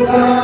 Oh,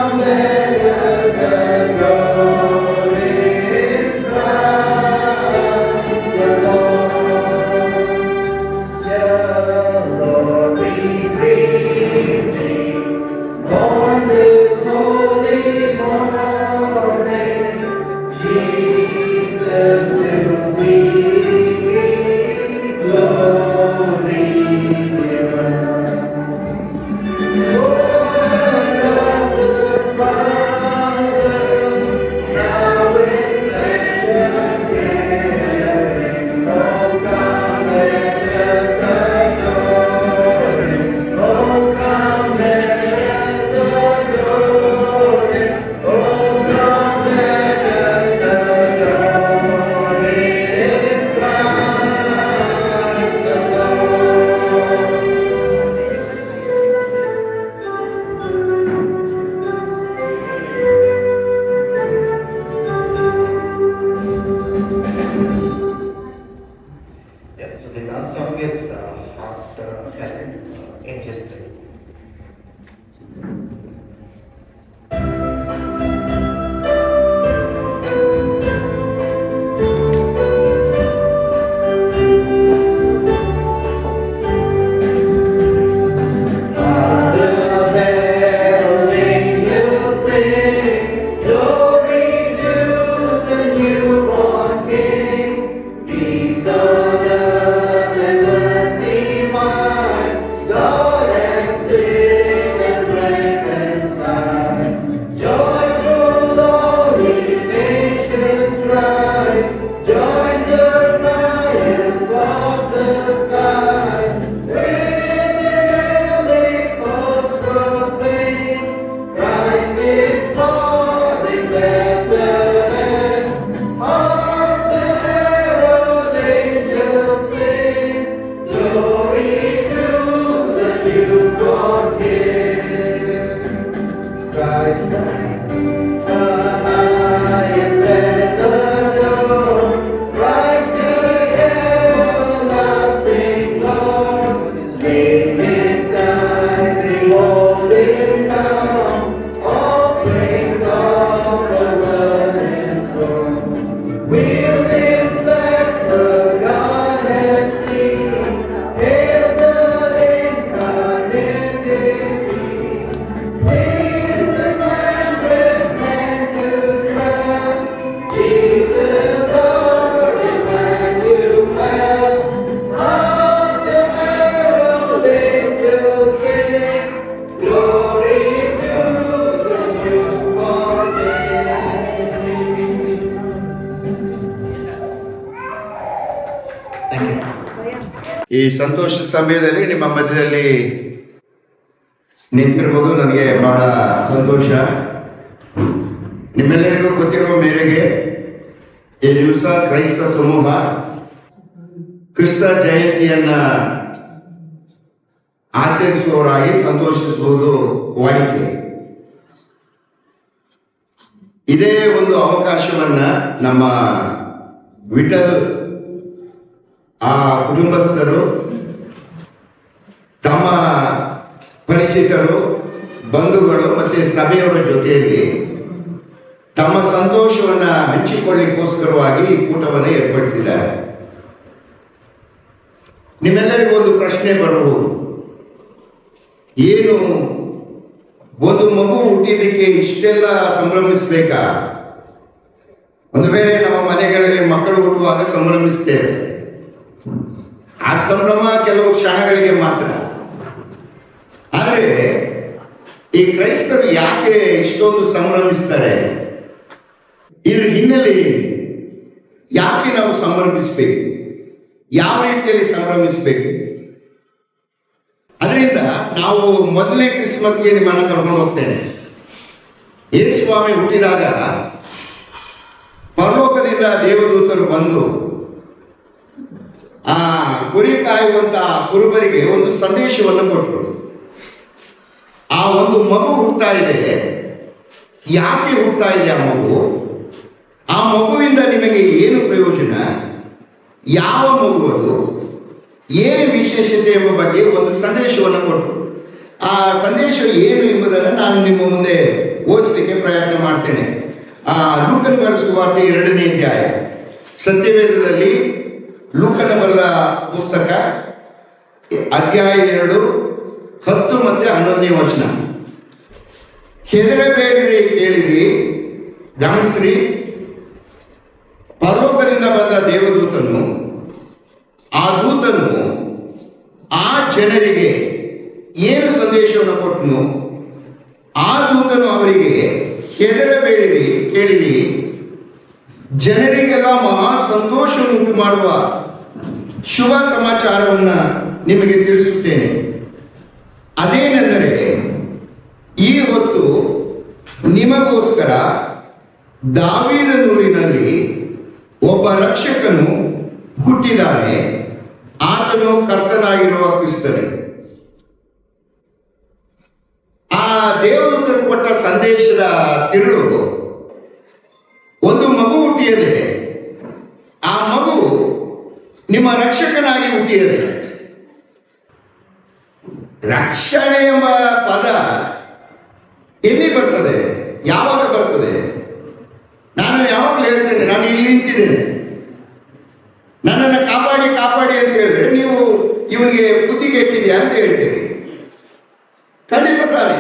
ಈ ಸಂತೋಷ ಸಮಯದಲ್ಲಿ ನಿಮ್ಮ ಮಧ್ಯದಲ್ಲಿ ನಿಂತಿರುವುದು ನನಗೆ ಬಹಳ ಸಂತೋಷ. ನಿಮ್ಮೆಲ್ಲರಿಗೂ ಗೊತ್ತಿರುವ ಮೇರೆಗೆ ಈ ದಿವಸ ಕ್ರೈಸ್ತ ಸಮೂಹ ಕ್ರಿಸ್ತ ಜಯಂತಿಯನ್ನ ಆಚರಿಸುವವರಾಗಿ ಸಂತೋಷಿಸುವುದು ವಾಡಿಕೆ. ಇದೇ ಒಂದು ಅವಕಾಶವನ್ನ ನಮ್ಮ ವಿಠಲ್ ಆ ಕುಟುಂಬಸ್ಥರು ತಮ್ಮ ಪರಿಚಿತರು ಬಂಧುಗಳು ಮತ್ತೆ ಸಭೆಯವರ ಜೊತೆಯಲ್ಲಿ ತಮ್ಮ ಸಂತೋಷವನ್ನ ಹಂಚಿಕೊಳ್ಳಿಕ್ಕೋಸ್ಕರವಾಗಿ ಈ ಕೂಟವನ್ನು ಏರ್ಪಡಿಸಿದ್ದಾರೆ. ನಿಮ್ಮೆಲ್ಲರಿಗೂ ಒಂದು ಪ್ರಶ್ನೆ ಬರಬಹುದು, ಏನು ಒಂದು ಮಗು ಹುಟ್ಟಿದ್ದಕ್ಕೆ ಇಷ್ಟೆಲ್ಲ ಸಂಭ್ರಮಿಸಬೇಕಾ? ಒಂದು ವೇಳೆ ನಮ್ಮ ಮನೆಗಳಲ್ಲಿ ಮಕ್ಕಳು ಹುಟ್ಟುವಾಗ ಸಂಭ್ರಮಿಸ್ತೇವೆ, ಆ ಸಂಭ್ರಮ ಕೆಲವು ಕ್ಷಣಗಳಿಗೆ ಮಾತ್ರ. ಆದರೆ ಈ ಕ್ರೈಸ್ತರು ಯಾಕೆ ಇಷ್ಟೊಂದು ಸಂಭ್ರಮಿಸ್ತಾರೆ? ಇದ್ರ ಹಿನ್ನೆಲೆ ಯಾಕೆ ನಾವು ಸಂಭ್ರಮಿಸಬೇಕು? ಯಾವ ರೀತಿಯಲ್ಲಿ ಸಂಭ್ರಮಿಸಬೇಕು? ಅದರಿಂದ ನಾವು ಮೊದಲನೇ ಕ್ರಿಸ್ಮಸ್ಗೆ ನಿಮ್ಮನ್ನ ಕರ್ಕೊಂಡು ಹೋಗ್ತೇನೆ. ಯೇಸು ಸ್ವಾಮಿ ಹುಟ್ಟಿದಾಗ ಪರಲೋಕದಿಂದ ದೇವದೂತರು ಬಂದು ಆ ಕುರಿ ಕಾಯುವಂತ ಕುರುಬರಿಗೆ ಒಂದು ಸಂದೇಶವನ್ನು ಕೊಟ್ಟರು. ಆ ಒಂದು ಮಗು ಹುಟ್ಟುತ್ತಾ ಇದೆ, ಯಾಕೆ ಹುಟ್ಟುತ್ತಾ ಇದೆ ಆ ಮಗು? ಆ ಮಗುವಿಂದ ನಿಮಗೆ ಏನು ಪ್ರಯೋಜನ? ಯಾವ ಮಗು ಅದು? ಏನು ವಿಶೇಷತೆ ಎಂಬ ಬಗ್ಗೆ ಒಂದು ಸಂದೇಶವನ್ನು ಕೊಟ್ಟರು. ಆ ಸಂದೇಶ ಏನು ಎಂಬುದನ್ನು ನಾನು ನಿಮ್ಮ ಮುಂದೆ ಓದಿಸಲಿಕ್ಕೆ ಪ್ರಯತ್ನ ಮಾಡ್ತೇನೆ. ಲೂಕನ ಬರೆದ ಸುವಾರ್ತೆ 2ನೇ ಅಧ್ಯಾಯ. ಸತ್ಯವೇದದಲ್ಲಿ ಲೂಕನ ಬರೆದ ಪುಸ್ತಕ ಅಧ್ಯಾಯ 2 10 ಮತ್ತೆ 11ನೇ ವಚನ. ಹೆದರಬೇಡಿರಿ, ಕೇಳಿರಿ, ಗಮನಿಸ್ರಿ. ಪರಲೋಕದಿಂದ ಬಂದ ದೇವದೂತನು, ಆ ದೂತನು ಆ ಜನರಿಗೆ ಏನು ಸಂದೇಶವನ್ನು ಕೊಟ್ಟನು? ಆ ದೂತನು ಅವರಿಗೆ ಹೆದರಬೇಡಿರಿ, ಕೇಳಿರಿ, ಜನರಿಗೆಲ್ಲ ಮಹಾ ಸಂತೋಷವನ್ನುಂಟು ಮಾಡುವ ಶುಭ ಸಮಾಚಾರವನ್ನ ನಿಮಗೆ ತಿಳಿಸುತ್ತೇನೆ. ಅದೇನೆಂದರೆ, ಈ ಹೊತ್ತು ನಿಮಗೋಸ್ಕರ ದಾವೀದನೂರಿನಲ್ಲಿ ಒಬ್ಬ ರಕ್ಷಕನು ಹುಟ್ಟಿದ್ದಾನೆ. ಆತನು ಕರ್ತನಾಗಿರುವ ಕ್ರಿಸ್ತನೇ. ಆ ದೇವದೂತರು ಕೊಟ್ಟ ಸಂದೇಶದ ತಿರುಳು, ಒಂದು ಮಗು ಹುಟ್ಟಿಯದೆ, ಆ ಮಗು ನಿಮ್ಮ ರಕ್ಷಕನಾಗಿ ಹುಟ್ಟಿಯದೆ. ರಕ್ಷಣೆ ಎಂಬ ಪದ ಎಲ್ಲಿ ಬರ್ತದೆ? ಯಾವಾಗ ಬರ್ತದೆ? ನಾನು ಯಾವಾಗಲೂ ಹೇಳ್ತೇನೆ, ನಾನು ಇಲ್ಲಿ ನಿಂತಿದ್ದೇನೆ, ನನ್ನನ್ನು ಕಾಪಾಡಿ ಕಾಪಾಡಿ ಅಂತ ಹೇಳಿದ್ರೆ ನೀವು ಇವನಿಗೆ ಬುದ್ಧಿಗೆ ಎಟ್ಟಿದ್ಯಾ ಅಂತ ಹೇಳ್ತೇವೆ. ಖಂಡಿತ ತಾನೆ.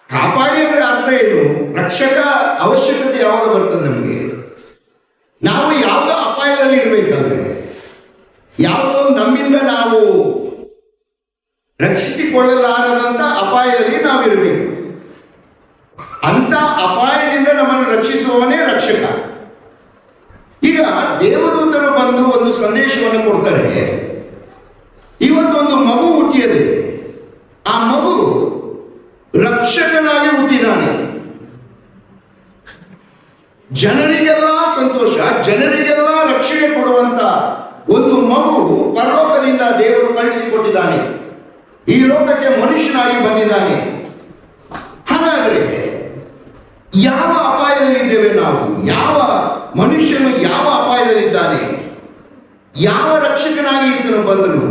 ಕಾಪಾಡಿ ಅಂದ್ರೆ ಅರ್ಥ ಏನು? ರಕ್ಷಕ ಅವಶ್ಯಕತೆ ಯಾವಾಗ ಬರ್ತದೆ ನಮಗೆ? ನಾವು ಯಾವುದೋ ಅಪಾಯದಲ್ಲಿ ಇರಬೇಕಾದ್ರೆ, ಯಾವುದೋ ನಮ್ಮಿಂದ ನಾವು ರಕ್ಷಿಸಿಕೊಳ್ಳಲಾರದಂತ ಅಪಾಯದಲ್ಲಿ ನಾವಿರಬೇಕು. ಅಂತ ಅಪಾಯದಿಂದ ನಮ್ಮನ್ನು ರಕ್ಷಿಸುವವನೇ ರಕ್ಷಕ. ಈಗ ದೇವದೂತರು ಬಂದು ಒಂದು ಸಂದೇಶವನ್ನು ಕೊಡ್ತಾರೆ. ಇವತ್ತೊಂದು ಮಗು ಹುಟ್ಟಿಯದೆ, ಆ ಮಗು ರಕ್ಷಕನಾಗಿ ಹುಟ್ಟಿದಾನೆ. ಜನರಿಗೆಲ್ಲ ಸಂತೋಷ, ಜನರಿಗೆಲ್ಲ ರಕ್ಷಣೆ ಕೊಡುವಂತ ಒಂದು ಮಗು ಪರಲೋಕದಿಂದ ದೇವರು ಕಳಿಸಿಕೊಟ್ಟಿದ್ದಾನೆ. ಈ ಲೋಕಕ್ಕೆ ಮನುಷ್ಯನಾಗಿ ಬಂದಿದ್ದಾನೆ. ಹಾಗಾದರೆ ಯಾವ ಅಪಾಯದಲ್ಲಿದ್ದೇವೆ ನಾವು? ಯಾವ ಮನುಷ್ಯನು ಯಾವ ಅಪಾಯದಲ್ಲಿದ್ದಾನೆ? ಯಾವ ರಕ್ಷಕನಾಗಿ ಈತನು ಬಂದನು?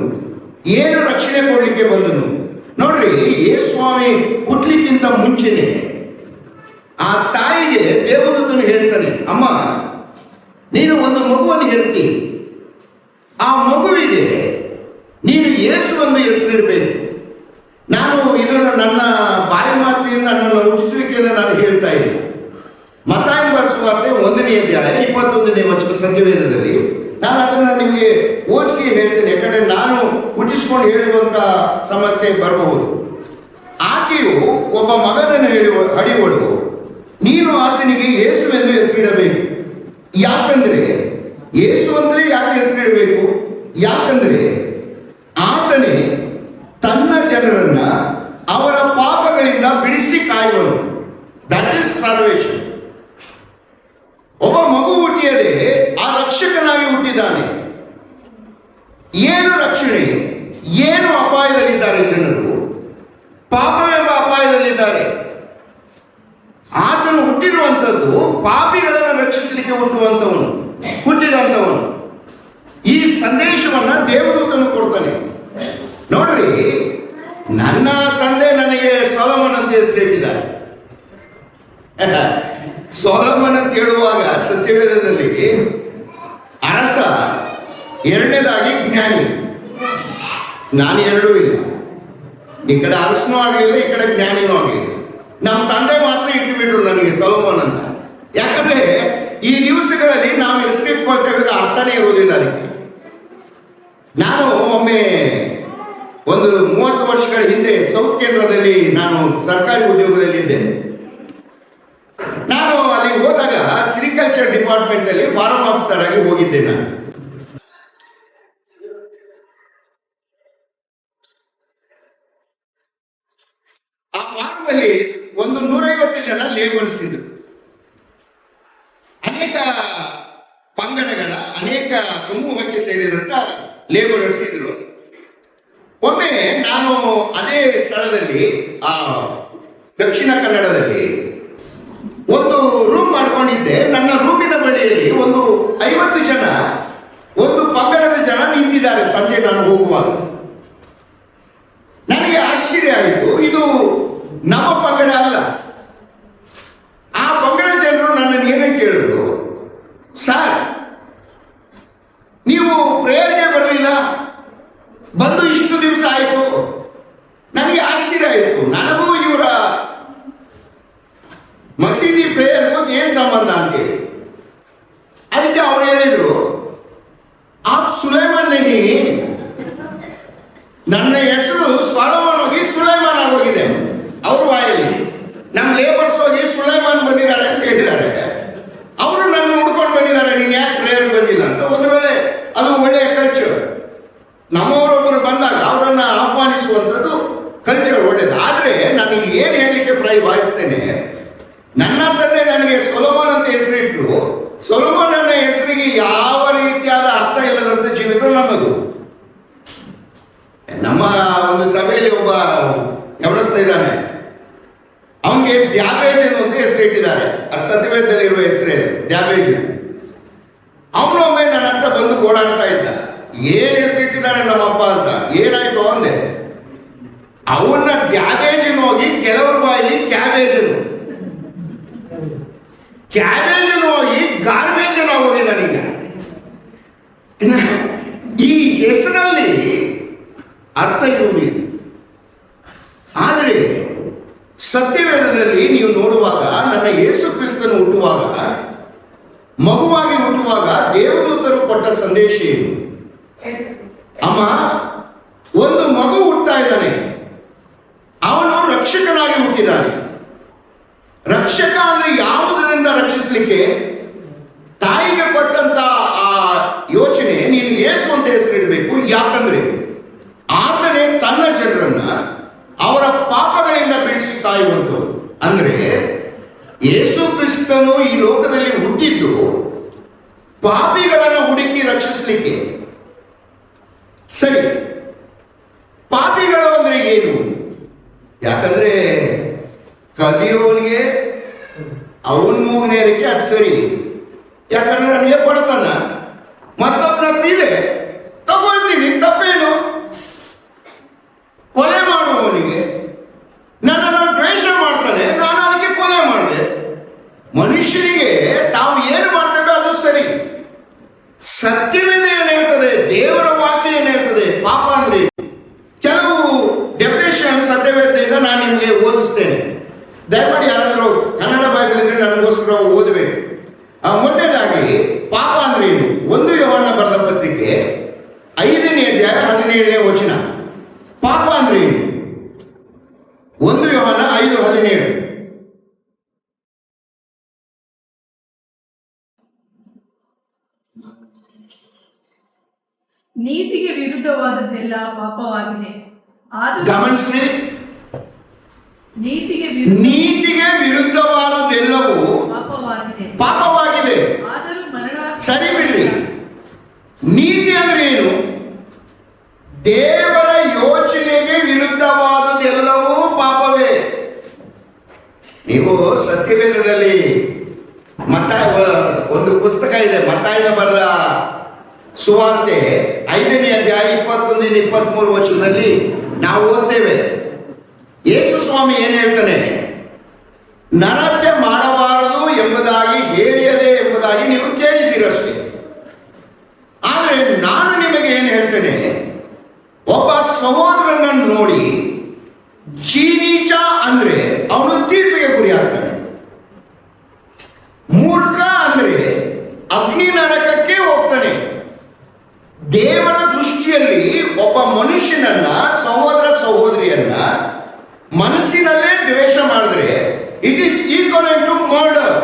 ಏನು ರಕ್ಷಣೆ ಕೊಡ್ಲಿಕ್ಕೆ ಬಂದನು? ನೋಡ್ರಿ, ಯೇಸುಸ್ವಾಮಿ ಹುಟ್ಲಿಕ್ಕಿಂತ ಮುಂಚೆನೆ ಆ ತಾಯಿಗೆ ದೇವದೂತನು ಹೇಳ್ತಾನೆ, ಅಮ್ಮ ನೀನು ಒಂದು ಮಗುವನ್ನು ಹೆರ್ತಿ, ಆ ಮಗುವಿಗೆ ನೀನು ಯೇಸು ಎಂದು ಹೆಸರಿಡಬೇಕು. ನಾನು ಇದನ್ನು ನನ್ನ ಬಾಯಿ ಮಾತಿನಿಂದ ನನ್ನನ್ನು ಹುಟ್ಟಿಸುವಿಕೆಯನ್ನು ನಾನು ಹೇಳ್ತಾ ಇಲ್ಲ. ಮತ್ತಾಯ ಬರೆಸುವಾರ್ತೆ 1ನೇ ಅಧ್ಯಾಯ 21ನೇ ವಚನ ಸತ್ಯವೇದದಲ್ಲಿ ನಾನು ಅದನ್ನು ನಿಮಗೆ ಓದಿಸಿ ಹೇಳ್ತೇನೆ. ಯಾಕಂದ್ರೆ ನಾನು ಹುಟ್ಟಿಸ್ಕೊಂಡು ಹೇಳುವಂತ ಸಮಸ್ಯೆ ಬರಬಹುದು. ಆಕೆಯು ಒಬ್ಬ ಮಗನನ್ನು ಹಡಿವಳು, ನೀನು ಆತನಿಗೆ ಯೇಸು ಎಂದು ಹೆಸರಿಡಬೇಕು. ಯಾಕಂದ್ರೆ ಯೇಸು ಅಂದ್ರೆ ಯಾಕೆ ಹೆಸರಿಡಬೇಕು? ಯಾಕಂದ್ರೆ ಆತನೇ ತನ್ನ ಜನರನ್ನ ಅವರ ಪಾಪಗಳಿಂದ ಬಿಡಿಸಿ ಕಾಯುವನು. That is salvation. ಒಬ್ಬ ಮಗು ಹುಟ್ಟಿಯದೆ ಆ ರಕ್ಷಕನಾಗಿ ಹುಟ್ಟಿದ್ದಾನೆ. ಏನು ರಕ್ಷಣೆ? ಏನು ಅಪಾಯದಲ್ಲಿದ್ದಾರೆ ಜನರು? ಪಾಪವೆಂಬ ಅಪಾಯದಲ್ಲಿದ್ದಾರೆ. ಆತನು ಹುಟ್ಟಿರುವಂಥದ್ದು ಪಾಪಿಗಳನ್ನು ರಕ್ಷಿಸಲಿಕ್ಕೆ ಹುಟ್ಟಿದಂಥವನು. ಈ ಸಂದೇಶವನ್ನ ದೇವದೂತನು ಕೊಡ್ತಾನೆ. ನೋಡ್ರಿ, ನನ್ನ ತಂದೆ ನನಗೆ ಸೊಲೊಮನ್ ಅಂತ ಹೆಸರಿಟ್ಟಿದ್ದಾರೆ. ಸೊಲೊಮನ್ ಅಂತ ಹೇಳುವಾಗ ಸತ್ಯವೇದದಲ್ಲಿ ಅರಸ, ಎರಡನೇದಾಗಿ ಜ್ಞಾನಿ. ನಾನು ಎರಡೂ ಇಲ್ಲ. ಈ ಕಡೆ ಅರಸನೂ ಆಗಲಿಲ್ಲ, ಈ ಕಡೆ ಜ್ಞಾನಿನೂ ಆಗಲಿಲ್ಲ. ನಮ್ಮ ತಂದೆ ಮಾತ್ರ ಇಟ್ಟುಬಿಟ್ರು ನನಗೆ ಸೊಲೊಮನ್ ಅಂತ. ಯಾಕಂದ್ರೆ ಈ ದಿವಸಗಳಲ್ಲಿ ನಾವು ಹೆಸರಿಟ್ಕೊಳ್ತೇವೆ, ಅರ್ಥನೇ ಇರುವುದಿಲ್ಲ ಅದಕ್ಕೆ. ನಾನು ಒಮ್ಮೆ ಒಂದು 30 ವರ್ಷಗಳ ಹಿಂದೆ ಸೌತ್ ಕೇಂದ್ರದಲ್ಲಿ ನಾನು ಸರ್ಕಾರಿ ಉದ್ಯೋಗದಲ್ಲಿದ್ದೆ. ನಾನು ಅಲ್ಲಿ ಹೋದಾಗ ಸಿರಿಕಲ್ಚರ್ ಡಿಪಾರ್ಟ್ಮೆಂಟ್ ಅಲ್ಲಿ ಫಾರ್ಮ್ ಆಫೀಸರ್ ಆಗಿ ಹೋಗಿದ್ದೆ. ನಾನು ಆ ಫಾರ್ಮ್ ಅಲ್ಲಿ ಒಂದು 150 ಜನ ಲೇಬರ್ಸ್ ಇದ್ರು. ಅನೇಕ ಪಂಗಡಗಳ, ಅನೇಕ ಸಮೂಹಕ್ಕೆ ಸೇರಿದಂತ ಲೇಬರ್ಸ್ ಇದ್ರು. ಒಮ್ಮೆ ನಾನು ಅದೇ ಸ್ಥಳದಲ್ಲಿ, ಆ ದಕ್ಷಿಣ ಕನ್ನಡದಲ್ಲಿ ಒಂದು ರೂಮ್ ಮಾಡ್ಕೊಂಡಿದ್ದೆ. ನನ್ನ ರೂಮಿನ ಬಳಿಯಲ್ಲಿ ಒಂದು 50 ಜನ, ಒಂದು ಪಂಗಡದ ಜನ ನಿಂತಿದ್ದಾರೆ. ಸಂಜೆ ನಾನು ಹೋಗುವಾಗ ನನಗೆ ಆಶ್ಚರ್ಯ ಆಯಿತು. ಇದು ನಮ್ಮ ಪಂಗಡ ಅಲ್ಲ. ಆ ಪಂಗಡ ಜನರು ನನ್ನನ್ನು ಏನೇ ಕೇಳಿದ್ರು, ಸರ್ ನೀವು ಪ್ರೇಯರ್ಗೆ ಬರಲಿಲ್ಲ, ಬಂದು ಇಷ್ಟು ದಿವಸ ಆಯಿತು. ನನಗೆ ಆಶ್ಚರ್ಯ ಆಯಿತು. ನನಗೂ ಇವರ ಮಸೀದಿ ಪ್ರೇಯರ್ಗೂ ಏನ್ ಸಂಬಂಧ ಅಂತೇಳಿ. ಅದಕ್ಕೆ ಅವ್ರು ಹೇಳಿದ್ರು, ಆಪ್ ಸುಲೈಮಾನ್ ನಹಿ, ನನ್ನ ಹೆಸರು ಸೊಲೊಮನ್ ಹೋಗಿ ಸುಲೈಮಾನ್ ಆಗೋಗಿದೆ ಅವ್ರ ಬಾಯಲ್ಲಿ. ನಮ್ಮ ಲೇಬರ್ಸ್ ಹೋಗಿ ಸುಲೈಮಾನ್ ಬಂದಿದ್ದಾರೆ ಅಂತ ಹೇಳಿದ್ದಾರೆ. ಅವರು ನನ್ನ ಹುಡ್ಕೊಂಡು ಬಂದಿದ್ದಾರೆ, ನೀನ್ ಯಾಕೆ ಪ್ರೇಯರ್ ಬಂದಿಲ್ಲ ಅಂತ. ಒಂದು ವೇಳೆ ಅದು ಒಳ್ಳೆಯ ಕಲ್ಚರ್. ನಮ್ಮವರೊಬ್ಬರು ಬಂದಾಗ ಅವರನ್ನ ಆಹ್ವಾನಿಸುವಂಥದ್ದು ಕಲ್ಚರ್ ಒಳ್ಳೇದು. ಆದ್ರೆ ನಾನು ಇಲ್ಲಿ ಏನ್ ಹೇಳಲಿಕ್ಕೆ ಭಾವಿಸ್ತೇನೆ, ನನ್ನ ತಂದೆ ನನಗೆ ಸೊಲೊಮನ್ ಅಂತ ಹೆಸರಿಟ್ರು. ಸೊಲೊಮನ್ ನನ್ನ ಹೆಸರಿಗೆ ಯಾವ ರೀತಿಯಾದ ಅರ್ಥ ಇಲ್ಲದಂತ ಜೀವಿತ ನನ್ನದು. ನಮ್ಮ ಒಂದು ಸಭೆಯಲ್ಲಿ ಒಬ್ಬ ಗಮನಿಸ್ತಾ ಇದ್ದಾನೆ, ಅವನಿಗೆ ದ್ಯಾಬೇಜನ್ ಅಂತ ಹೆಸರಿಟ್ಟಿದ್ದಾರೆ. ಅದು ಸತ್ಯವೇದದಲ್ಲಿರುವ ಹೆಸರೇ ದ್ಯಾಬೇಜನ್. ಅವನೊಮ್ಮೆ ನನ್ನ ಹತ್ರ ಬಂದು ಗೋಳಾಡ್ತಾ ಇದ್ದ, ಏನ್ ಹೆಸರಿಟ್ಟಿದ್ದಾರೆ ನಮ್ಮಪ್ಪ ಅಂತ. ಏನಾಯ್ತು ಅಂದೆ. ಅವನ್ನ ದ್ಯಾಬೇಜನ್ ಹೋಗಿ ಕೆಲವ್ರ ಬಾಯಲ್ಲಿ ಕ್ಯಾಬೇಜನ್ ಹೋಗಿ ಗಾರ್ಬೇಜನ್ ಆಗೋಗಿ ನನಗೆ. ಈ ಹೆಸರಲ್ಲಿ ಅರ್ಥ ಇರುವುದಿಲ್ಲ. ಆದರೆ ಸತ್ಯವೇದದಲ್ಲಿ ನೀವು ನೋಡುವಾಗ, ನನ್ನ ಯೇಸು ಕ್ರಿಸ್ತನು ಹುಟ್ಟುವಾಗ, ಮಗುವಾಗಿ ಹುಟ್ಟುವಾಗ ದೇವದೂತರು ಕೊಟ್ಟ ಸಂದೇಶ ಏನು? ಅಮ್ಮ, ಒಂದು ಮಗು ಹುಟ್ಟುತ್ತಾ ಇದ್ದಾನೆ, ಅವನು ರಕ್ಷಕನಾಗಿ ಹುಟ್ಟಿದ್ದಾನೆ. ರಕ್ಷಕ ಅಂದ್ರೆ ಯಾವುದರಿಂದ ರಕ್ಷಿಸಲಿಕ್ಕೆ? ತಾಯಿಗೆ ಕೊಟ್ಟಂತ ಆ ಯೋಚನೆ, ನೀನು ಯೇಸು ಅಂತ ಹೆಸರಿಡಬೇಕು. ಯಾಕಂದ್ರೆ ಆತನೇ ತನ್ನ ಜನರನ್ನ ಅವರ ಪಾಪಗಳಿಂದ ಬಿಡಿಸಿ ಕಾಯುವಂಥವ್ರು. ಅಂದ್ರೆ ಯೇಸು ಕ್ರಿಸ್ತ ಕ್ರಿಸ್ತನು ಈ ಲೋಕದಲ್ಲಿ ಹುಟ್ಟಿದ್ದು ಪಾಪಿಗಳನ್ನು ಹುಡುಕಿ ರಕ್ಷಿಸಲಿಕ್ಕೆ. ಸರಿ, ಪಾಪಿಗಳು ಅಂದ್ರೆ ಏನು? ಯಾಕಂದ್ರೆ ಕದಿಯೋನಿಗೆ ಅವನ್ ಮೂಗನೇರಿಕೆ ಅದು ಸರಿ. ಯಾಕಂದ್ರೆ ನನಗೆ ಬಡತನ, ಮತ್ತೊಬ್ಬನ ಹತ್ರ ಇದೆ, ತಗೊಳ್ತೀನಿ, ತಪ್ಪೇನು? ಕೊಲೆ ಮಾಡುವವನಿಗೆ ನನ್ನನ್ನು ದ್ವೇಷ ಮಾಡ್ತಾನೆ, ನಾನು ಅದಕ್ಕೆ ಕೊಲೆ ಮಾಡಿದೆ. ಮನುಷ್ಯನಿಗೆ ತಾವು ಏನು ಮಾಡ್ತೇವೆ ಅದು ಸರಿ. ಸತ್ಯವೇದ ಏನ್ ಹೇಳ್ತದೆ, ದೇವರ ವಾಕ್ಯ ಏನ್ ಹೇಳ್ತದೆ ಪಾಪ ಅಂದ್ರೆ? ಕೆಲವು ಡೆಫಿನೇಷನ್ ಸತ್ಯವೇದದಿಂದ ನಾನು ನಿಮಗೆ ಓದಿಸ್ತೇನೆ. ದಯಮಾಡಿ ಯಾರಾದರೂ ಕನ್ನಡ ಬೈಬಲ್ ಇದ್ರೆ ನನಗೋಸ್ಕರ ಓದಬೇಕು. ಮೊದಲನೇದಾಗಿ ಪಾಪ ಅಂದ್ರೆ ಏನು? 1 ಯೋಹಾನ ಬರೆದ ಪತ್ರಿಕೆ 5ನೇ ಅಧ್ಯಾಯ 17ನೇ ವಚನ. ಪಾಪ ಅಂದ್ರೆ ಏನು? 1 ಯೋಹಾನ 5:17. ನೀತಿಗೆ ವಿರುದ್ಧವಾದದ್ದೆಲ್ಲ ಪಾಪವಾಗಿದೆ. ಗಮನಿಸಿ, ನೀತಿಗೆ ವಿರುದ್ಧವಾದದ್ದೆಲ್ಲವೂ ಪಾಪವಾಗಿದೆ. ಆದರೂ ಮರಣ ಸರಿ ಬಿಡ್ರಿ. ನೀತಿ ಅಂದ್ರೆ ಏನು? ದೇವರ ಯೋಚನೆಗೆ ವಿರುದ್ಧವಾದದ್ದೆಲ್ಲವೂ ಪಾಪವೇ. ನೀವು ಸತ್ಯವೇದದಲ್ಲಿ ಒಂದು ಪುಸ್ತಕ ಇದೆ, ಮತ್ತಾಯನ ಬರೆದ ಸುವಾರ್ತೆ 5ನೇ ಅಧ್ಯಾಯ 21-23 ವಚನದಲ್ಲಿ ನಾವು ಓದ್ತೇವೆ. ಯೇಸು ಸ್ವಾಮಿ ಏನ್ ಹೇಳ್ತಾನೆ? ನರಹತ್ಯೆ ಮಾಡಬಾರದು ಎಂಬುದಾಗಿ ಹೇಳಿಯದೆ ಎಂಬುದಾಗಿ ನೀವು ಕೇಳಿದ್ದೀರಷ್ಟೇ. ಆದ್ರೆ ನಾನು ನಿಮಗೆ ಏನ್ ಹೇಳ್ತೇನೆ, ಒಬ್ಬ ಸಹೋದರನನ್ನು ನೋಡಿ ಚೀನೀಚ ಅಂದ್ರೆ ಅವನು ತೀರ್ಪಿಗೆ ಗುರಿಯಾಗ್ತಾನೆ. ಮೂರ್ಖ ಅಂದ್ರೆ ಅಗ್ನಿ ನರಕಕ್ಕೆ ಹೋಗ್ತಾನೆ. ದೇವರ ದೃಷ್ಟಿಯಲ್ಲಿ ಒಬ್ಬ ಮನುಷ್ಯನನ್ನ, ಸಹೋದರ ಸಹೋದರಿಯನ್ನ ಮನಸ್ಸಿನಲ್ಲೇ ದ್ವೇಷ ಮಾಡಿದ್ರೆ it is equal to murder,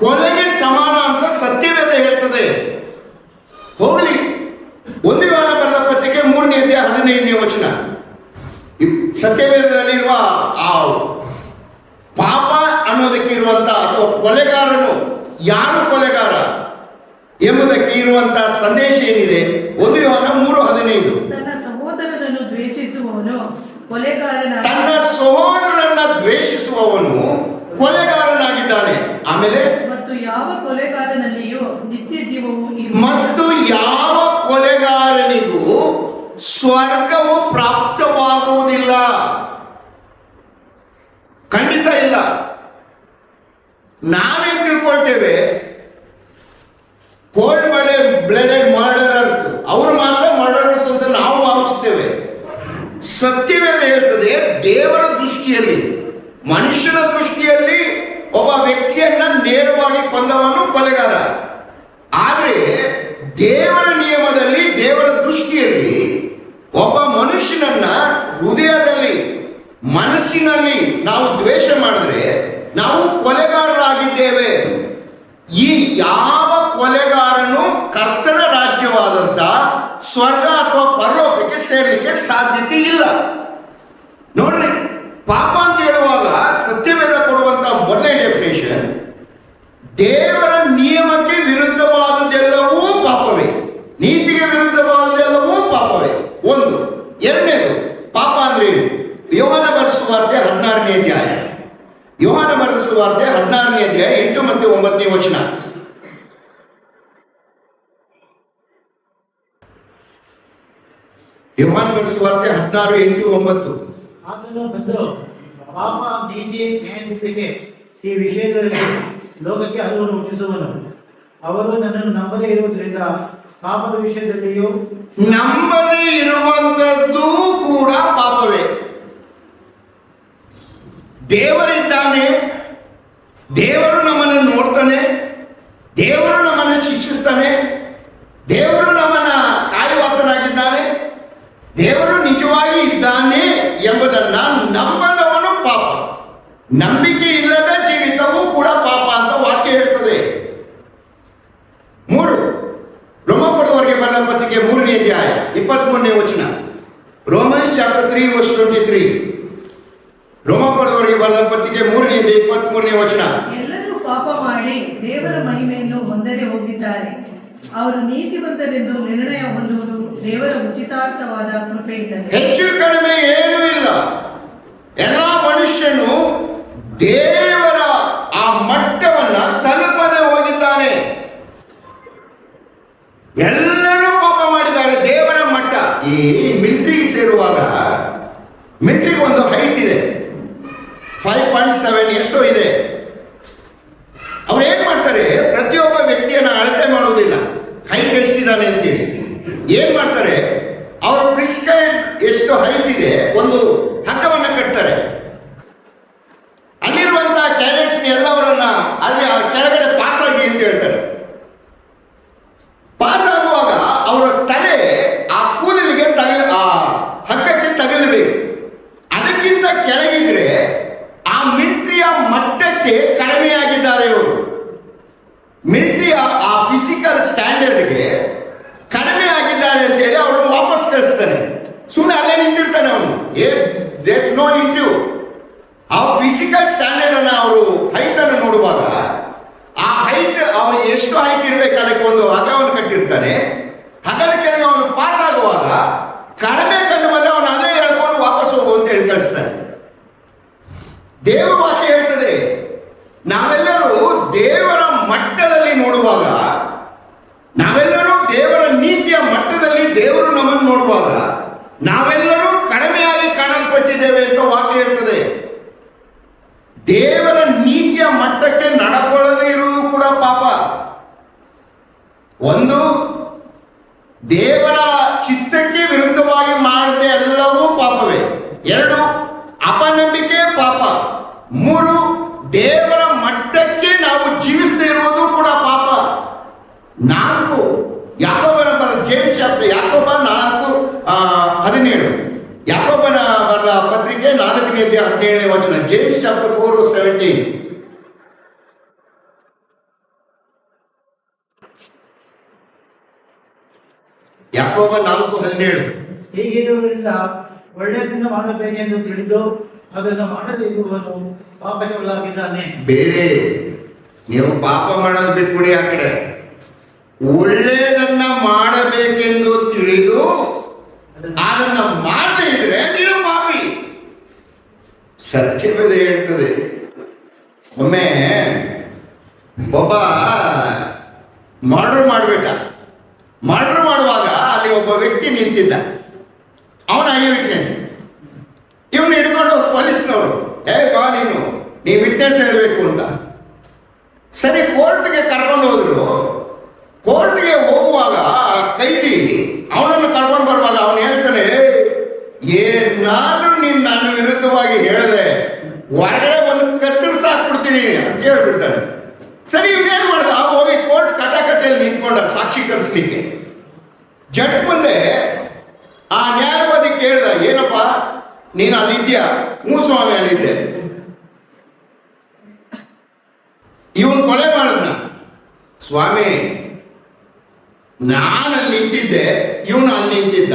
ಕೊಲೆಗೆ ಸಮಾನ ಅಂತ ಸತ್ಯವೇದ ಹೇಳ್ತದೆ. ಹೋಗಲಿ, 1 ಯೋಹಾನ ಬರೆದ ಪತ್ರಿಕೆ 3ನೇ ಅಧ್ಯಾಯ 15ನೇ ವಚನ. ಸತ್ಯವೇದದಲ್ಲಿರುವ ಆ ಪಾಪ ಅನ್ನೋದಕ್ಕೆ ಇರುವಂತ, ಅಥವಾ ಕೊಲೆಗಾರನು ಯಾರು ಕೊಲೆಗಾರ ಎಂಬುದಕ್ಕೆ ಇರುವಂತಹ ಸಂದೇಶ ಏನಿದೆ? 1 ಯೋಹಾನ 3:15. ತನ್ನ ಸಹೋದರನನ್ನು ದ್ವೇಷಿಸುವವನು ಕೊಲೆಗಾರನಾಗಿದ್ದಾನೆ. ಆಮೇಲೆ ಮತ್ತು ಯಾವ ಕೊಲೆಗಾರನಲ್ಲಿಯೂ ನಿತ್ಯ ಜೀವವು ಮತ್ತು ಯಾವ ಕೊಲೆಗಾರನಿಗೂ ಸ್ವರ್ಗವು ಪ್ರಾಪ್ತವಾಗುವುದಿಲ್ಲ. ಖಂಡಿತ ಇಲ್ಲ. ನಾವೇನ್ ತಿಳ್ಕೊಳ್ತೇವೆ, ಕೋಲ್ಡ್ ಬ್ಲಡೆಡ್ ಮರ್ಡರರ್ಸ್, ಅವರು ಮಾತ್ರ ಮರ್ಡರರ್ಸ್ ಅಂತ ನಾವು ಭಾವಿಸ್ತೇವೆ. ಸತ್ಯವೇದ ಹೇಳ್ತದೆ, ದೇವರ ದೃಷ್ಟಿಯಲ್ಲಿ, ಮನುಷ್ಯನ ದೃಷ್ಟಿಯಲ್ಲಿ ಒಬ್ಬ ವ್ಯಕ್ತಿಯನ್ನ ನೇರವಾಗಿ ಕೊಂದವನು ಕೊಲೆಗಾರ. ಆದ್ರೆ ದೇವರ ನಿಯಮದಲ್ಲಿ, ದೇವರ ದೃಷ್ಟಿಯಲ್ಲಿ ಒಬ್ಬ ಮನುಷ್ಯನನ್ನ ಹೃದಯದಲ್ಲಿ, ಮನಸ್ಸಿನಲ್ಲಿ ನಾವು ದ್ವೇಷ ಮಾಡಿದ್ರೆ ನಾವು ಕೊಲೆಗಾರರಾಗಿದ್ದೇವೆ. ಈ ಯಾವ ಕೊಲೆಗಾರನು ಕರ್ತನ ರಾಜ್ಯವಾದಂತ ಸ್ವರ್ಗ ಅಥವಾ ಪರಲೋಕಕ್ಕೆ ಸೇರಲಿಕ್ಕೆ ಸಾಧ್ಯತೆ ಇಲ್ಲ. ನೋಡ್ರಿ, ಪಾಪ ಅಂತ ಹೇಳುವಾಗ ಸತ್ಯವೇದ ಕೊಡುವಂತ ಮೊದಲನೇ ಡೆಫಿನೇಷನ್, ದೇವರ ನಿಯಮಕ್ಕೆ ವಿರುದ್ಧವಾದದ್ದೆಲ್ಲವೂ ಪಾಪವೇ, ನೀತಿಗೆ ವಿರುದ್ಧವಾದದ್ದೆಲ್ಲವೂ ಪಾಪವೇ. ಒಂದು. ಎರಡನೇದು, ಪಾಪ ಅಂದ್ರೆ ಏನು? ಯೋಹಾನ ಬರೆದ ಸುವಾರ್ತೆ 16ನೇ ಅಧ್ಯಾಯ, ಯೋಹಾನ ಬರೆದ ಸುವಾರ್ತೆ 16ನೇ ಅಧ್ಯಾಯ 8 ಮತ್ತು 9ನೇ ವಚನ. ಯೋಹಾನ ಬರೆದ ಸುವಾರ್ತೆ 16, 8, 9. ಆತನು ಬಂದು ಪಾಪ, ನೀತಿ, ನ್ಯಾಯತೀರ್ಪಿಗೆ ಈ ವಿಷಯಗಳಲ್ಲಿ ಲೋಕಕ್ಕೆ ಹಲವನ್ನು ಹುಟ್ಟಿಸುವನು. ಅವರು ನನ್ನನ್ನು ನಂಬದೇ ಇರುವುದರಿಂದ ಪಾಪದ ವಿಷಯದಲ್ಲಿಯೂ, ನಂಬದೇ ಇರುವಂತದ್ದು ಕೂಡ ಪಾಪವೇ. ದೇವರಿದ್ದಾನೆ, ದೇವರು ನಮ್ಮನ್ನು ನೋಡ್ತಾನೆ, ದೇವರು ನಮ್ಮನ್ನು ಶಿಕ್ಷಿಸ್ತಾನೆ, ದೇವರು ನಮ್ಮನ್ನ ಕಾಯುವಾತನಾಗಿದ್ದಾನೆ, ದೇವರು ನಿಜವಾಗಿ ಇದ್ದಾನೆ ಎಂಬುದನ್ನ ನಂಬದವನು ಪಾಪ. ನಂಬಿಕೆ ಇಲ್ಲದ ಜೀವಿತವೂ ಕೂಡ ಪಾಪ ಅಂತ ವಾಕ್ಯ ಹೇಳ್ತದೆ. 3. ರೋಮಾಪುರದವರೆಗೆ ಬರೆದ ಪತ್ರಿಕೆ 3ನೇ ಅಧ್ಯಾಯ 23ನೇ ವಚನ. Romans chapter 3 verse 23. ರೋಮಾಪುರದವರೆಗೆ ಬರೆದ ಪತ್ರಿಕೆ 3ನೇ ಅಧ್ಯಾಯ 23ನೇ ವಚನ. ಎಲ್ಲರೂ ಪಾಪ ಮಾಡಿ ದೇವರ ಮಹಿಮೆಯನ್ನು ಹೊಂದದೆ ಹೋಗಿದ್ದಾರೆ. ಅವರು ನೀತಿವಂತರೆಂದು ನಿರ್ಣಯ ಹೊಂದುವುದು ದೇವರ ಉಚಿತಾರ್ಥವಾದ ಕೃಪೆಯಿದ್ದರೆ. ಹೆಚ್ಚು ಕಡಿಮೆ ಏನೂ ಇಲ್ಲ. ಎಲ್ಲ ಮನುಷ್ಯನು ದೇವರ ಆ ಮಟ್ಟವನ್ನ ತಲುಪದೆ ಹೋಗಿದ್ದಾನೆ. ಎಲ್ಲರೂ ಪಾಪ ಮಾಡಿದ್ದಾರೆ. ದೇವರ ಮಟ್ಟ. ಈ ಮಿಲಿಟರಿಗೆ ಸೇರುವಾಗ ಮಿಲಿಟರಿಗೆ ಒಂದು ಹೈಟ್ ಇದೆ, 5.7 ಎಷ್ಟೋ ಇದೆ. ಅವ್ರು ಏನ್ ಮಾಡ್ತಾರೆ, ಪ್ರತಿಯೊಬ್ಬ ವ್ಯಕ್ತಿಯನ್ನ ಅಳತೆ ಮಾಡುವುದಿಲ್ಲ ಹೈಟ್ ಎಷ್ಟಿದ್ದಾನೆ ಅಂತೇಳಿ. ಏನ್ ಮಾಡ್ತಾರೆ, ಅವರ ಪ್ರಿಸ್ಕ್ರೈಬ್ ಎಷ್ಟು ಹೈಟ್ ಇದೆ ಒಂದು ಹಗ್ಗವನ್ನ ಕಟ್ತಾರೆ. ಅಲ್ಲಿರುವಂತಹ ಕ್ಯಾಡೆಟ್ಸ್ ಎಲ್ಲವರನ್ನ ಅಲ್ಲಿ ಆ ಕೆಳಗಡೆ ಪಾಸ್ ಆಗಿ ಅಂತ ಹೇಳ್ತಾರೆ. ಪಾಸ್ ಆಗುವಾಗ ಅವರ ತಲೆ ಆ ಕೂದಲಿಗೆ ಆ ಹಗ್ಗಕ್ಕೆ ತಗಲಬೇಕು. ಅದಕ್ಕಿಂತ ಕೆಳಗಿದ್ರೆ ಆ ಮಿಲಿಟರಿಯ ಮಟ್ಟಕ್ಕೆ ಕಡಿಮೆಯಾಗಿದ್ದಾರೆ ಅವರು. ಮಿಲಿಟರಿಯ ಆ ಫಿಸಿಕಲ್ ಸ್ಟ್ಯಾಂಡರ್ಡ್ಗೆ ಕಡಿಮೆ ಆಗಿದ್ದಾರೆ ಅಂತೇಳಿ ಅವರನ್ನು ವಾಪಸ್ ಕಳಿಸ್ತಾನೆ. ಸುಮ್ಮನೆ ಅಲ್ಲೇ ನಿಂತಿರ್ತಾನೆ ಅವನು. There's no interview. ಆ ಫಿಸಿಕಲ್ ಸ್ಟ್ಯಾಂಡರ್ಡ್ ಅನ್ನ ಅವರು ಹೈಟ್ ಅನ್ನು ನೋಡುವಾಗ ಆ ಹೈಟ್ ಅವ್ರು ಎಷ್ಟು ಹೈಟ್ ಇರ್ಬೇಕು ಅದಕ್ಕೆ ಒಂದು ಹಗ್ಗವನ್ನು ಕಟ್ಟಿರ್ತಾನೆ. ಹಗ್ಗದ ಕೆಳಗೆ ಅವನು ಪಾಸ್ ಆಗುವಾಗ ಕಡಿಮೆ ಕಂಡು ಬಂದ್ರೆ ಅವನು ಅಲ್ಲೇ ಹೇಳ್ಕೊಂಡು ವಾಪಸ್ ಹೋಗು ಅಂತ ಹೇಳಿ ಕಳಿಸ್ತಾನೆ. ದೇವ ವಾಕ್ಯ ಹೇಳ್ತದೆ, ನಾವೆಲ್ಲರೂ ದೇವರ ಮಟ್ಟದಲ್ಲಿ ನೋಡುವಾಗ, ನಾವೆಲ್ಲರೂ ದೇವರ ನೀತಿಯ ಮಟ್ಟದಲ್ಲಿ ದೇವರು ನಮ್ಮನ್ನು ನೋಡುವಾಗ ನಾವೆಲ್ಲರೂ ಕಡಿಮೆಯಾಗಿ ಕಾಣಲ್ಪಟ್ಟಿದ್ದೇವೆ ಅಂತ ವಾಕ್ಯ ಹೇಳ್ತದೆ. ದೇವರ ನೀತಿಯ ಮಟ್ಟಕ್ಕೆ ನಡ್ಕೊಳ್ಳದೇ ಇರುವುದು ಕೂಡ ಪಾಪ. ಒಂದು, ದೇವರ ಚಿತ್ತಕ್ಕೆ ವಿರುದ್ಧವಾಗಿ ಮಾಡದೆ ಎಲ್ಲವೂ ಪಾಪವೇ. 2, ಅಪನಂಬಿಕೆ ಪಾಪ. 3, ದೇವರ ಮಟ್ಟಕ್ಕೆ ನಾವು ಜೀವಿಸದೇ ಇರುವುದು ಕೂಡ ಪಾಪ. 4, ಯಾಕೋಬನ ಜೇಮ್ಸ್ ಚಾಪ್ಟರ್ ಯಾಕೋಬ 4:17 ಯಾಕೋಬನ ಬರೆದ ಪತ್ರಿಕೆ 4ನೇ ಅಧ್ಯಾಯ 17ನೇ ವಚನ. James chapter 4:17. ಯಾಕೋಬ 4:17. ಹೀಗಿರುವುದರಿಂದ ಒಳ್ಳೆಯದನ್ನು ಮಾಡಬೇಕೆಂದು ತಿಳಿದು ಅದನ್ನು ಮಾಡದೇ ಇರುವವನು ಪಾಪಕ್ಕೆ ಒಳಗಾಗಿದ್ದಾನೆ. ಬೇರೆ, ನೀವು ಪಾಪ ಮಾಡೋದು ಬಿಟ್ಬಿಡಿ. ಆ ಕಡೆ ಒಳ್ಳೆಯದನ್ನ ಮಾಡಬೇಕೆಂದು ತಿಳಿದು ಅದನ್ನ ಮಾಡದೇ ಇದ್ರೆ ನೀನು ಪಾಪಿ. ಸತ್ಯವೇದ ಹೇಳ್ತದೆ. ಒಮ್ಮೆ ಒಬ್ಬ ಮರ್ಡರ್ ಮಾಡಬೇಕ. ಮರ್ಡರ್ ಮಾಡುವಾಗ ಅಲ್ಲಿ ಒಬ್ಬ ವ್ಯಕ್ತಿ ನಿಂತಿದ್ದ. ಅವನ ಐ ವಿಟ್ನೆಸ್. ಇವನು ಹಿಡ್ಕೊಂಡು ಪೊಲೀಸ್ನವರು, ಬಾ ನೀ ವಿಟ್ನೆಸ್ ಹೇಳಬೇಕು ಅಂತ. ಸರಿ, ಕೋರ್ಟ್ಗೆ ಕರ್ಕೊಂಡು ಹೋದ್ರು. ಕೋರ್ಟ್ಗೆ ಹೋಗುವಾಗ ಕೈದಿ ಅವನನ್ನು ಕರ್ಕೊಂಡು ಬರುವಾಗ ಅವನು ಹೇಳ್ತಾನೆ, ನಾನು ನನ್ನ ವಿರುದ್ಧವಾಗಿ ಹೇಳಿದೆ, ಹೊರಗಡೆ ಒಂದು ಕತ್ತರಿಸಾಕ್ಬಿಡ್ತೀನಿ ಅಂತ ಹೇಳ್ಬಿಡ್ತಾನೆ. ಸರಿ, ಇವನೇನ್ ಮಾಡ್ದ, ಹೋಗಿ ಕೋರ್ಟ್ ಕಟ್ಟಕಟ್ಟೆಯಲ್ಲಿ ನಿಂತ್ಕೊಂಡ ಸಾಕ್ಷಿ ಕರೆಸ್ಲಿಕ್ಕೆ. ಜಡ್ಜ್ ಮುಂದೆ ಆ ನ್ಯಾಯವಾದಿ ಕೇಳ್ದ, ಏನಪ್ಪ ನೀನು ಅಲ್ಲಿದ್ಯಾ? ಹ್ಞೂ ಸ್ವಾಮಿ, ಅಲ್ಲಿದ್ದೆ. ಇವನ್ ಕೊಲೆ ಮಾಡದ್ನ. ಸ್ವಾಮಿ, ನಾನಲ್ಲಿ ನಿಂತಿದ್ದೆ, ಇವನು ಅಲ್ಲಿ ನಿಂತಿದ್ದ.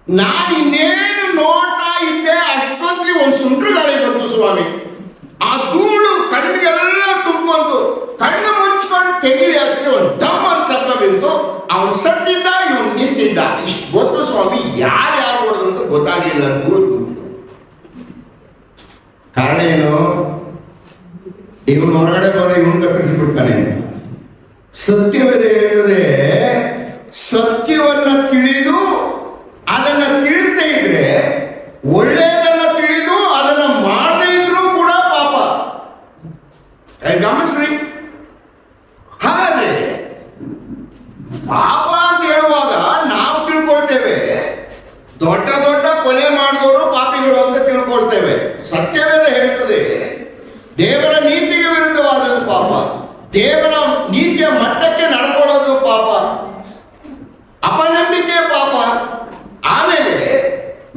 ನಾನು ಇನ್ನೇನು ನೋಡ್ತಾ ಇದ್ದೆ, ಅಷ್ಟೊತ್ತಿಗೆ ಒಂದು ಸುಂಟ್ರು ಗಾಳಿ ಬಂತು ಸ್ವಾಮಿ. ಆ ಧೂಳು ಕಣ್ಣಿಗೆಲ್ಲ ತುಂಬಿಕೊಂಡು ಕಣ್ಣು ಮುಚ್ಕೊಂಡು ತೆಗಿಲಿ ಅಷ್ಟೇ ಒಂದು ದಮ್ ಅಂತ ಶಬ್ದ ಬಿಂತು. ಅವನು ಸತ್ತಿದ್ದ, ಇವನು ನಿಂತಿದ್ದ. ಇಷ್ಟು ಗೊತ್ತು ಸ್ವಾಮಿ, ಯಾರ್ಯಾರು ಹೊಡೆದಂತ ಗೊತ್ತಾಗಿಲ್ಲ. ಧೂಳು ಕಾರಣ ಏನು? ಇವನು ಹೊರಗಡೆ ಬರೋ ಇವನು ಕತ್ತರಿಸಿಬಿಡ್ತಾನೆ. ಸತ್ಯವೇದ ಹೇಳ್ತದೆ, ಸತ್ಯವನ್ನ ತಿಳಿದು ಅದನ್ನ ತಿಳಿಸದೇ ಇದ್ರೆ, ಒಳ್ಳೆಯದನ್ನ ತಿಳಿದು ಅದನ್ನ ಮಾಡದೇ ಇದ್ರೂ ಕೂಡ ಪಾಪ. ಗಮನಿಸ್ರಿ. ಹಾಗಾದ್ರೆ ಪಾಪ ಅಂತ ಹೇಳುವಾಗ ನಾವು ತಿಳ್ಕೊಳ್ತೇವೆ, ದೊಡ್ಡ ದೊಡ್ಡ ಕೊಲೆ ಮಾಡಿದವರು ಪಾಪಿಗಳು ಅಂತ ತಿಳ್ಕೊಳ್ತೇವೆ. ಸತ್ಯವೇದ ಹೇಳ್ತದೆ, ದೇವರ ನೀತಿಗೆ ವಿರುದ್ಧವಾದದ್ದು ಪಾಪ, ದೇವರ ನೀತಿಯ ಮಟ್ಟಕ್ಕೆ ನಡ್ಕೊಳ್ಳೋದು ಪಾಪ, ಅಪನಂಬಿಕೆ ಪಾಪ. ಆಮೇಲೆ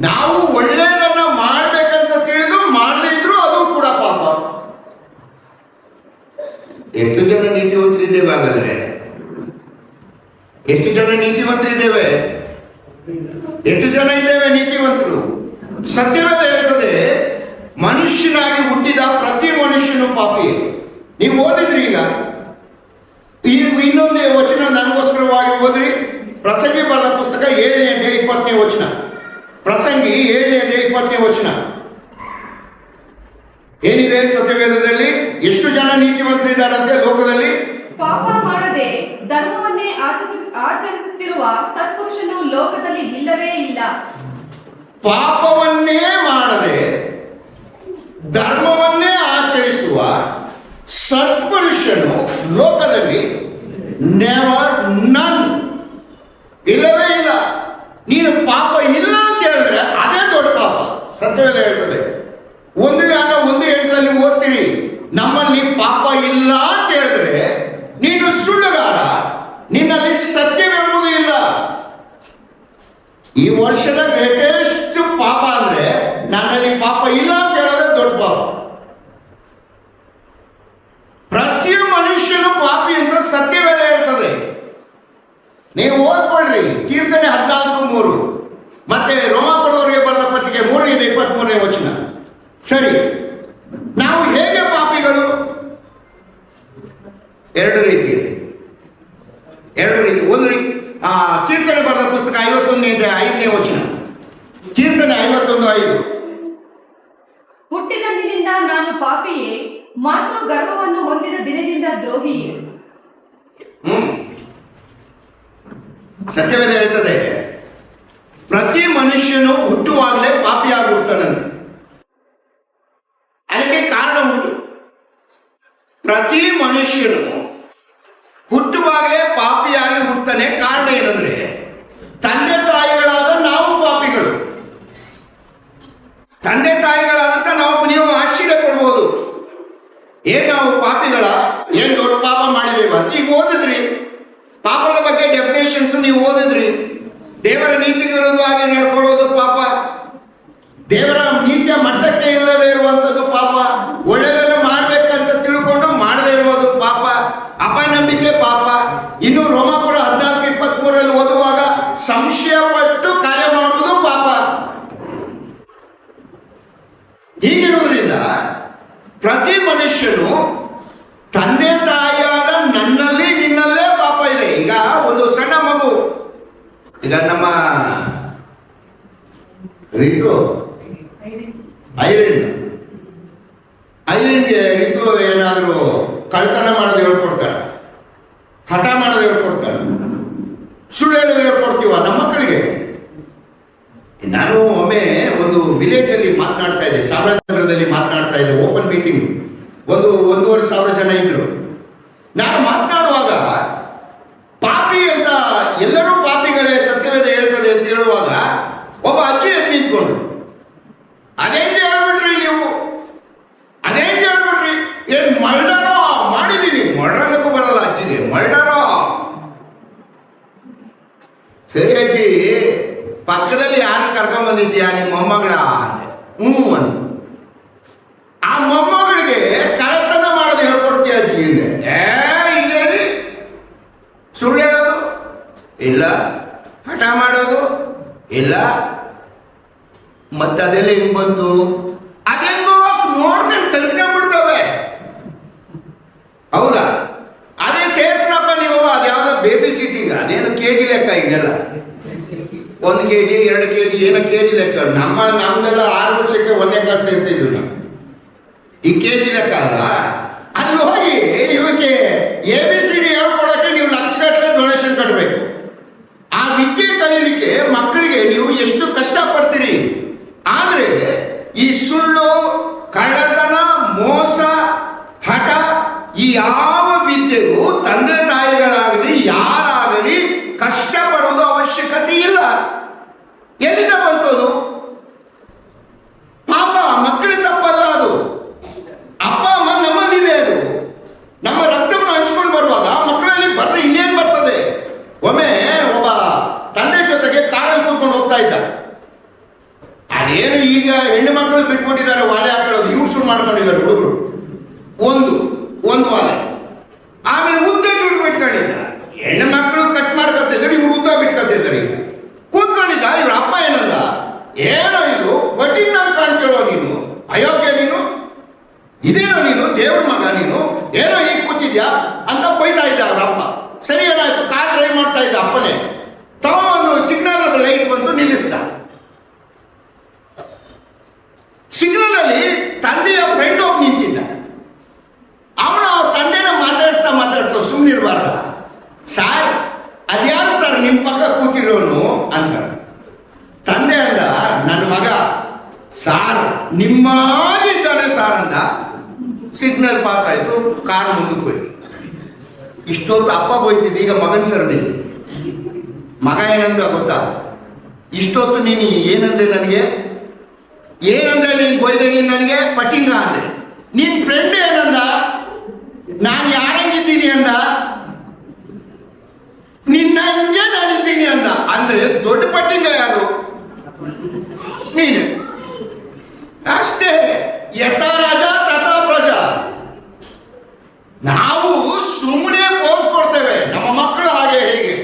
ನಾವು ಒಳ್ಳೆಯದನ್ನ ಮಾಡ್ಬೇಕಂತ ತಿಳಿದು ಮಾಡದೇ ಇದ್ರು ಅದು ಕೂಡ ಪಾಪ. ಎಷ್ಟು ಜನ ನೀತಿವಂತರಿದ್ದೇವೆ? ಹಾಗಾದ್ರೆ ಎಷ್ಟು ಜನ ನೀತಿವಂತರಿದ್ದೇವೆ? ಎಷ್ಟು ಜನ ಇದ್ದೇವೆ ನೀತಿವಂತರು? ಸತ್ಯವೇದ ಹೇಳ್ತದೆ, ಮನುಷ್ಯನಾಗಿ ಹುಟ್ಟಿದ ಪ್ರತಿ ಮನುಷ್ಯನು ಪಾಪಿ. ನೀವು ಓದಿದ್ರಿ ಈಗ ಇನ್ನೊಂದೇ ವಚನ ನನಗೋಸ್ಕರವಾಗಿ ಓದ್ರಿ. ಪ್ರಸಂಗಿ ಬರೆದ ಪುಸ್ತಕ 7ನೇ ಅಧ್ಯಾಯ 20ನೇ ವಚನ. ಪ್ರಸಂಗಿ 7ನೇ ಅಧ್ಯಾಯ 20ನೇ ವಚನ ಏನಿದೆ ಸತ್ಯವೇದದಲ್ಲಿ? ಎಷ್ಟು ಜನ ನೀತಿವಂತರಿದ್ದಾರಂತೆ ಲೋಕದಲ್ಲಿ? ಪಾಪ ಮಾಡದೆ ಧರ್ಮವನ್ನೇ ಆಚರಿಸುತ್ತಿರುವ ಸತ್ಪುರುಷನು ಲೋಕದಲ್ಲಿ ಇಲ್ಲವೇ ಇಲ್ಲ. ಪಾಪವನ್ನೇ ಮಾಡದೆ ಧರ್ಮವನ್ನೇ ಆಚರಿಸುವ ಸತ್ಪುರುಷನು ಲೋಕದಲ್ಲಿ ನೆವರ್ ನನ್, ಇಲ್ಲವೇ ಇಲ್ಲ. ನೀನು ಪಾಪ ಇಲ್ಲ ಅಂತ ಹೇಳಿದ್ರೆ ಅದೇ ದೊಡ್ಡ ಪಾಪ. ಸತ್ಯವೇದ ಹೇಳ್ತದೆ. 1:8 ಓದ್ತೀರಿ, ನಮ್ಮಲ್ಲಿ ಪಾಪ ಇಲ್ಲ ಅಂತ ಹೇಳಿದ್ರೆ ನೀನು ಸುಳ್ಳುಗಾರ, ನಿನ್ನಲ್ಲಿ ಸತ್ಯವೆಂಬುದು ಇಲ್ಲ. ಈ ವರ್ಷದ ಗ್ರೇಟೆಸ್ಟ್ ಪಾಪ ಅಂದ್ರೆ ನನ್ನಲ್ಲಿ ಪಾಪ ಇಲ್ಲ ಅಂತ ಹೇಳೋದೇ ದೊಡ್ಡ ಪಾಪ. ಪ್ರತಿ ಮನುಷ್ಯನು ಪಾಪಿ ಅಂತ ಸತ್ಯವೇದ ಹೇಳ್ತದೆ. ನೀವು ಓದ್ಕೊಳ್ರಿ, ಕೀರ್ತನೆ 14:3 ಮತ್ತೆ ರೋಮಾಪುರದವರಿಗೆ ಬರೆದ ಪತ್ರಿಕೆ 3:23 ವಚನ. ಸರಿ, ನಾವು ಹೇಗೆ ಪಾಪಿಗಳು? ಎರಡು ರೀತಿ. ಒಂದು ಕೀರ್ತನೆ ಬರೆದ ಪುಸ್ತಕ 51:5 ವಚನ. ಕೀರ್ತನೆ 51:5. ಹುಟ್ಟಿದಂದಿನಿಂದ ನಾನು ಪಾಪಿಯೇ, ಮಾತೃ ಗರ್ಭವನ್ನು ಹೊಂದಿದ ದಿನದಿಂದ ದ್ರೋಹಿಯೇ. ಸತ್ಯವೇದ ಹೇಳ್ತದೆ, ಪ್ರತಿ ಮನುಷ್ಯನು ಹುಟ್ಟುವಾಗಲೇ ಪಾಪಿಯಾಗುತ್ತಾನಂತೆ. ಅದಕ್ಕೆ ಕಾರಣ ಉಂಟು. ಪ್ರತಿ ಮನುಷ್ಯನು ಹುಟ್ಟುವಾಗಲೇ ಪಾಪಿಯಾಗಿ ಹುಟ್ಟನೆ. ಕಾರಣ ಏನಂದ್ರೆ ತಂದೆ ತಾಯಿಗಳಾದ ನಾವು ಪಾಪಿಗಳು. ತಂದೆ ತಾಯಿಗಳಾದಂತ ನೀವು ಆಶ್ಚರ್ಯ ಪಡ್ಬೋದು, ಏನ್ ನಾವು ಪಾಪಿಗಳ, ಏನ್ ದೊಡ್ಡ ಪಾಪ ಮಾಡಿದೇವ ಅಂತ. ಈಗ ಓದಿದ್ರಿ ಪಾಪದ ಬಗ್ಗೆ ಡೆಫಿನೇಷನ್ಸ್, ನೀವು ಓದಿದ್ರಿ. ದೇವರ ನೀತಿಗೆ ವಿರುದ್ಧವಾಗಿ ನಡ್ಕೊಳ್ಳೋದು ಪಾಪ, ದೇವರ ನೀತಿಯ ಮಟ್ಟಕ್ಕೆ ಇಲ್ಲದೆ ಇರುವಂತದ್ದು ಪಾಪ, ಒಳ್ಳೆದನ್ನು ಮಾಡ್ಬೇಕಂತ ತಿಳ್ಕೊಂಡು ಮಾಡದೇ ಇರುವುದು ಪಾಪ, ಅಪನಂಬಿಕೆ ಪಾಪ. ಇನ್ನು ರೋಮಾಪುರ 14:23 ಓದುವಾಗ ಸಂಶಯ ಪಟ್ಟು ಕಾರ್ಯ ಮಾಡುವುದು ಪಾಪ. ಹೀಗಿರುವುದರಿಂದ ಪ್ರತಿ ಮನುಷ್ಯನು ತಂದೆ ತಾಯಿಯಾದ ನನ್ನಲ್ಲಿ ನಿನ್ನಲ್ಲೇ ಪಾಪ ಇದೆ. ಈಗ ಒಂದು ಸಣ್ಣ ಮಗು, ಈಗ ನಮ್ಮ ರಿತು ಐರಿನ್ಗೆ ರಿತು ಏನಾದರೂ ಕಳ್ತನ ಮಾಡೋದು ಹೇಳ್ಕೊಡ್ತಾರೆ, ಹಠ ಮಾಡೋದು ಹೇಳ್ಕೊಡ್ತಾರೆ, ಸುಳ್ಳು ಹೇಳೋದು ಹೇಳ್ಕೊಡ್ತೀವ ನಮ್ಮ ಮಕ್ಕಳಿಗೆ. ನಾನು ಒಮ್ಮೆ ಒಂದು ವಿಲೇಜ್ ಅಲ್ಲಿ ಮಾತನಾಡ್ತಾ ಇದ್ದೆ, ಚಾಮರಾಜನಗರದಲ್ಲಿ ಮಾತನಾಡ್ತಾ ಇದ್ದೆ. ಓಪನ್ ಮೀಟಿಂಗ್, 1,500 ಜನ ಇದ್ರು. ನಾನು ಮಾತನಾಡುವಾಗ ಪಾಪಿ ಅಂತ, ಎಲ್ಲರೂ ಪಾಪಿಗಳೇ ಸತ್ಯವೇದ ಹೇಳ್ತದೆ ಅಂತ ಹೇಳುವಾಗ ಒಬ್ಬ ಅಜ್ಜಿ ಎದ್ದು ನಿಂತ್ಕೊಂಡು, ಅದೇಂಗೆ ಹೇಳ್ಬಿಟ್ರಿ ನೀವು, ಅದೇಂಗೆ ಹೇಳ್ಬಿಟ್ರಿ, ಏನ್ ಮರ್ಡರೋ ಮಾಡಿದೀನಿ. ಮರ್ಡರ್ನಕ್ಕೂ ಬರಲ್ಲ ಅಜ್ಜಿಗೆ, ಮರ್ಡರೋ. ಸರಿ ಅಜ್ಜಿ, ಪಕ್ಕದಲ್ಲಿ ಯಾರು ಕರ್ಕೊಂಡ್ ಬಂದಿದ್ಯಾ, ನಿಮ್ಮ ಮೊಮ್ಮಗಳ? ಅಂತ. ಆ ಮೊಮ್ಮಗಳಿಗೆ ಕಳ್ಳತನ ಮಾಡೋದು ಹೇಳ್ಕೊಡ್ತೀಯ ಅಜ್ಜಿ? ಇಲ್ಲೇಳಿ ಸುಳ್ಳು ಹೇಳೋದು ಇಲ್ಲ, ಹಠ ಮಾಡೋದು ಇಲ್ಲ, ಅದೆಲ್ಲ ಹೆಂಗ್ ಬಂತು? ಅದೆಂಗೋ ನೋಡ್ಕೊಂಡು ಕಲ್ತ್ಕೊಂಡ್ಬಿಡ್ತವೆ. ಹೌದಾ? ಅದೇ ಸೇರ್ಸ್ರಪ್ಪ ನೀವು, ಅದ್ಯಾವ್ದೋ ಬೇಬಿ ಸಿಟಿಂಗ್, ಅದೇನು ಕೆಜಿ ಲೆಕ್ಕ. ಈಗೆಲ್ಲ 1 kg 2 kg ಏನೋ ಕೆಜಿ ಲೆಕ್ಕ. ನಮ್ದೆಲ್ಲ 6 ವರ್ಷಕ್ಕೆ 1ನೇ ಕ್ಲಾಸ್ ಇರ್ತಿದ್ವಿ ನಾವು. ಈ ಕೆಜಿ ಲೆಕ್ಕ ಅಲ್ಲ. ಅಲ್ಲಿ ಹೋಗಿ ಇವಕ್ಕೆ ABCD ಹೇಳ್ಕೊಡಕ್ಕೆ ನೀವು ಲಕ್ಷಗಟ್ಟಲೆ ಡೊನೇಷನ್ ಕಟ್ಟಬೇಕು. ಆ ವಿದ್ಯೆ ಕಲೀಲಿಕ್ಕೆ ಮಕ್ಕಳಿಗೆ ನೀವು ಎಷ್ಟು ಕಷ್ಟ ಪಡ್ತೀರಿ. ಆದ್ರೆ ಈ ಸುಳ್ಳು, ಕಳ್ಳತನ, ಮೋಸ, ಹಠ, ಈ ಯಾವ ವಿದ್ಯೆಗೂ ತಂದೆ ತಾಯಿಗಳಾಗಲಿ ಯಾರಾಗಲಿ ಕಷ್ಟಪಡೋದು ಅವಶ್ಯಕತೆ ಇಲ್ಲ. ಎಲ್ಲಿಂದ ಬಂತದು? ಪಾಪ ಮಕ್ಕಳಿಗೆ ತಪ್ಪಲ್ಲ ಅದು. ಅಪ್ಪ ಅಮ್ಮ ನಮ್ಮಲ್ಲಿದೆ. ಅದು ನಮ್ಮ ರಕ್ತವನ್ನು ಹಂಚ್ಕೊಂಡು ಬರುವಾಗ ಮಕ್ಕಳಲ್ಲಿ ಬರ್ತದೆ. ಇನ್ನೇನು ಬರ್ತದೆ? ಒಮ್ಮೆ ಒಬ್ಬ ತಂದೆ ಜೊತೆಗೆ ಕಾರಲ್ಲಿ ಕೂತ್ಕೊಂಡು ಹೋಗ್ತಾ ಇದ್ದ. ಅದೇನು ಈಗ ಹೆಣ್ಣು ಮಕ್ಕಳು ಬಿಟ್ಬಿಟ್ಟಿದ್ದಾರೆ ವಾಲೆ ಹಾಕೊಳ್ಳೋದು, ಇವ್ರು ಶುರು ಮಾಡ್ಕೊಂಡಿದ್ದಾರೆ ಹುಡುಗರು. ಒಂದು ವಾಲೆ, ಆಮೇಲೆ ಉದ್ದ ಜುಟ್ಟು ಬಿಟ್ಕೊಂಡಿದ್ದ. ಹೆಣ್ಣು ಮಕ್ಕಳು ಕಟ್ ಮಾಡ್ಕೊತಿದ್ದಾರೆ, ಇವ್ರು ಉದ್ದ ಬಿಟ್ಕೊತಿದ್ದಾರೆ. ಈಗ ಕೂತ್ಕೊಂಡಿದ್ದ. ಇವ್ರ ಅಪ್ಪ ಏನಲ್ಲ, ಏನೋ ಇದು ಕಠಿಣ ಅಂತ ಕಾಣ್ತೇಳೋ ನೀನು, ಅಯೋಗ್ಯ ನೀನು, ಇದೇನೋ ನೀನು ದೇವ್ರ ಮಗ, ನೀನು ಏನೋ ಹೀಗೆ ಕೂತಿದ್ಯಾ ಅಂತ ಬೈತಾ ಇದ್ದ ಅವ್ರ ಅಪ್ಪ. ಸರಿ, ಏನಾಯ್ತು? ಕಾರ್ ಡ್ರೈವ್ ಮಾಡ್ತಾ ಇದ್ದ ಅಪ್ಪನೇ ಒಂದು ಸಿಗ್ನಲ್ ಅದು ಲೈಟ್ ಬಂತು, ನಿಲ್ಲಿಸ್ದ. ಸಿಗ್ನಲ್ ಅಲ್ಲಿ ತಂದೆಯ ಫ್ರೆಂಡ್ ಒಬ್ಬ ನಿಂತಿದ್ದ. ಅವನು ಅವ್ರ ತಂದೆನ ಮಾತಾಡಿಸ್ತಾ ಸುಮ್ಮನಿರ್ಬಾರ್ದ. ಸಾರ್, ಅದ್ಯಾರು ಸರ್ ನಿಮ್ ಪಕ್ಕ ಕೂತಿರೋನು ಅಂತ. ತಂದೆ ಅಂದ, ನನ್ನ ಮಗ ಸಾರ್ ನಿಮ್ಮಾಗಿದ್ದಾನೆ ಸಾರ್ ಅಂದ. ಸಿಗ್ನಲ್ ಪಾಸ್ ಆಯ್ತು, ಕಾರ್ ಮುಂದಕ್ಕೆ ಹೋಯ್ತು. ಇಷ್ಟೊತ್ತು ಅಪ್ಪ ಹೋಯ್ತಿದ್ದ, ಈಗ ಮಗನ್ ಸರದಿ. ಮಗ ಏನಂದ ಗೊತ್ತಾ? ಇಷ್ಟೊತ್ತು ನೀನು ಏನಂದೆ ನನಗೆ? ಏನಂದೆ ನೀನ್ ಬೈದೆ? ನೀನ್ ನನಗೆ ಪಟ್ಟಿಂಗ ಅಂದೆ. ನಿನ್ ಫ್ರೆಂಡ್ ಏನಂದ? ನಾನು ಯಾರಂಗಿದ್ದೀನಿ ಅಂದ. ನಿನ್ನಂಗೆ ನಾನಿದ್ದೀನಿ ಅಂದ. ಅಂದ್ರೆ ದೊಡ್ಡ ಪಟ್ಟಿಂಗ ಯಾರು? ನೀನು. ಅಷ್ಟೇ. ಯಥಾ ರಾಜ ತಥಾ ಪ್ರಜಾ. ನಾವು ಸುಮ್ಮನೆ ಪೋಸ್ ಕೊಡ್ತೇವೆ, ನಮ್ಮ ಮಕ್ಕಳು ಹಾಗೆ ಹೇಗೆ,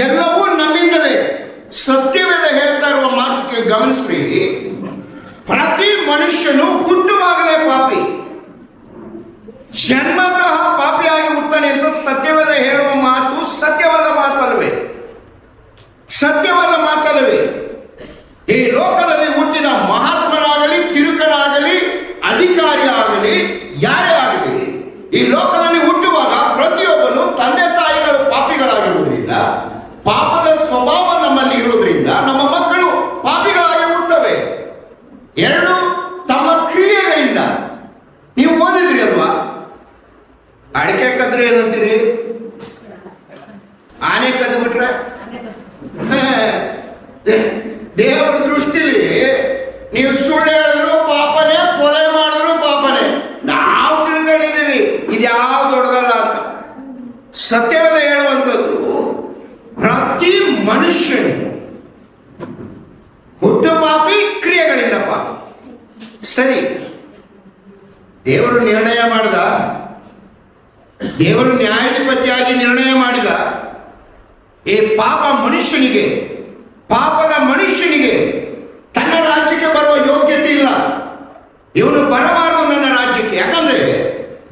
ಎಲ್ಲವೂ ನಮ್ಮಿಂದಲೇ. ಸತ್ಯವೇದ ಹೇಳ್ತಾ ಇರುವ ಮಾತುಗೆ ಗಮನಿಸ್ರಿ, ಪ್ರತಿ ಮನುಷ್ಯನು ಹುಟ್ಟುವಾಗಲೇ ಪಾಪಿ, ಜನ್ಮತಃ ಪಾಪಿಯಾಗಿ ಹುಟ್ಟಾನೆ ಅಂತ ಸತ್ಯವೇದ ಹೇಳುವ ಮಾತು ಸತ್ಯವಾದ ಮಾತಲ್ಲವೇ? ಸತ್ಯವಾದ ಮಾತಲ್ಲವೇ? ಈ ಲೋಕದಲ್ಲಿ ಹುಟ್ಟಿದ ಮಹಾತ್ಮನಾಗಲಿ, ಕಿರುಕನಾಗಲಿ, ಅಧಿಕಾರಿ ಆಗಲಿ, ಯಾರೇ ಆಗಲಿ, ಈ ಲೋಕದಲ್ಲಿ ಹುಟ್ಟುವಾಗ ಪ್ರತಿಯೊಬ್ಬನು ತಂದೆ ತಾಯಿಗಳು ಪಾಪಿಗಳಾಗಿರುವುದರಿಂದ, ಪಾಪದ ಸ್ವಭಾವ ನಮ್ಮಲ್ಲಿ ಇರುವುದರಿಂದ ನಮ್ಮ ಮಕ್ಕಳು ಪಾಪಿಗಳಾಗಿ ಹುಟ್ಟುತ್ತವೆ. ಎರಡು, ತಮ್ಮ ಕ್ರಿಯೆಗಳಿಂದ. ನೀವು ಓದಿದ್ರಿ ಅಲ್ವಾ? ಅಡಿಕೆ ಕದ್ರೆ ಏನಂತೀರಿ? ಆನೆ ಕದ್ದು ಬಿಟ್ರೆ ದೇವರ ದೃಷ್ಟಿಲಿ ನೀವು ಸುಳ್ಳು ಹೇಳಿದ್ರು ಪಾಪನೇ, ಕೊಲೆ ಮಾಡಿದ್ರು ಪಾಪನೇ. ನಾವು ತಿಳ್ಕೊಂಡಿದ್ದೀವಿ ಇದ್ಯಾವ ದೊಡ್ಡದಲ್ಲ ಅಂತ. ಸತ್ಯವೇದ ಹೇಳುವಂಥದ್ದು ಪ್ರತಿ ಮನುಷ್ಯನು ಹುಟ್ಟು ಪಾಪಿ, ಕ್ರಿಯೆಗಳಿಂದ ಪಾಪಿ. ಸರಿ, ದೇವರು ನಿರ್ಣಯ ಮಾಡಿದ, ದೇವರು ನ್ಯಾಯಾಧಿಪತಿಯಾಗಿ ನಿರ್ಣಯ ಮಾಡಿದ. ಈ ಪಾಪದ ಮನುಷ್ಯನಿಗೆ ತನ್ನ ರಾಜ್ಯಕ್ಕೆ ಬರುವ ಯೋಗ್ಯತೆ ಇಲ್ಲ. ಇವನು ಬರಬಾರದು ನನ್ನ ರಾಜ್ಯಕ್ಕೆ. ಯಾಕಂದ್ರೆ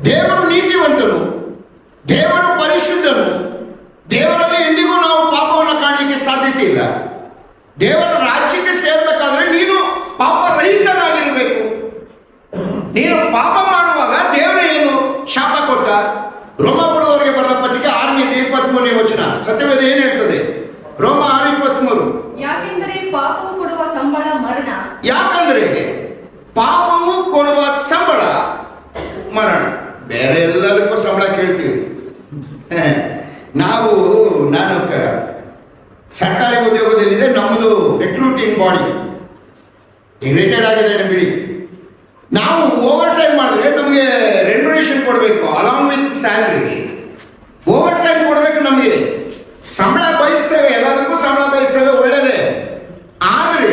ದೇವರು ನೀತಿವಂತನು, ದೇವರು ಪರಿಶುದ್ಧನು. ದೇವರಲ್ಲಿ ಎಂದಿಗೂ ನಾವು ಪಾಪವನ್ನು ಕಾಣಲಿಕ್ಕೆ ಸಾಧ್ಯತೆ ಇಲ್ಲ. ದೇವರ ರಾಜ್ಯಕ್ಕೆ ಸೇರ್ಬೇಕಾದ್ರೆ ನೀನು ಪಾಪ ರಹಿತನಾಗಿರ್ಬೇಕು. ನೀನು ಪಾಪ ಮಾಡುವಾಗ ದೇವರೇ ಏನು ಶಾಪ ಕೊಟ್ಟ? ರೋಮಾಪುರದವರಿಗೆ ಬರೆದ ಪತ್ರಿಕೆ 6:23 ವಚನ ಸತ್ಯವೇದ ಏನ್ ಹೇಳ್ತದೆ? ರೋಮ 6:23. ಯಾಕೆಂದರೆ ಪಾಪವು ಕೊಡುವ ಸಂಬಳ ಮರಣ. ಯಾಕಂದ್ರೆ ಪಾಪವು ಕೊಡುವ ಸಂಬಳ ಮರಣ. ಬೇರೆ ಎಲ್ಲದಕ್ಕೂ ಸಂಬಳ ಕೇಳ್ತೀವಿ ನಾವು. ನಾನು ಸರ್ಕಾರಿ ಉದ್ಯೋಗದಲ್ಲಿದೆ, ನಮ್ಮದು ರಿಕ್ರೂಟಿಂಗ್ ಬಾಡಿ. ಈಗ ರಿಟೈರ್ಡ್ ಆಗಿದ್ದೇನೆ ಬಿಡಿ. ನಾವು ಓವರ್ ಟೈಮ್ ಮಾಡಿದ್ರೆ ನಮಗೆ ರೆನ್ಯುರೇಷನ್ ಕೊಡಬೇಕು, along with salary. Over time ಕೊಡಬೇಕು ನಮಗೆ. ಸಂಬಳ ಬಯಸ್ತೇವೆ, ಎಲ್ಲದಕ್ಕೂ ಸಂಬಳ ಬಯಸ್ತೇವೆ, ಒಳ್ಳೇದೇ. ಆದರೆ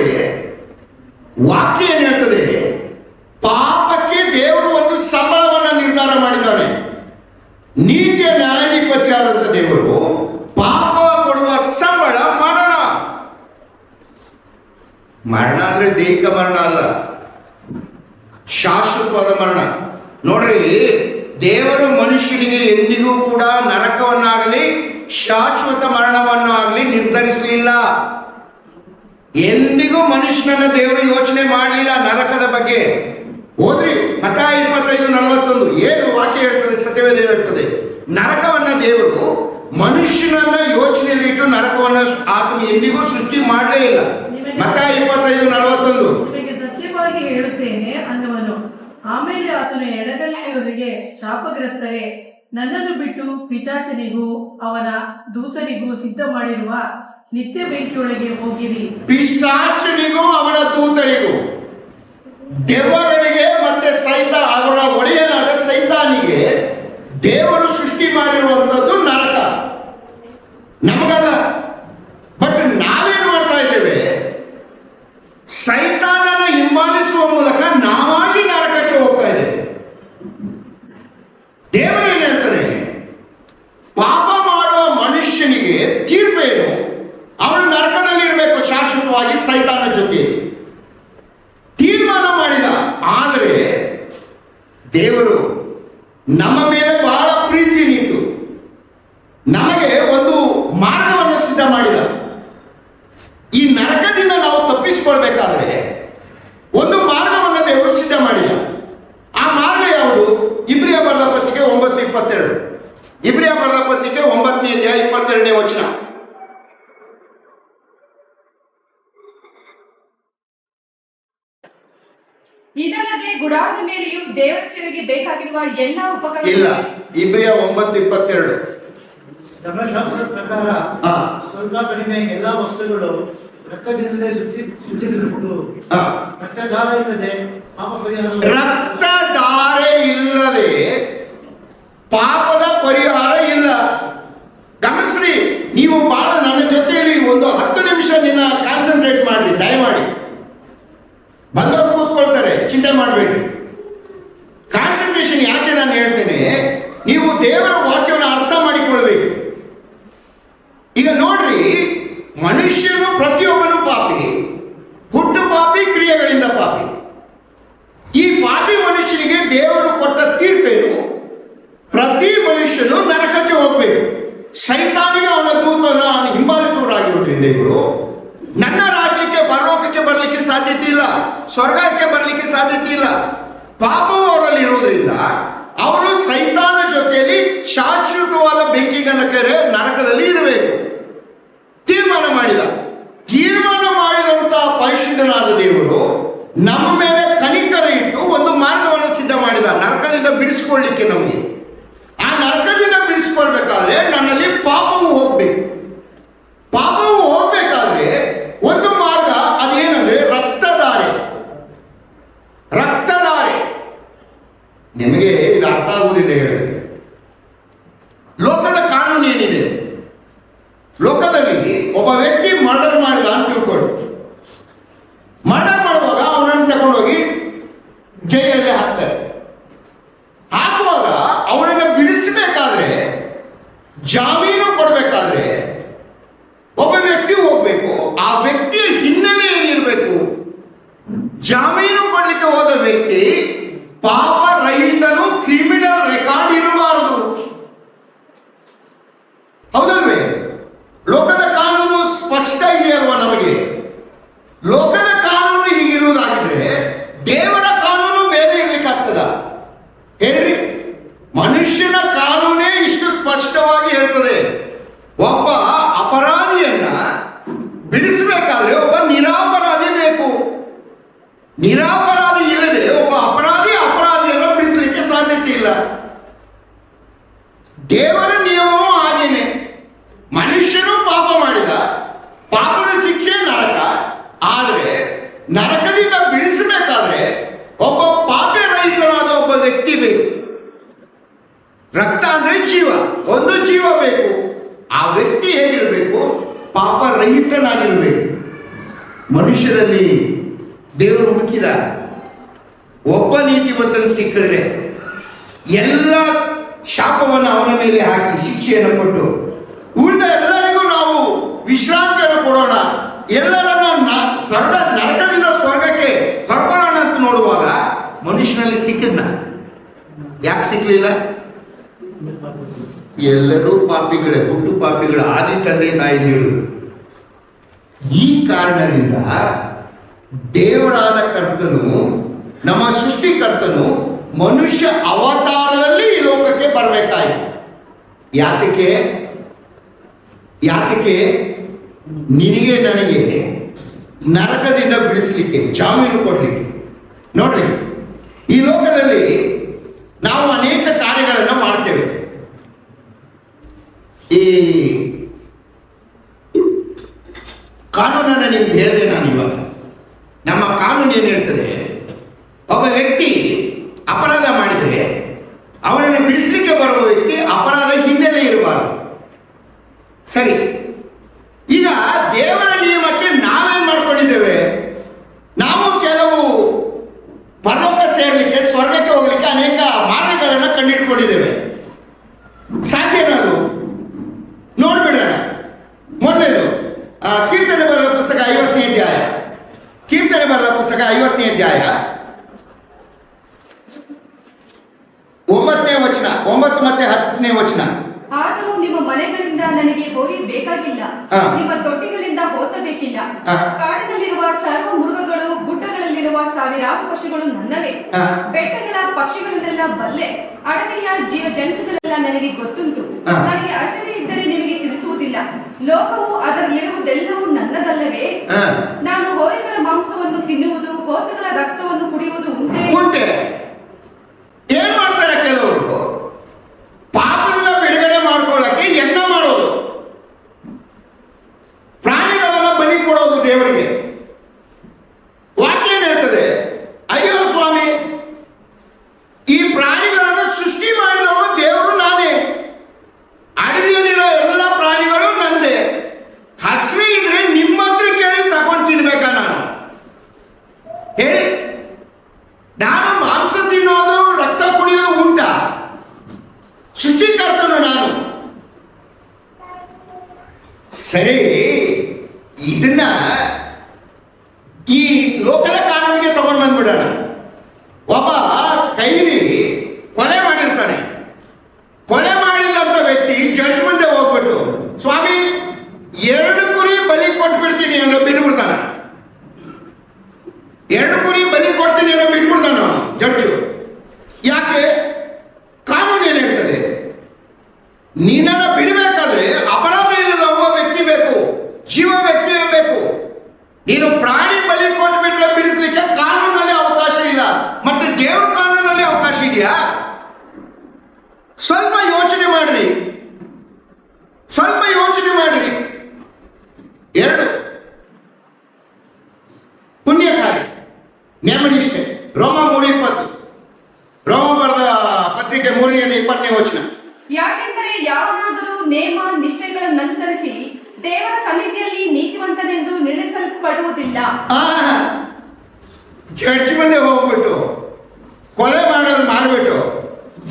ವಾಕ್ಯ ಏನ್ ಹೇಳ್ತದೆ? ಪಾಪಕ್ಕೆ ದೇವರು ಒಂದು ಸಂಬಳವನ್ನು ನಿರ್ಧಾರ ಮಾಡಿದ್ದಾನೆ. ನೀತಿಯ ನ್ಯಾಯಾಧಿಪತಿಯಾದಂಥ ದೇವರು ಪಾಪ ಕೊಡುವ ಸಂಬಳ ಮರಣ. ಮರಣ ಅಂದ್ರೆ ದೈಹಿಕ ಮರಣ ಅಲ್ಲ, ಶಾಶ್ವತವಾದ ಮರಣ. ನೋಡ್ರಿ, ದೇವರು ಮನುಷ್ಯನಿಗೆ ಎಂದಿಗೂ ಕೂಡ ನರಕವನ್ನಾಗಲಿ ಶಾಶ್ವತ ಮರಣವನ್ನಾಗಲಿ ನಿರ್ಧರಿಸಲಿಲ್ಲ. ಎಂದಿಗೂ ಮನುಷ್ಯನನ್ನ ದೇವರು ಯೋಚನೆ ಮಾಡಲಿಲ್ಲ ನರಕದ ಬಗ್ಗೆ. ಹೋದ್ರಿ ಮತ್ತಾಯ 25:41 ಏನು ವಾಕ್ಯ ಹೇಳ್ತದೆ? ಸತ್ಯವೇದ ಹೇಳ್ತದೆ, ನರಕವನ್ನ ದೇವರು ಮನುಷ್ಯನನ್ನ ಯೋಚನೆಯಲ್ಲಿಟ್ಟು ನರಕವನ್ನ ಆತನು ಎಂದಿಗೂ ಸೃಷ್ಟಿ ಮಾಡಲೇ ಇಲ್ಲ. ಮತ್ತಾಯ 25:41 ನಿಮಗೆ ಸತ್ಯವಾಗಿ ಹೇಳುತ್ತೇನೆ ಅನ್ನುವನು. ಆಮೇಲೆ ಆತನು ಎಡಗಡೆಯವರಿಗೆ ಶಾಪಗ್ರಸ್ತರೇ, ನನ್ನನ್ನು ಬಿಟ್ಟು ಪಿಶಾಚನಿಗೂ ಅವನ ದೂತರಿಗೂ ಸಿದ್ಧ ಮಾಡಿರುವ ನಿತ್ಯ ಬೆಂಕಿಯೊಳಗೆ ಹೋಗಿರಿ. ಪಿಶಾಚನಿಗೂ ಅವನ ದೂತರಿಗೂ, ದೆವ್ವಗಳಿಗೆ ಮತ್ತೆ ಅವರ ಒಡೆಯನಾದ ಸೈತಾನಿಗೆ ದೇವರು ಸೃಷ್ಟಿ ಮಾಡಿರುವಂತದ್ದು ನರಕ, ನಮಗಲ್ಲ. ಬಟ್ ನಾವೇನ್ ಮಾಡ್ತಾ ಇದ್ದೇವೆ? ಸೈತಾನನ ಹಿಂಬಾಲಿಸುವ ಮೂಲಕ ನಾವಾಗಿ ನರಕಕ್ಕೆ ಹೋಗ್ತಾ ಇದ್ದೇವೆ. ದೇವರೇನು ಹೇಳ್ತಾನೆ? ಪಾಪ ಮಾಡುವ ಮನುಷ್ಯನಿಗೆ ತೀರ್ಪೇನು? ಅವನು ನರಕದಲ್ಲಿ ಇರಬೇಕು ಶಾಶ್ವತವಾಗಿ ಸೈತಾನ ಜೊತೆ ತೀರ್ಮಾನ ಮಾಡಿದ. ಆದರೆ ದೇವರು ನಮ್ಮ ಮೇಲೆ ಬಹಳ ಪ್ರೀತಿ ನೀತು ನಮಗೆ ಒಂದು ಮಾರ್ಗವನ್ನು ಸಿದ್ಧ ಮಾಡಿದ. ಈ ನರಕದಿಂದ ನಾವು ತಪ್ಪಿಸಿಕೊಳ್ಬೇಕಾದ್ರೆ ಒಂದು ಮಾರ್ಗವನ್ನು ದೇವರು ಸಿದ್ಧ ಮಾಡಿದ. ಆ ಮಾರ್ಗ ಯಾವುದು? ಇಬ್ರಿಯ ಬರೆದ ಪತ್ರಿಕೆ 9:22. ಇಬ್ರಿಯ ಬರೆದ ಪತ್ರಿಕೆ 9ನೇ ಅಧ್ಯಾಯ 22ನೇ ವಚನ. ಇದಲ್ಲದೆ ಗುಡಾರದ ಮೇಲೆಯೂ ದೇವರ ಸೇವೆಗೆ ಬೇಕಾಗಿರುವ ಎಲ್ಲಾ ಇಲ್ಲ, ಉಪಕರಣ ಇಬ್ರಿಯ 9:22. ಧರ್ಮಶಾಸ್ತ್ರದ ಪ್ರಕಾರ ಹಾ. ಸ್ವಲ್ಪ ಕಡಿಮೆ ಎಲ್ಲಾ ವಸ್ತುಗಳು ರಕ್ತದಿಂದಲೇ ಶುದ್ಧೀಕರಿಸಲ್ಪಟ್ಟು ಹಾ. ರಕ್ತದಾರ ಇಲ್ಲದೆ ಪಾಪ ಪರಿಹಾರ ರಕ್ತಧಾರೆ ಇಲ್ಲದೆ ಪಾಪದ ಪರಿಹಾರ ಇಲ್ಲ. ಗಮನಿಸ್ರಿ, ನೀವು ಬಹಳ ನನ್ನ ಜೊತೆಯಲ್ಲಿ ಒಂದು 10 ನಿಮಿಷ ನಿನ್ನ ಕಾನ್ಸಂಟ್ರೇಟ್ ಮಾಡಿ, ದಯಮಾಡಿ. ಬಂದವರು ಕೂತ್ಕೊಳ್ತಾರೆ, ಚಿಂತೆ ಮಾಡಬೇಡಿ. ಕಾನ್ಸಂಟ್ರೇಷನ್ ಯಾಕೆ ನಾನು ಹೇಳ್ತೇನೆ, ನೀವು ದೇವರ ವಾಕ್ಯವನ್ನು ಅರ್ಥ ಮಾಡಿಕೊಳ್ಬೇಕು. ಈಗ ನೋಡ್ರಿ, ಮನುಷ್ಯನು ಪ್ರತಿಯೊಬ್ಬನು ಪಾಪಿ, ಹುಟ್ಟು ಪಾಪಿ, ಕ್ರಿಯೆಗಳಿಂದ ಪಾಪಿ. ಈ ಪಾಪಿ ಮನುಷ್ಯನಿಗೆ ದೇವರು ಕೊಟ್ಟ ತೀರ್ಪೇನು? ಪ್ರತಿ ಮನುಷ್ಯನು ನರಕಕ್ಕೆ ಹೋಗ್ಬೇಕು. ಸೈತಾನಿಗೆ ಅವನ ದೂತನ ಹಿಂಬಾಲಿಸುವವರಾಗಿರುವುದರಿಂದ ಇವರು ನನ್ನ ರಾಜ್ಯಕ್ಕೆ ಪರಲೋಕಕ್ಕೆ ಬರಲಿಕ್ಕೆ ಸಾಧ್ಯತೆ ಇಲ್ಲ, ಸ್ವರ್ಗಕ್ಕೆ ಬರಲಿಕ್ಕೆ ಸಾಧ್ಯತೆ ಇಲ್ಲ. ಪಾಪವು ಅವರಲ್ಲಿ ಇರುವುದರಿಂದ ಅವರು ಸೈತಾನ ಜೊತೆಯಲ್ಲಿ ಶಾಶ್ವತವಾದ ಬೆಂಕಿಗನಕರೆ ನರಕದಲ್ಲಿ ಇರಬೇಕು. ತೀರ್ಮಾನ ಮಾಡಿದಂತ ಪರಿಶುದ್ಧನಾದ ದೇವರು ನಮ್ಮ ಮೇಲೆ ಕನಿಕರ ಇಟ್ಟು ಒಂದು ಮಾರ್ಗವನ್ನು ಸಿದ್ಧ ಮಾಡಿದ, ನರಕದಿಂದ ಬಿಡಿಸಿಕೊಳ್ಳಿಕ್ಕೆ. ನಮಗೆ ಆ ನರಕದಿಂದ ಬಿಡಿಸಿಕೊಳ್ಬೇಕಾದ್ರೆ ನನ್ನಲ್ಲಿ ಪಾಪವು ಹೋಗ್ಬೇಕು. ಪಾಪವು ಹೋಗ್ಬೇಕಾದ್ರೆ ಒಂದು ಮಾರ್ಗ, ಅದೇನಂದ್ರೆ ರಕ್ತಧಾರೆ. ನಿಮಗೆ ಇದು ಅರ್ಥ ಆಗುವುದಿಲ್ಲ ಹೇಳಿದ್ರೆ. ಲೋಕದ ಕಾನೂನು ಏನಿದೆ? ಲೋಕದಲ್ಲಿ ಒಬ್ಬ ವ್ಯಕ್ತಿ ಮರ್ಡರ್ ಮಾಡಿದ ಅಂತ ತಿಳ್ಕೊಳ್ಳಿ. ಮರ್ಡರ್ ಮಾಡುವಾಗ ಅವನನ್ನು ತಗೊಂಡೋಗಿ ಜೈಲಲ್ಲಿ ಹಾಕ್ತಾರೆ. ಹಾಕುವಾಗ ಅವನನ್ನು ಬಿಡಿಸಬೇಕಾದ್ರೆ, ಜಾಮೀನು ಕೊಡಬೇಕಾದ್ರೆ ಒಬ್ಬ ವ್ಯಕ್ತಿ ಹೋಗ್ಬೇಕು. ಆ ವ್ಯಕ್ತಿಯ ಹಿನ್ನೆಲೆ ಏನಿರಬೇಕು? ಜಾಮೀನು ಕೊಡ್ಲಿಕ್ಕೆ ಹೋದ ವ್ಯಕ್ತಿ ಪಾಪ ರಹಿತನು, ಕ್ರಿಮಿನಲ್ ರೆಕಾರ್ಡ್ ಇರಬಾರದು. ಹೌದಲ್ವೇ? ಲೋಕದ ಕಾನೂನು ಸ್ಪಷ್ಟ ಇದೆ ಅಲ್ವಾ ನಮಗೆ? ಲೋಕದ ಕಾನೂನು ಹೀಗಿರುವುದಾಗಿದ್ರೆ ದೇವರ ಕಾನೂನು ಬೇರೆ ಇರ್ಲಿಕ್ಕಾಗ್ತದ? ಹೇಳ್ರಿ, ಮನುಷ್ಯನ ಕಾನೂನೇ ಇಷ್ಟು ಸ್ಪಷ್ಟವಾಗಿ ಹೇಳ್ತದೆ. ಒಬ್ಬ ಅಪರಾಧಿಯನ್ನ ಬಿಡಿಸಬೇಕಾದ್ರೆ ಒಬ್ಬ ನಿರಪರಾಧಿ ಬೇಕು. ನಿರಪರಾಧಿ ಇಲ್ಲದೆ ಒಬ್ಬ ಅಪರಾಧಿಯನ್ನು ಬಿಡಿಸಲಿಕ್ಕೆ ಸಾಧ್ಯತೆ ಇಲ್ಲ. ದೇವರ ನಿಯಮವೂ ಹಾಗೇನೆ. ಮನುಷ್ಯನು ಪಾಪ ಮಾಡಿದ, ಪಾಪದ ಶಿಕ್ಷೆ ನರಕ. ಆದರೆ ನರಕದಿಂದ ಬಿಡಿಸಬೇಕಾದ್ರೆ ಒಬ್ಬ ಪಾಪಿ ರಹಿತನಾದ ಒಬ್ಬ ವ್ಯಕ್ತಿ ಬೇಕು. ರಕ್ತ ಅಂದ್ರೆ ಜೀವ, ಒಂದು ಜೀವ ಬೇಕು. ಆ ವ್ಯಕ್ತಿ ಹೇಗಿರಬೇಕು? ಪಾಪ ರಹಿತನಾಗಿರ್ಬೇಕು. ಮನುಷ್ಯರಲ್ಲಿ ದೇವರು ಹುಡುಕಿದ ಒಬ್ಬ ನೀತಿವಂತನು ಸಿಕ್ಕಿದ್ರೆ ಎಲ್ಲ ಶಾಪವನ್ನು ಅವನ ಮೇಲೆ ಹಾಕಿ ಶಿಕ್ಷೆಯನ್ನು ಕೊಟ್ಟು ಉಳಿದ ಎಲ್ಲರಿಗೂ ನಾವು ವಿಶ್ರಾಂತಿಯನ್ನು ಕೊಡೋಣ, ಎಲ್ಲರನ್ನ ನರಕದಿಂದ ಸ್ವರ್ಗಕ್ಕೆ ಕರ್ಕೊಳ್ಳೋಣ ಅಂತ ನೋಡುವಾಗ ಮನುಷ್ಯನಲ್ಲಿ ಸಿಕ್ಕಿದ್ನ. ಯಾಕೆ ಸಿಕ್ಲಿಲ್ಲ? ಎಲ್ಲರೂ ಪಾಪಿಗಳೇ, ಹುಟ್ಟು ಪಾಪಿಗಳ ಆದಿ ತಂದೆ ತಾಯಿ ನೀಡುವುದು. ಈ ಕಾರಣದಿಂದ ದೇವರಾದ ಕರ್ತನು, ನಮ್ಮ ಸೃಷ್ಟಿಕರ್ತನು ಮನುಷ್ಯ ಅವತಾರದಲ್ಲಿ ಈ ಲೋಕಕ್ಕೆ ಬರಬೇಕಾಯಿತು. ಯಾತಕ್ಕೆ? ನಿನಗೆ ನನಗೆ ನರಕದಿಂದ ಬಿಡಿಸಲಿಕ್ಕೆ, ಜಾಮೀನು ಕೊಡ್ಲಿಕ್ಕೆ. ನೋಡ್ರಿ, ಈ ಲೋಕದಲ್ಲಿ ನಾವು ಅನೇಕ ಕಾರ್ಯಗಳನ್ನು ಮಾಡ್ತೇವೆ. ಈ ಕಾನೂನನ್ನು ನಿಮ್ಗೆ ಹೇಳಿದೆ ನಾನು ಇವಾಗ. ನಮ್ಮ ಕಾನೂನು ಏನು ಹೇಳ್ತದೆ? ಒಬ್ಬ ವ್ಯಕ್ತಿ ಅಪರಾಧ ಮಾಡಿದರೆ ಅವನನ್ನು ಬಿಡಿಸಲಿಕ್ಕೆ ಬರುವ ವ್ಯಕ್ತಿ ಅಪರಾಧ ಹಿನ್ನೆಲೆ ಇರಬಾರದು. ಸರಿ, ಈಗ ದೇವರ ನಿಯಮಕ್ಕೆ ನಾವೇನ್ ಮಾಡ್ಕೊಂಡಿದ್ದೇವೆ? ನಾವು ಕೆಲವು ಪರಲೋಕ ಸೇರಲಿಕ್ಕೆ, ಸ್ವರ್ಗಕ್ಕೆ ಹೋಗ್ಲಿಕ್ಕೆ ಅನೇಕ ಮಾರ್ಗಗಳನ್ನು ಕಂಡಿಡ್ಕೊಂಡಿದ್ದೇವೆ. ಸಾಧ್ಯನಾ ಅದು? ನೋಡ್ಬಿಡೋಣ. ಮೊದಲನೇದು ಕೀರ್ತನೆ ಬರೆದ ಪುಸ್ತಕ 50ನೇ ಅಧ್ಯಾಯ. ಕೀರ್ತನೆ ಬರೆದ ಪುಸ್ತಕ 50ನೇ ಅಧ್ಯಾಯ 9 ಮತ್ತೆ 10ನೇ ವಚನ. ಆದರೂ ನಿಮ್ಮ ಮನೆಗಳಿಂದ ನನಗೆ ಹೋರಿ ಬೇಕಾಗಿಲ್ಲ, ಹಾ. ನಿಮ್ಮ ತೊಟ್ಟಿಗಳಿಂದ ಹೋತಬೇಕಿಲ್ಲ. ಹಾ. ಕಾಡಿನಲ್ಲಿರುವ ಸರ್ವ ಮೃಗಗಳು, ಗುಡ್ಡಗಳಲ್ಲಿರುವ ಸಾವಿರಾರು ಪಕ್ಷಿಗಳು ನನ್ನವೇ. ಹಾ. ಬೆಟ್ಟಗಳ ಪಕ್ಷಿಗಳನ್ನೆಲ್ಲ ಬಲ್ಲೆ, ಅಡವಿಯ ಜೀವ ಜಂತುಗಳೆಲ್ಲ ನನಗೆ ಗೊತ್ತುಂಟು. ಹಾ. ನನಗೆ ಹಸಿವೆ ಇದ್ದರೆ ನಿಮಗೆ ತಿಳಿಸುವುದಿಲ್ಲ, ಲೋಕವು ಅದರಲ್ಲಿರುವುದೆಲ್ಲವೂ ನನ್ನದಲ್ಲವೇ? ಹಾ. ನಾನು ಹೋರಿಗಳ ಮಾಂಸವನ್ನು ತಿನ್ನುವುದು, ಹೋತಗಳ ರಕ್ತವನ್ನು ಕುಡಿಯುವುದು ಉಂಟೆ? ಉಂಟೆ. ಏನ್ ಮಾಡ್ತಾರೆ ಕೆಲವರು? ಪಾಪದಿಂದ ಬಿಡುಗಡೆ ಮಾಡ್ಕೊಳ್ಳಕ್ಕೆ ಯಜ್ಞ ಮಾಡೋದು, ಪ್ರಾಣಿಗಳನ್ನ ಬಲಿ ಕೊಡೋದು ದೇವರಿಗೆ. ವಾಕ್ಯ ಏನ್ ಹೇಳ್ತದೆ? ಅಯ್ಯೋ ಸ್ವಾಮಿ, ಈ ಪ್ರಾಣಿಗಳನ್ನು ಸೃಷ್ಟಿ ಮಾಡಿದವನು ದೇವರು ನಾನೇ, ಅಡವಿಯಲ್ಲಿರೋ ಎಲ್ಲ ಪ್ರಾಣಿಗಳು ನಂದೇ. ಹಸಿವೆ ಇದ್ರೆ ನಿಮ್ಮ ಹತ್ರ ಕೇಳಿ ತಗೊಂಡು ತಿನ್ಬೇಕಾ ನಾನು? ಹೇಳಿ, ನಾನು ಮಾಂಸ ತಿನ್ನೋದು ರಕ್ತ ಕುಡಿಯೋದು ಉಂಟ? ಸೃಷ್ಟಿಕರ್ತನು ನಾನು. ಸರಿ, ಇದನ್ನ ಈ ಲೋಕದ ಕಾನೂನಿಗೆ ತಗೊಂಡು ಬಂದ್ಬಿಡೋಣ. ಒಬ್ಬ ಕೈದಿ ಕೊಲೆ ಮಾಡಿರ್ತಾನೆ. ಕೊಲೆ ಮಾಡಿದಂತ ವ್ಯಕ್ತಿ ಜಡ್ಜ್ ಮುಂದೆ ಹೋಗ್ಬಿಟ್ಟು, ಸ್ವಾಮಿ 2 ಕುರಿ ಬಲಿ ಕೊಟ್ಬಿಡ್ತೀನಿ ಅನ್ನೋ ಬಿಟ್ಬಿಡ್ತಾನ. 2 ಕುರಿ ಬಲಿ ಕೊಡ್ತೀನಿ ಅನ್ನೋ ಬಿಟ್ಬಿಡ್ತಾನ ಜಡ್ಜು. ಯಾಕೆ? ಕಾನೂನು ಏನ್ ಹೇಳ್ತದೆ? ನಿನ್ನನ್ನ ಬಿಡಬೇಕಾದ್ರೆ ಅಪರಾಧ ಇಲ್ಲದ ಒಬ್ಬ ವ್ಯಕ್ತಿ ಬೇಕು, ಜೀವ ವ್ಯಕ್ತಿ ಬೇಕು. ನೀನು ಪ್ರಾಣಿ ಬಲಿ ಕೊಟ್ಬಿಟ್ರೆ ಬಿಡಿಸ್ಲಿಕ್ಕೆ ಕಾನೂನಲ್ಲಿ ಅವಕಾಶ ಇಲ್ಲ. ಮತ್ತೆ ದೇವ್ರ ಕಾನೂನಲ್ಲಿ ಅವಕಾಶ ಇದೆಯಾ? ಸ್ವಲ್ಪ ಯೋಚನೆ ಮಾಡ್ರಿ, ಸ್ವಲ್ಪ ಯೋಚನೆ ಮಾಡ್ರಿ. 2 ಪುಣ್ಯ ಕಾರ್ಯ, ನೇಮನಿಷ್ಠೆ. ರೋಮ 3:20, ರೋಮ ಬರೆದ ಪತ್ರಿಕೆ 3:20 ವಚನ. ಯಾಕೆಂದರೆ ಯಾವನಾದರೂ ನೇಮ ನಿಷ್ಠೆಗಳನ್ನು ಅನುಸರಿಸಿ ದೇವರ ಸನ್ನಿಧಿಯಲ್ಲಿ ನೀತಿವಂತನೆಂದು ನಿರ್ಣಯಿಸಲ್ಪಡುವುದಿಲ್ಲ. ಜಡ್ಜ್ ಮುಂದೆ ಹೋಗ್ಬಿಟ್ಟು ಕೊಲೆ ಮಾಡೋದು ಮಾಡ್ಬಿಟ್ಟು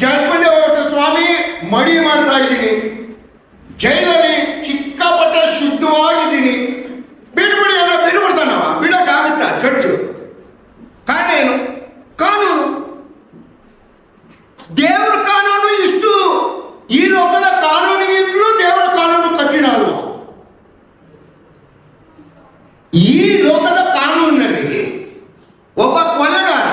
ಜಡ್ಜ್ ಮುಂದೆ ಹೋಗ್ಬಿಟ್ಟು, ಸ್ವಾಮಿ ಮಡಿ ಮಾಡ್ತಾ ಇದ್ದೀನಿ, ಜೈಲಲ್ಲಿ ಸಿಕ್ಕಾಪಟ್ಟೆ ಶುದ್ಧವಾಗಿದ್ದೀನಿ, ಬಿಡ್ಬಿಡಿ ಅನ್ನೋ ಬಿಡ್ಬಿಡ್ತಾನವ. ಬಿಡಕ್ಕಾಗುತ್ತಾ ಜಡ್ಜು? ಕಾರಣ ಏನು? ಕಾನೂನು. ದೇವರ ಕಾನೂನು ಇಷ್ಟು, ಈ ಲೋಕದ ಕಾನೂನಿಗಿಂತಲೂ ದೇವರ ಕಾನೂನು ಕಠಿಣ ಅಲ್ವ? ಈ ಲೋಕದ ಕಾನೂನಿನಲ್ಲಿ ಒಬ್ಬ ಕೊಲೆಗಾರ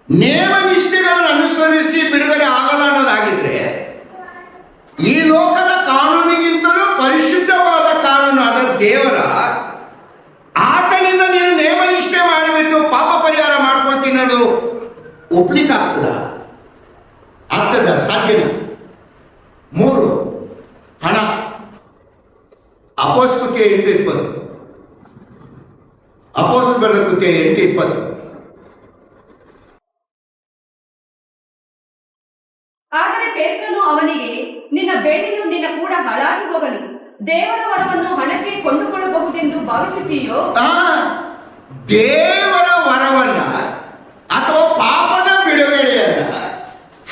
ನೇಮ ನಿಷ್ಠೆಗಳನ್ನು ಅನುಸರಿಸಿ ಬಿಡುಗಡೆ ಆಗಲ್ಲ ಅನ್ನೋದಾಗಿದ್ರೆ, ಈ ಲೋಕದ ಕಾನೂನಿಗಿಂತಲೂ ಪರಿಶುದ್ಧವಾದ ಕಾನೂನು ಆದ ದೇವರ ಆತನಿಂದ ನೀನು ನೇಮ ನಿಷ್ಠೆ ಮಾಡಿಬಿಟ್ಟು ಪಾಪ ಪರಿಹಾರ ಮಾಡ್ಕೊಳ್ತೀನಿ ಅನ್ನೋದು ಒಪ್ಲಿಕ್ಕೆ ಆಗ್ತದ? ಸಾಧ್ಯನ? 3 ಹಣ. ಅಪೊಸ್ತಲರಿಗೆ 8:20, ಅಪೊಸ್ತಲರ ಬರೆದ ಕೃತ್ಯ 8:20. ಆದರೆ ಪೇತ್ರನು ಅವನಿಗೆ, ನಿನ್ನ ಬೆಳ್ಳಿಯು ನಿನ್ನ ಕೂಡ ಹಾಳಾಗಿ ಹೋಗಲಿ, ದೇವರ ವರವನ್ನು ಹಣಕ್ಕೆ ಕೊಂಡುಕೊಳ್ಳಬಹುದೆಂದು ಭಾವಿಸುತ್ತೀಯೋ? ದೇವರ ವರವನ್ನ ಅಥವಾ ಪಾಪದ ಬಿಡುಗಡೆಯನ್ನ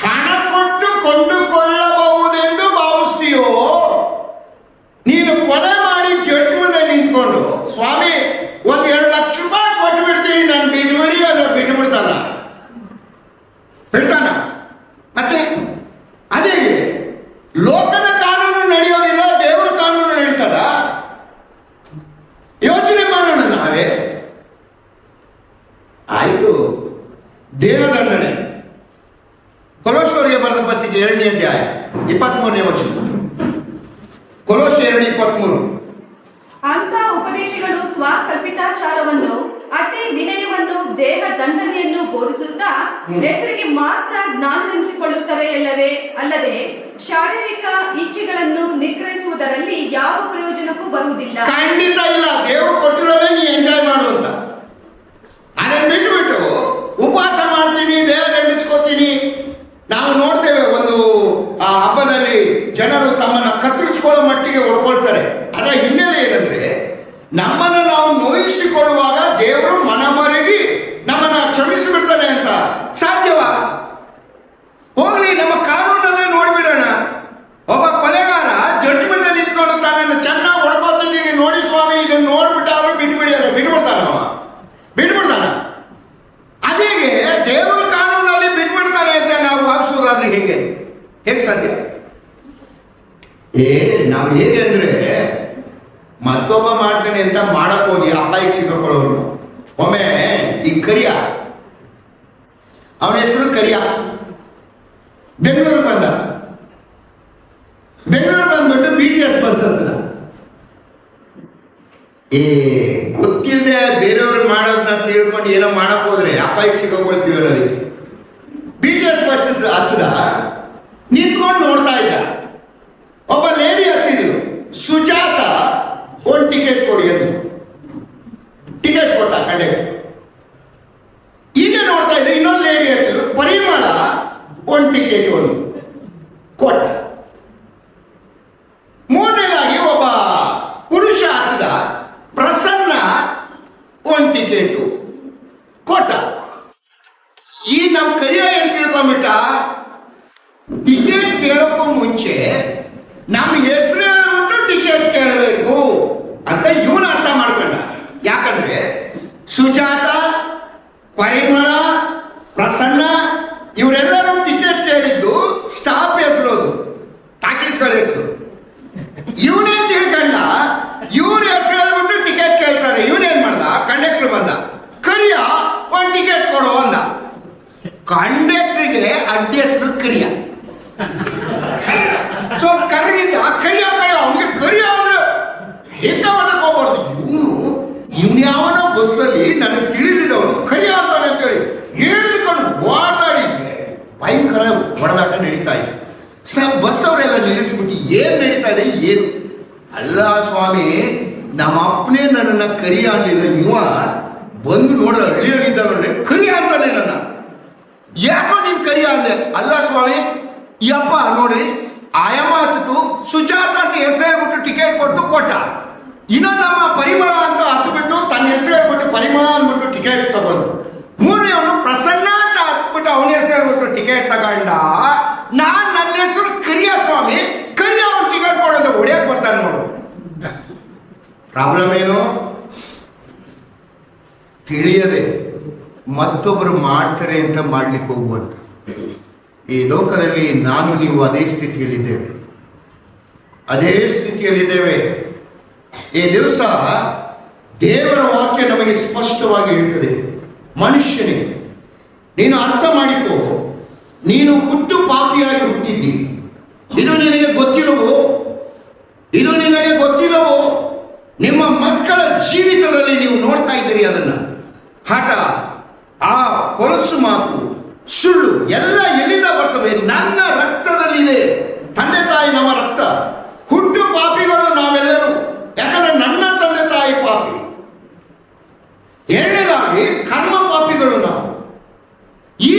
ಹಣ ಕೊಟ್ಟು ಕೊಂಡುಕೊಳ್ಳಬಹುದೆಂದು ಭಾವಿಸ್ತೀಯೋ? ನೀನು ಕೊಲೆ ಮಾಡಿ ಜಡ್ಜ್ ಮುಂದೆ ನಿಂತ್ಕೊಂಡು, ಸ್ವಾಮಿ 1-2 ಲಕ್ಷ ರೂಪಾಯಿ ಕೊಟ್ಟು ಬಿಡ್ತೀನಿ, ನಾನು ಬಿಡ್ಬಿಡಿ ಅನ್ನೋ ಬಿಟ್ಬಿಡ್ತಾನ? ಬಿಡ್ತಾನ? ಮತ್ತೆ ಅದೇ ಲೋಕದ ಕಾನೂನು ನಡೆಯೋದಿಲ್ಲ, ದೇವರ ಕಾನೂನು ನಡೀತದ? ಯೋಚನೆ ಮಾಡೋಣ ನಾವೇ. ಆಯ್ತು, ದೇವದಂಡನೆ. ಕೊಲೋಸ್ಯರಿಗೆ ಬರೆದ ಪತ್ರಿಕೆ 2ನೇ ಅಧ್ಯಾಯ 23ನೇ ವಚನ. ಕೊಲೋಸ್ಯ 2:23. ಅಂತ ಉಪದೇಶಗಳು ಸ್ವಕಲ್ಪಿತಾಚಾರವನ್ನು, ಅತಿ ವಿನಯವನ್ನು, ದೇಹ ದಂಡನೆಯನ್ನು ಬೋಧಿಸುತ್ತಾ ಹೆಸರಿಗೆ ಮಾತ್ರ ಜ್ಞಾನವೆನಿಸಿಕೊಳ್ಳುತ್ತವೆ ಅಲ್ಲದೆ ಶಾರೀರಿಕ ಇಚ್ಛೆಗಳನ್ನು ನಿಗ್ರಹಿಸುವುದರಲ್ಲಿ ಯಾವ ಪ್ರಯೋಜನಕ್ಕೂ ಬರುವುದಿಲ್ಲ. ಖಂಡಿತ ಇಲ್ಲ. ದೇವರು ಕೊಟ್ಟಿರೋದೇ ನೀ ಎಂಜಾಯ್ ಮಾಡು ಅಂತ. ಅದನ್ನು ಬಿಟ್ಟುಬಿಟ್ಟು ಉಪವಾಸ ಮಾಡ್ತೀನಿ, ದೇಹ ದಂಡಿಸ್ಕೋತೀನಿ. ನಾವು ನೋಡ್ತೇವೆ, ಒಂದು ಹಬ್ಬದಲ್ಲಿ ಜನರು ತಮ್ಮನ್ನ ಕತ್ತರಿಸಿಕೊಳ್ಳೋ ಮಟ್ಟಿಗೆ ಹೊಡ್ಕೊಳ್ತಾರೆ. ಅದರ ಹಿನ್ನೆಲೆ ಏನಂದ್ರೆ, ನಮ್ಮನ್ನು ನಾವು ನೋಯಿಸಿಕೊಳ್ಳುವಾಗ ದೇವರು ಮನಮರಗಿ ನಮ್ಮನ್ನ ಕ್ಷಮಿಸಿಬಿಡ್ತಾನೆ ಅಂತ ಸಾಧ್ಯವಾ? ಹೋಗ್ಲಿ, ನಮ್ಮ ಕಾನೂನಲ್ಲೇ ನೋಡ್ಬಿಡೋಣ. ಒಬ್ಬ ಕೊಲೆಗಾರ ಜಡ್ಜ್ ಮುಂದೆ ನಿಂತ್ಕೊಂಡು ತನ್ನನ್ನು ಚೆನ್ನಾಗಿ ಹೊಡ್ಕೊತಿದ್ದೀನಿ ನೋಡಿ ಸ್ವಾಮಿ, ಇದನ್ನು ನೋಡ್ಬಿಟ್ಟಾರು ಬಿಟ್ಬಿಡಿ, ಬಿಟ್ಬಿಡ್ತಾನ? ಅದೇಗೆ ದೇವರ ಕಾನೂನಲ್ಲಿ ನಾವು ಹೇಗೆ ಅಂದ್ರೆ ಮತ್ತೊಬ್ಬ ಮಾಡ್ತಾನೆ ಅಂತ ಮಾಡಕ್ ಹೋಗಿ ಅಪಾಯಕ್ಕೆ ಸಿಕ್ಕೊಳ್ಳೋರು. ಒಮ್ಮೆ ಈ ಕರಿಯ, ಅವನ ಹೆಸರು ಕರಿಯ, ಬೆಂಗಳೂರು ಬಂದ. ಬೆಂಗಳೂರು ಬಂದ್ಬಿಟ್ಟು BTS ಬಸ್ ಹತ್ತದ. ಗೊತ್ತಿಲ್ಲದೆ ಬೇರೆಯವ್ರು ಮಾಡೋದನ್ನ ತಿಳ್ಕೊಂಡು ಏನೋ ಮಾಡಕ್ ಹೋದ್ರೆ ಅಪಾಯಕ್ಕೆ ಸಿಕ್ಕೊಳ್ತೀವಿ ಅನ್ನೋದಕ್ಕೆ BTS ಬಸ್ ಹತ್ತದ. ನಿಂತ್ಕೊಂಡು ನೋಡ್ತಾ ಇದ್ದ. ಒಬ್ಬ ಲೇಡಿ ಹತ್ತಿದ್ರು, ಸುಜಾತ ಒಂದು ಟಿಕೆಟ್ ಕೊಡಿ ಎಂದು ಟಿಕೆಟ್ ಕೊಟ್ಟ ಕಂಡಕ್ಟರ್. ಈಗ ನೋಡ್ತಾ ಇದ್ದೆ ಇನ್ನೊಂದು ಲೇಡಿ ಹತ್ತಿದ್ರು, ಪರಿಮಳ ಒಂದು ಟಿಕೆಟ್ ಒಂದು ಕೊಟ್ಟ. ಮೂರನೇದಾಗಿ ಒಬ್ಬ ಪುರುಷ ಹತ್ತಿದ, ಪ್ರಸನ್ನ ಒಂದು ಟಿಕೆಟ್ ಕೊಟ್ಟ. ಈ ನಮ್ ಕರಿಯ ಏನ್ ತಿಳ್ಕೊಂಡ್ಬಿಟ್ಟ, ಟಿಕೆಟ್ ಕೇಳೋಕ್ಕೂ ಮುಂಚೆ ನಮ್ಮ ಹೆಸರು ಹೇಳ್ಬಿಟ್ಟು ಟಿಕೆಟ್ ಕೇಳಬೇಕು ಅಂತ ಇವನು ಅರ್ಥ ಮಾಡ್ಕೊಂಡ. ಯಾಕಂದ್ರೆ ಸುಜಾತ, ಪರಿಮಳ, ಪ್ರಸನ್ನ ಇವರೆಲ್ಲರೂ ಟಿಕೆಟ್ ಕೇಳಿದ್ದು ಸ್ಟಾಪ್ ಹೆಸರು, ಅದು ಟಾಕೀಸ್ಗಳ ಹೆಸರು. ಇವನೇನ್ ತಿಳ್ಕೊಂಡ, ಇವ್ರ ಹೆಸರು ಹೇಳ್ಬಿಟ್ಟು ಟಿಕೆಟ್ ಕೇಳ್ತಾರೆ. ಇವನೇನ್ ಮಾಡ್ದ, ಕಂಡಕ್ಟರ್ ಬಂದ, ಕರಿಯ ಒಂದು ಟಿಕೆಟ್ ಕೊಡೋ ಅಂದ. ಕಂಡಕ್ಟರ್ಗೆ ಅಡ್ಡಿ ಹೆಸರು ಕರಿಯ. ಸೊ ಕರಗಿದ್ದ ಕರಿಯ ಅವನಿಗೆ ಕರಿಯ ಅಂದ್ರೆ ಹೆಚ್ಚ ಮಾಡಕ್ ಹೋಗ್ಬಾರ್ದು. ಇವನು ಯಾವನೋ ಬಸ್ಸಲ್ಲಿ ನನಗೆ ತಿಳಿದಿದ್ದವನು ಕರಿಯ ಅಂತಾನೆ ಅಂತೇಳಿ ಹೇಳಿದ್ಕೊಂಡು ಓಡಾಡಿ ಭಯಂಕರ ಹೊಡೆದಾಟ ನಡೀತಾ ಇದೆ. ಬಸ್ ಅವರೆಲ್ಲ ನಿಲ್ಲಿಸ್ಬಿಟ್ಟು ಏನ್ ನಡೀತಾ ಇದೆ ಏನು ಅಲ್ಲ ಸ್ವಾಮಿ, ನಮ್ಮ ಅಪ್ಪನೇ ನನ್ನನ್ನ ಕರಿಯ ಅನ್ನಲಿಲ್ಲ, ನೀವ ಬಂದು ನೋಡ್ರ ಹಳ್ಳಿಯಾಗಿದ್ದಾನೆ ಕರಿಯ ಅಂತಾನೆ ನನ್ನ. ಯಾಕೋ ನೀನ್ ಕರಿಯ ಅಂದೆ. ಅಲ್ಲ ಸ್ವಾಮಿ, ಈ ಅಪ್ಪ ನೋಡ್ರಿ ಆಯಮ್ಮ ಹತ್ತಿತು, ಸುಜಾತ ಅಂತ ಹೆಸರು ಹೇಳ್ಬಿಟ್ಟು ಟಿಕೆಟ್ ಕೊಟ್ಟು ಕೊಟ್ಟ. ಇನ್ನೊಂದಮ್ಮ ಪರಿಮಳ ಅಂತ ಹತ್ಬಿಟ್ಟು ತನ್ನ ಹೆಸರು ಹೇಳ್ಬಿಟ್ಟು ಪರಿಮಳ ಅಂದ್ಬಿಟ್ಟು ಟಿಕೆಟ್ ತಗೊಂಡು, ಮೂರನೇವನು ಪ್ರಸನ್ನ ಅಂತ ಹತ್ಬಿಟ್ಟು ಅವನ ಹೆಸರು ಹೇಳ್ಬಿಟ್ಟು ಟಿಕೆಟ್ ತಗೊಂಡ. ನನ್ನ ಹೆಸರು ಕರಿಯ ಸ್ವಾಮಿ, ಕರಿಯ ಅವನು ಟಿಕೆಟ್ ಕೊಡೋದು ಹೊಡಿಯಕ್ ಬರ್ತಾನೆ ನೋಡು. ಪ್ರಾಬ್ಲಮ್ ಏನು, ತಿಳಿಯದೆ ಮತ್ತೊಬ್ಬರು ಮಾಡ್ತಾರೆ ಅಂತ ಮಾಡ್ಲಿಕ್ಕೆ ಹೋಗುವಂತ ಈ ಲೋಕದಲ್ಲಿ ನಾನು ನೀವು ಅದೇ ಸ್ಥಿತಿಯಲ್ಲಿದ್ದೇವೆ, ಅದೇ ಸ್ಥಿತಿಯಲ್ಲಿದ್ದೇವೆ. ಈ ದಿವಸ ದೇವರ ವಾಕ್ಯ ನಮಗೆ ಸ್ಪಷ್ಟವಾಗಿ ಹೇಳ್ತದೆ, ಮನುಷ್ಯನೇ ನೀನು ಅರ್ಥ ಮಾಡಿಕೋ, ನೀನು ಹುಟ್ಟು ಪಾಪಿಯಾಗಿ ಹುಟ್ಟಿದ್ದಿ. ಇದು ನಿನಗೆ ಗೊತ್ತಿಲ್ಲವೋ? ಇದು ನಿನಗೆ ಗೊತ್ತಿಲ್ಲವೋ? ನಿಮ್ಮ ಮಕ್ಕಳ ಜೀವಿತದಲ್ಲಿ ನೀವು ನೋಡ್ತಾ ಇದ್ದೀರಿ ಅದನ್ನ. ಹಠ, ಆ ಹೊಲಸು ಮಾತು, ಸುಳ್ಳು ಎಲ್ಲ ಎಲ್ಲಿಂದ ಬರ್ತವೆ? ನನ್ನ ರಕ್ತದಲ್ಲಿದೆ. ತಂದೆ ತಾಯಿ ನಮ್ಮ ರಕ್ತ. ಹುಟ್ಟು ಪಾಪಿಗಳು ನಾವೆಲ್ಲರೂ, ಯಾಕಂದ್ರೆ ನನ್ನ ತಂದೆ ತಾಯಿ ಪಾಪಿ. ಎರಡನೇದಾಗಿ ಕರ್ಮ ಪಾಪಿಗಳು ನಾವು. ಈ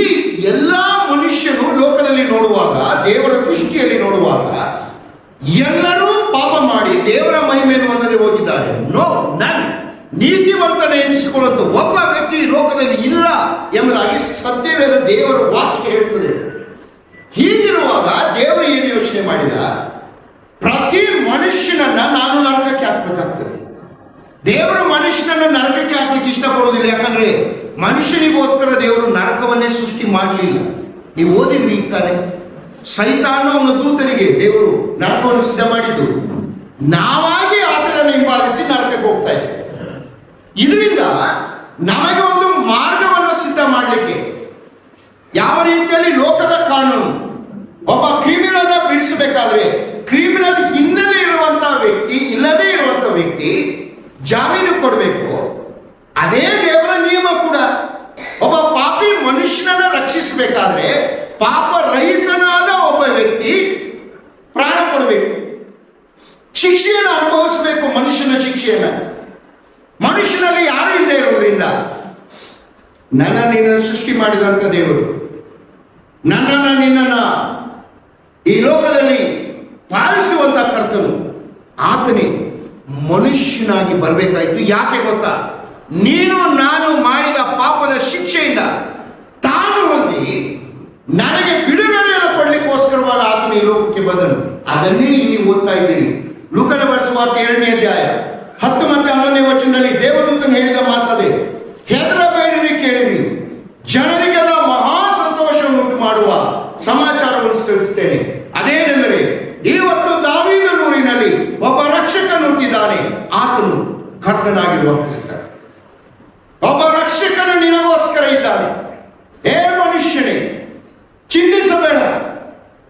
ಎಲ್ಲಾ ಮನುಷ್ಯನು ಲೋಕದಲ್ಲಿ ನೋಡುವಾಗ, ದೇವರ ದೃಷ್ಟಿಯಲ್ಲಿ ನೋಡುವಾಗ ಎಲ್ಲರೂ ಪಾಪ ಮಾಡಿ ದೇವರ ಮಹಿಮೆಯನ್ನು ಹೊಂದದೆ ಹೋಗಿದ್ದಾರೆ. ನೋ, ನನ್ ನೀತಿವಂತನೇ ಎನಿಸಿಕೊಳ್ಳುವಂತ ಒಬ್ಬ ವ್ಯಕ್ತಿ ಲೋಕದಲ್ಲಿ ಇಲ್ಲ ಎಂಬುದಾಗಿ ಸತ್ಯವೇದ ದೇವರ ವಾಕ್ಯ ಹೇಳ್ತದೆ. ಹೀಗಿರುವಾಗ ದೇವರು ಏನು ಯೋಚನೆ ಮಾಡಿದ? ಪ್ರತಿ ಮನುಷ್ಯನನ್ನ ನಾನು ನರಕಕ್ಕೆ ಹಾಕ್ಬೇಕಾಗ್ತದೆ. ದೇವರು ಮನುಷ್ಯನನ್ನ ನರಕಕ್ಕೆ ಹಾಕ್ಲಿಕ್ಕೆ ಇಷ್ಟಪಡೋದಿಲ್ಲ. ಯಾಕಂದ್ರೆ ಮನುಷ್ಯನಿಗೋಸ್ಕರ ದೇವರು ನರಕವನ್ನೇ ಸೃಷ್ಟಿ ಮಾಡಲಿಲ್ಲ. ನೀವು ಓದಿದ್ರಿ ಈಗ ತಾನೆ, ಸೈತಾನ ಅವನ ದೂತರಿಗೆ ದೇವರು ನರಕವನ್ನು ಸಿದ್ಧ ಮಾಡಿದ್ದು. ನಾವಾಗಿ ಆತನನ್ನು ಹಿಂಬಾಲಿಸಿ ನರಕಕ್ಕೆ ಹೋಗ್ತಾ ಇದ್ದೇವೆ. ಇದರಿಂದ ನಮಗೆ ಒಂದು ಮಾರ್ಗವನ್ನು ಸಿದ್ಧ ಮಾಡಲಿಕ್ಕೆ, ಯಾವ ರೀತಿಯಲ್ಲಿ ಲೋಕದ ಕಾನೂನು ಒಬ್ಬ ಕ್ರಿಮಿನಲ್ ಬಿಡಿಸಬೇಕಾದ್ರೆ ಕ್ರಿಮಿನಲ್ ಹಿನ್ನೆಲೆ ಇರುವಂತಹ ವ್ಯಕ್ತಿ, ಇಲ್ಲದೇ ಇರುವಂತಹ ವ್ಯಕ್ತಿ ಜಾಮೀನು ಕೊಡಬೇಕು, ಅದೇ ದೇವರ ನಿಯಮ ಕೂಡ. ಒಬ್ಬ ಪಾಪಿ ಮನುಷ್ಯನನ್ನ ರಕ್ಷಿಸಬೇಕಾದ್ರೆ ಪಾಪ ರಹಿತನಾದ ಒಬ್ಬ ವ್ಯಕ್ತಿ ಪ್ರಾಣ ಕೊಡಬೇಕು, ಶಿಕ್ಷೆಯನ್ನು ಅನುಭವಿಸಬೇಕು. ಮನುಷ್ಯನ ಶಿಕ್ಷೆಯನ್ನ ಮನುಷ್ಯನಲ್ಲಿ ಯಾರು ಇಲ್ಲದೆ ಇರೋದ್ರಿಂದ ನನ್ನ ನಿನ್ನನ್ನು ಸೃಷ್ಟಿ ಮಾಡಿದಂತ ದೇವರು ನನ್ನನ್ನ ನಿನ್ನನ್ನ ಈ ಲೋಕದಲ್ಲಿ ಪಾಲಿಸುವಂತ ಕರ್ತನು ಆತನೇ ಮನುಷ್ಯನಾಗಿ ಬರಬೇಕಾಯ್ತು. ಯಾಕೆ ಗೊತ್ತಾ? ನೀನು ನಾನು ಮಾಡಿದ ಪಾಪದ ಶಿಕ್ಷೆಯಿಂದ ತಾನು ಹೊಂದಿ ನನಗೆ ಬಿಡುಗಡೆಯನ್ನು ಕೊಡ್ಲಿಕ್ಕೋಸ್ಕರವಾಗಿ ಆತನು ಈ ಲೋಕಕ್ಕೆ ಬಂದನು. ಅದನ್ನೇ ಇಲ್ಲಿ ಓದ್ತಾ ಇದ್ದೀರಿ. ಲೂಕನ ಬರೆಸುವಾರ್ತೆ 2ನೇ ಅಧ್ಯಾಯ 10 ಮತ್ತು 11ನೇ ವಚನದಲ್ಲಿ ದೇವದೂತನು ಹೇಳಿದ ಮಾತದೆ, ಹೆದರಬೇಡಿರಿ, ಕೇಳಿರಿ, ಜನರಿಗೆಲ್ಲ ಮಹಾ ಸಂತೋಷವನ್ನು ಉಂಟು ಮಾಡುವ ಸಮಾಚಾರವನ್ನು ತಿಳಿಸುತ್ತೇನೆ. ಅದೇನೆಂದರೆ, ಇವತ್ತು ದಾವೀದ ಕರ್ತನಾಗಿರುವ ಕ್ರಿಸ್ತ. ಒಬ್ಬ ರಕ್ಷಕನು ನಿನಗೋಸ್ಕರ ಇದ್ದಾನೆ. ಏ ಮನುಷ್ಯನೇ, ಚಿಂತಿಸಬೇಡ.